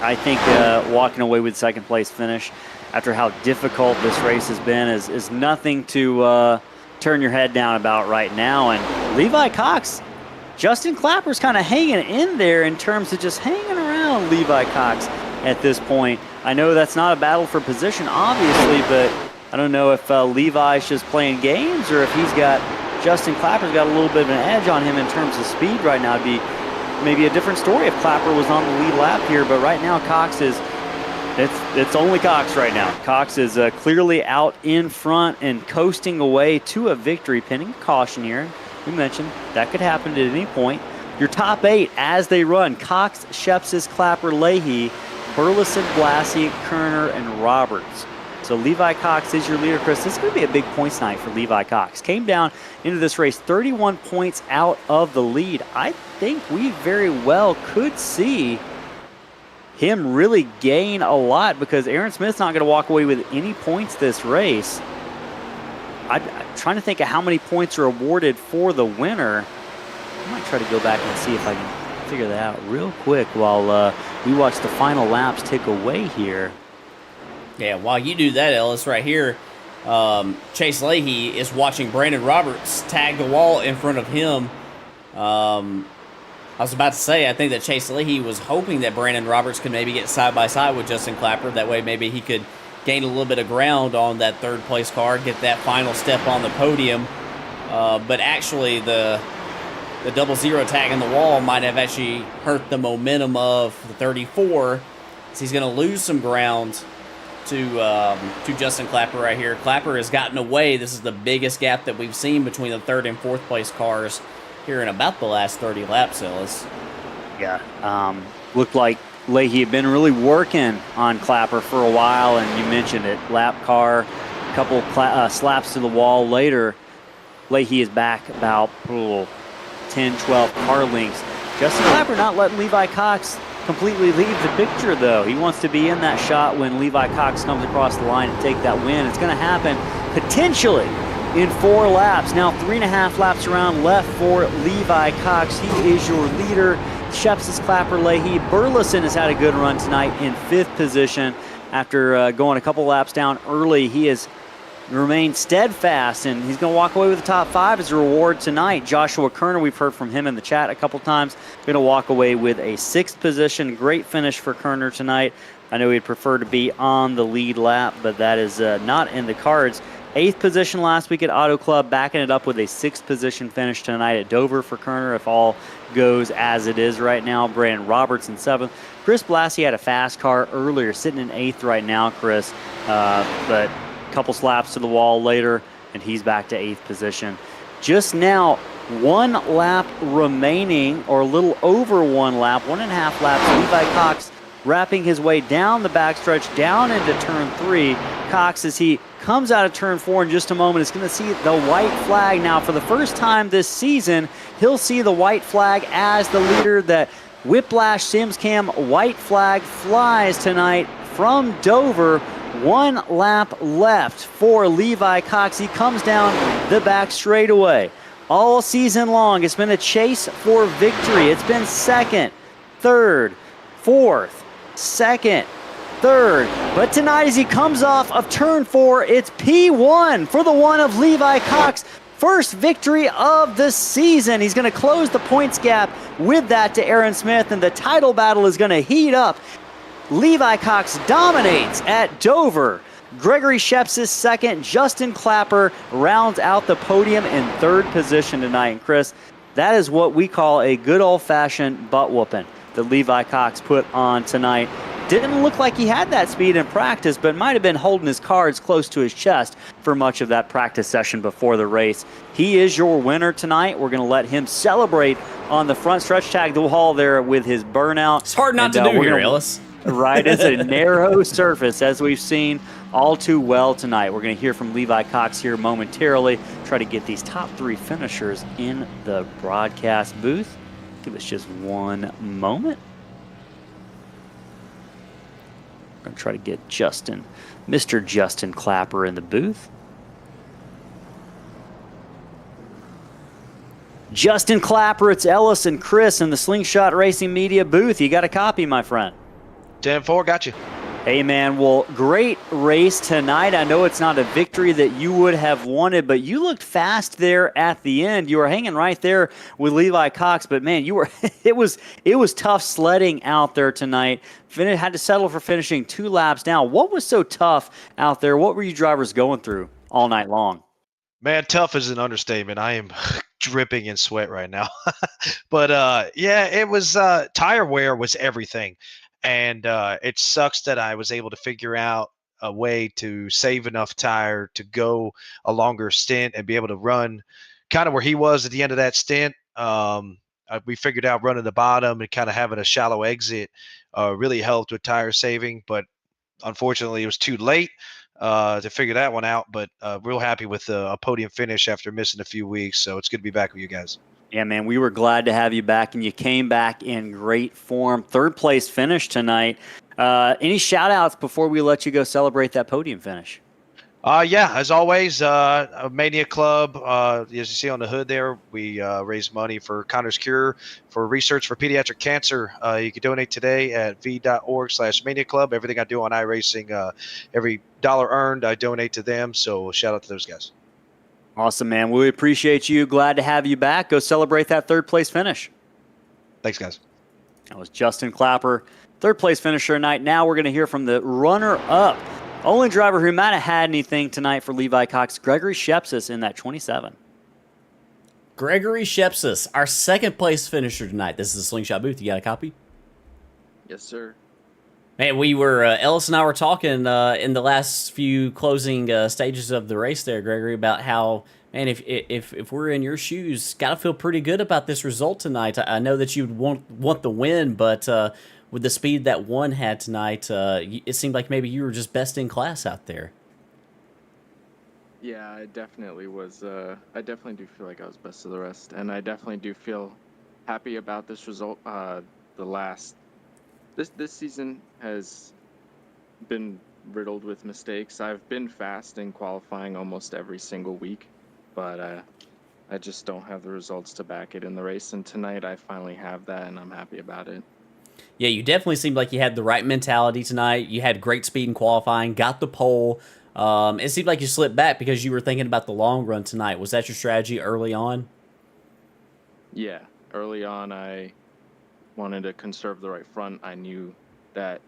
walking away with second place finish after how difficult this race has been is nothing to turn your head down about right now. And Levi Cox, Justin Clapper's kind of hanging in there in terms of just hanging around Levi Cox at this point. I know that's not a battle for position, obviously, but I don't know if Levi's just playing games or if Justin Clapper's got a little bit of an edge on him in terms of speed right now. It'd be maybe a different story if Clapper was on the lead lap here, but right now Cox is, it's only Cox right now. Cox is clearly out in front and coasting away to a victory, pending caution here. We mentioned that could happen at any point. Your top 8 as they run: Cox, Shepsis, Clapper, Leahy, Burleson, Blassie, Kerner, and Roberts. So Levi Cox is your leader, Chris. This is going to be a big points night for Levi Cox. Came down into this race 31 points out of the lead. I think we very well could see him really gain a lot because Aaron Smith's not going to walk away with any points this race. I'm trying to think of how many points are awarded for the winner. I might try to go back and see if I can figure that out real quick while we watch the final laps tick away here. Yeah, while you do that, Ellis, right here, Chase Leahy is watching Brandon Roberts tag the wall in front of him. I was about to say, I think that Chase Leahy was hoping that Brandon Roberts could maybe get side by side with Justin Clapper. That way maybe he could gain a little bit of ground on that third place car, get that final step on the podium. But actually the 0-0 tag in the wall might have actually hurt the momentum of the 34. So he's going to lose some ground to Justin Clapper right here. Clapper has gotten away. This is the biggest gap that we've seen between the third and fourth place cars here in about the last 30 laps, Ellis. Yeah, looked like Leahy had been really working on Clapper for a while, and you mentioned it, lap car, a couple slaps to the wall later. Leahy is back about 10, 12 car lengths. Justin Clapper not letting Levi Cox completely leave the picture, though. He wants to be in that shot when Levi Cox comes across the line and take that win. It's going to happen potentially in 4 laps. Now 3.5 laps around left for Levi Cox. He is your leader. Shepsis, Clapper, Leahy. Burleson has had a good run tonight in 5th position after going a couple laps down early. He has remained steadfast, and he's going to walk away with the top 5 as a reward tonight. Joshua Kerner, we've heard from him in the chat a couple times, going to walk away with a 6th position. Great finish for Kerner tonight. I know he'd prefer to be on the lead lap, but that is not in the cards. 8th position last week at Auto Club, backing it up with a 6th position finish tonight at Dover for Kerner if all goes as it is right now. Brandon Roberts in 7th. Chris Blassie had a fast car earlier, sitting in 8th right now, Chris, but couple slaps to the wall later, and he's back to 8th position. Just now, 1 lap remaining, or a little over 1 lap, 1.5 laps. Levi Cox wrapping his way down the backstretch, down into turn 3. Cox, as he comes out of turn 4 in just a moment, is going to see the white flag. Now, for the first time this season, he'll see the white flag as the leader. That Whiplash Sims Cam white flag flies tonight from Dover. 1 lap left for Levi Cox. He comes down the back straightaway. All season long, it's been a chase for victory. It's been 2nd, 3rd, 4th, 2nd, 3rd. But tonight, as he comes off of turn 4, it's P1 for the one of Levi Cox. First victory of the season. He's going to close the points gap with that to Aaron Smith, and the title battle is going to heat up. Levi Cox dominates at Dover. Gregory Shepsis 2nd. Justin Clapper rounds out the podium in 3rd position tonight. And Chris, that is what we call a good old-fashioned butt whooping that Levi Cox put on tonight. Didn't look like he had that speed in practice, but might have been holding his cards close to his chest for much of that practice session before the race. He is your winner tonight. We're going to let him celebrate on the front stretch, tag the wall there with his burnout. It's hard not to do here, Ellis. Right, it's a narrow surface, as we've seen all too well tonight. We're going to hear from Levi Cox here momentarily, try to get these top 3 finishers in the broadcast booth. Give us just one moment. We're going to try to get Mr. Justin Clapper in the booth. Justin Clapper, it's Ellis and Chris in the Slingshot Racing Media booth. You got a copy, my friend? 10-4, got you. Hey, man, well, great race tonight. I know it's not a victory that you would have wanted, but you looked fast there at the end. You were hanging right there with Levi Cox, but, man, you were it was tough sledding out there tonight. Had to settle for finishing 2 laps down. What was so tough out there? What were you drivers going through all night long? Man, tough is an understatement. I am dripping in sweat right now. But, yeah, it was tire wear was everything. And it sucks that I was able to figure out a way to save enough tire to go a longer stint and be able to run kind of where he was at the end of that stint. We figured out running the bottom and kind of having a shallow exit really helped with tire saving. But unfortunately, it was too late to figure that one out. But real happy with a podium finish after missing a few weeks. So it's good to be back with you guys. Yeah, man, we were glad to have you back, and you came back in great form. 3rd place finish tonight. Any shout-outs before we let you go celebrate that podium finish? Yeah, as always, Mania Club, as you see on the hood there, we raise money for Connor's Cure for research for pediatric cancer. You can donate today at v.org/Mania Club. Everything I do on iRacing, every dollar earned, I donate to them. So shout out to those guys. Awesome, man. We appreciate you. Glad to have you back. Go celebrate that 3rd place finish. Thanks, guys. That was Justin Clapper, 3rd place finisher tonight. Now we're going to hear from the runner-up. Only driver who might have had anything tonight for Levi Cox, Gregory Shepsis in that 27. Gregory Shepsis, our 2nd place finisher tonight. This is the Slingshot booth. You got a copy? Yes, sir. Man, we were Ellis and I were talking in the last few closing stages of the race there, Gregory, about how, man, if we're in your shoes, got to feel pretty good about this result tonight. I know that you'd want the win, but with the speed that one had tonight, it seemed like maybe you were just best in class out there. Yeah, I definitely was. I definitely do feel like I was best of the rest, and I definitely do feel happy about this result. This season has been riddled with mistakes. I've been fast in qualifying almost every single week, but I just don't have the results to back it in the race. And tonight I finally have that, and I'm happy about it. Yeah, you definitely seemed like you had the right mentality tonight. You had great speed in qualifying, got the pole. It seemed like you slipped back because you were thinking about the long run tonight. Was that your strategy early on? Yeah, early on I wanted to conserve the right front. I knew that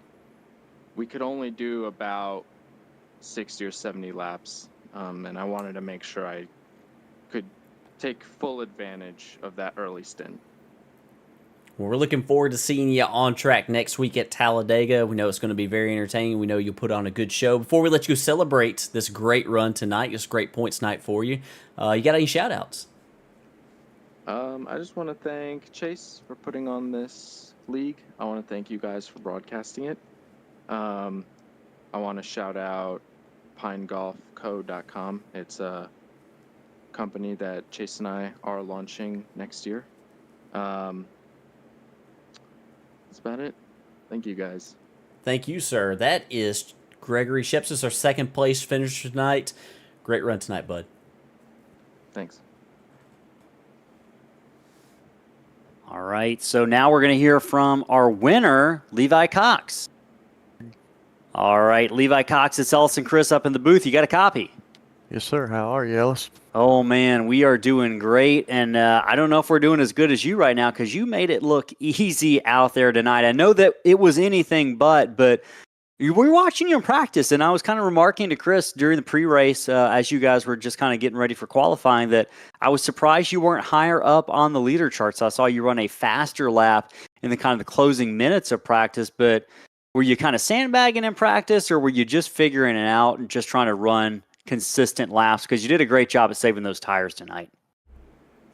we could only do about 60 or 70 laps, and I wanted to make sure I could take full advantage of that early stint. Well, we're looking forward to seeing you on track next week at Talladega. We know it's going to be very entertaining. We know you'll put on a good show. Before we let you celebrate this great run tonight, this great points night for you, you got any shout-outs? I just want to thank Chase for putting on this league. I want to thank you guys for broadcasting it. I want to shout out pinegolfco.com. It's a company that Chase and I are launching next year. That's about it. Thank you, guys. Thank you, sir. That is Gregory Shepsis, our 2nd place finisher tonight. Great run tonight, bud. Thanks. All right, so now we're going to hear from our winner, Levi Cox. All right, Levi Cox, it's Ellis and Chris up in the booth. You got a copy? Yes, sir. How are you, Ellis? Oh, man, we are doing great, and I don't know if we're doing as good as you right now because you made it look easy out there tonight. I know that it was anything but we were watching you in practice, and I was kind of remarking to Chris during the pre-race as you guys were just kind of getting ready for qualifying that I was surprised you weren't higher up on the leader charts. I saw you run a faster lap in the kind of the closing minutes of practice, but were you kind of sandbagging in practice, or were you just figuring it out and just trying to run consistent laps? Because you did a great job at saving those tires tonight.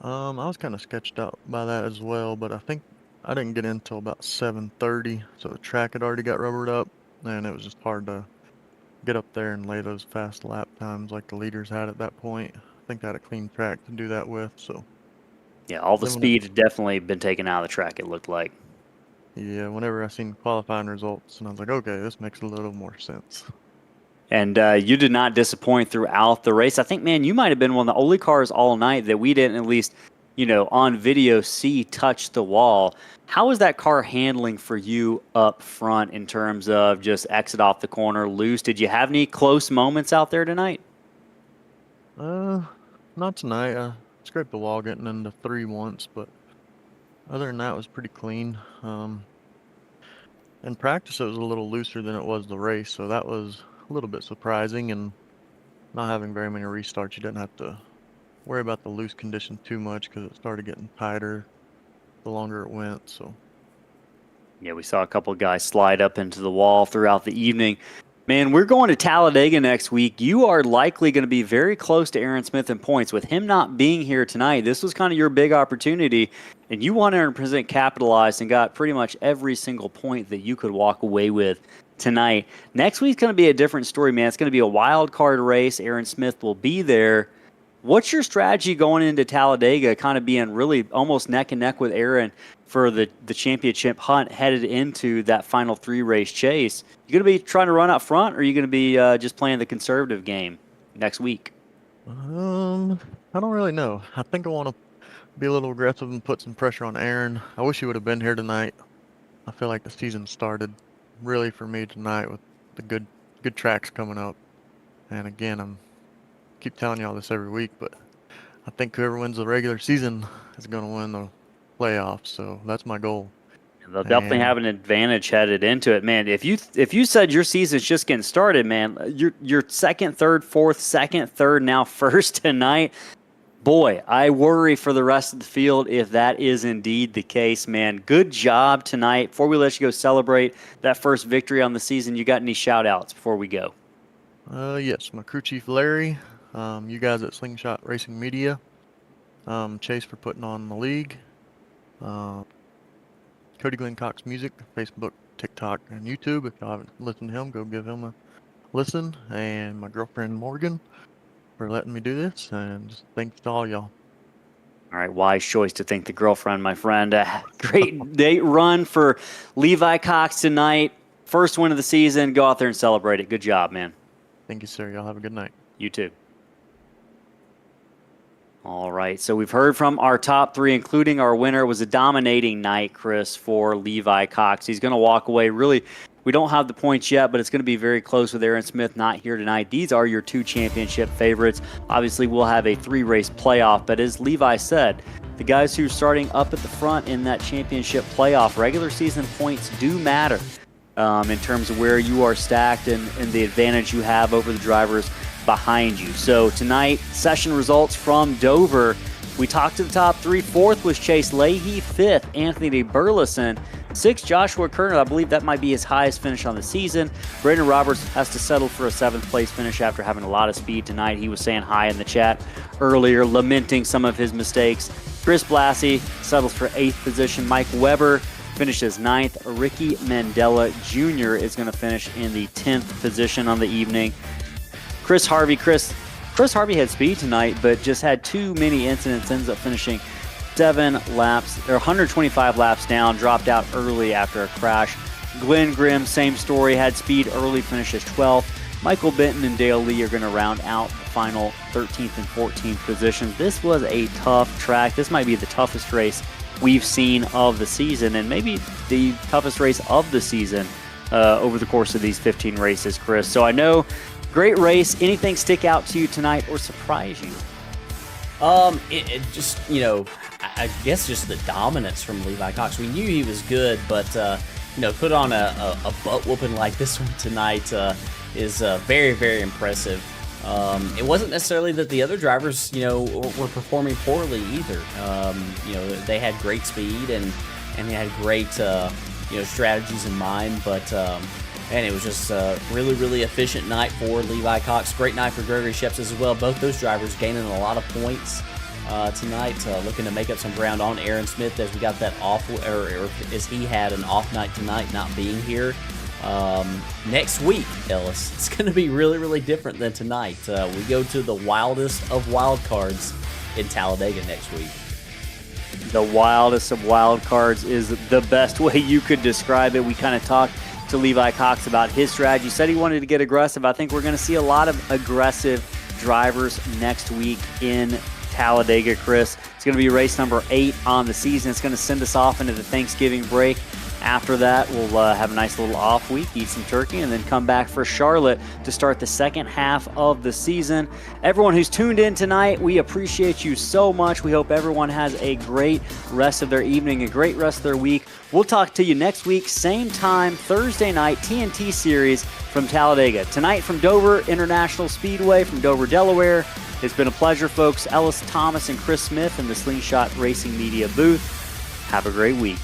I was kind of sketched out by that as well, but I think I didn't get in until about 7:30, so the track had already got rubbered up, and it was just hard to get up there and lay those fast lap times like the leaders had at that point. I think I had a clean track to do that with, so. Yeah, all the speed had definitely been taken out of the track, it looked like. Yeah, whenever I seen qualifying results, and I was like, okay, this makes a little more sense. And you did not disappoint throughout the race. I think, man, you might have been one of the only cars all night that we didn't at least on video see touch the wall. How is that car handling for you up front in terms of just exit off the corner, loose? Did you have any close moments out there tonight? Not tonight. I scraped the wall getting into 3 once, but other than that, it was pretty clean. In practice, it was a little looser than it was the race, so that was a little bit surprising. And not having very many restarts, you didn't have to worry about the loose condition too much because it started getting tighter the longer it went. So yeah, we saw a couple of guys slide up into the wall throughout the evening. Man, we're going to Talladega next week. You are likely going to be very close to Aaron Smith in points. With him not being here tonight, this was kind of your big opportunity, and you 100% capitalized and got pretty much every single point that you could walk away with tonight. Next week's going to be a different story, man. It's going to be a wild card race. Aaron Smith will be there. What's your strategy going into Talladega, kind of being really almost neck and neck with Aaron for the championship hunt headed into that final 3-race chase? You going to be trying to run out front, or are you going to be just playing the conservative game next week? I don't really know. I think I want to be a little aggressive and put some pressure on Aaron. I wish he would have been here tonight. I feel like the season started really for me tonight with the good tracks coming up. And again, keep telling y'all this every week, but I think whoever wins the regular season is going to win the playoffs. So that's my goal. They'll definitely have an advantage headed into it, man. If you said your season's just getting started, man, you're second, third, fourth, second, third, now first tonight. Boy, I worry for the rest of the field if that is indeed the case, man. Good job tonight. Before we let you go celebrate that first victory on the season, you got any shout-outs before we go? Yes, my crew chief Larry, you guys at Slingshot Racing Media, Chase for putting on the league, Cody Glenn Cox Music, Facebook, TikTok, and YouTube. If y'all haven't listened to him, go give him a listen. And my girlfriend Morgan for letting me do this. And just thanks to all y'all. All right, wise choice to thank the girlfriend, my friend. Great date run for Levi Cox tonight. First win of the season. Go out there and celebrate it. Good job, man. Thank you, sir. Y'all have a good night. You too. All right, so we've heard from our top 3, including our winner. It was a dominating night, Chris, for Levi Cox. He's going to walk away. Really, we don't have the points yet, but it's going to be very close with Aaron Smith not here tonight. These are your 2 championship favorites. Obviously, we'll have a 3-race playoff, but as Levi said, the guys who are starting up at the front in that championship playoff, regular season points do matter in terms of where you are stacked and the advantage you have over the drivers behind you. So tonight, session results from Dover. We talked to the top 3. 4th was Chase Leahy. 5th, Anthony Burleson. 6th, Joshua Kerner. I believe that might be his highest finish on the season. Brandon Roberts has to settle for a 7th place finish after having a lot of speed tonight. He was saying hi in the chat earlier, lamenting some of his mistakes. Chris Blassie settles for 8th position. Mike Weber finishes 9th. Ricky Mandela Jr. is going to finish in the 10th position on the evening. Chris Harvey had speed tonight, but just had too many incidents, ends up finishing 125 laps down, dropped out early after a crash. Glenn Grimm, same story, had speed early, finishes 12th. Michael Benton and Dale Lee are going to round out the final 13th and 14th positions. This was a tough track. This might be the toughest race we've seen of the season, and maybe the toughest race of the season over the course of these 15 races, Chris. So I know, great race. Anything stick out to you tonight or surprise you? It just, I guess just the dominance from Levi Cox. We knew he was good, but, put on a butt whooping like this one tonight is very, very impressive. It wasn't necessarily that the other drivers, were performing poorly either. They had great speed and they had great, strategies in mind, but, and it was just a really, really efficient night for Levi Cox. Great night for Gregory Sheps as well. Both those drivers gaining a lot of points tonight, looking to make up some ground on Aaron Smith as we got that off, or as he had an off night tonight, not being here. Next week, Ellis, it's going to be really, really different than tonight. We go to the wildest of wild cards in Talladega next week. The wildest of wild cards is the best way you could describe it. We kind of talked to Levi Cox about his strategy. Said he wanted to get aggressive. I think we're going to see a lot of aggressive drivers next week in Talladega, Chris. It's going to be race number 8 on the season. It's going to send us off into the Thanksgiving break. After that, we'll have a nice little off week, eat some turkey, and then come back for Charlotte to start the second half of the season. Everyone who's tuned in tonight, we appreciate you so much. We hope everyone has a great rest of their evening, a great rest of their week. We'll talk to you next week, same time, Thursday night, TNT Series from Talladega. Tonight from Dover International Speedway from Dover, Delaware. It's been a pleasure, folks. Ellis Thomas and Chris Smith in the Slingshot Racing Media booth. Have a great week.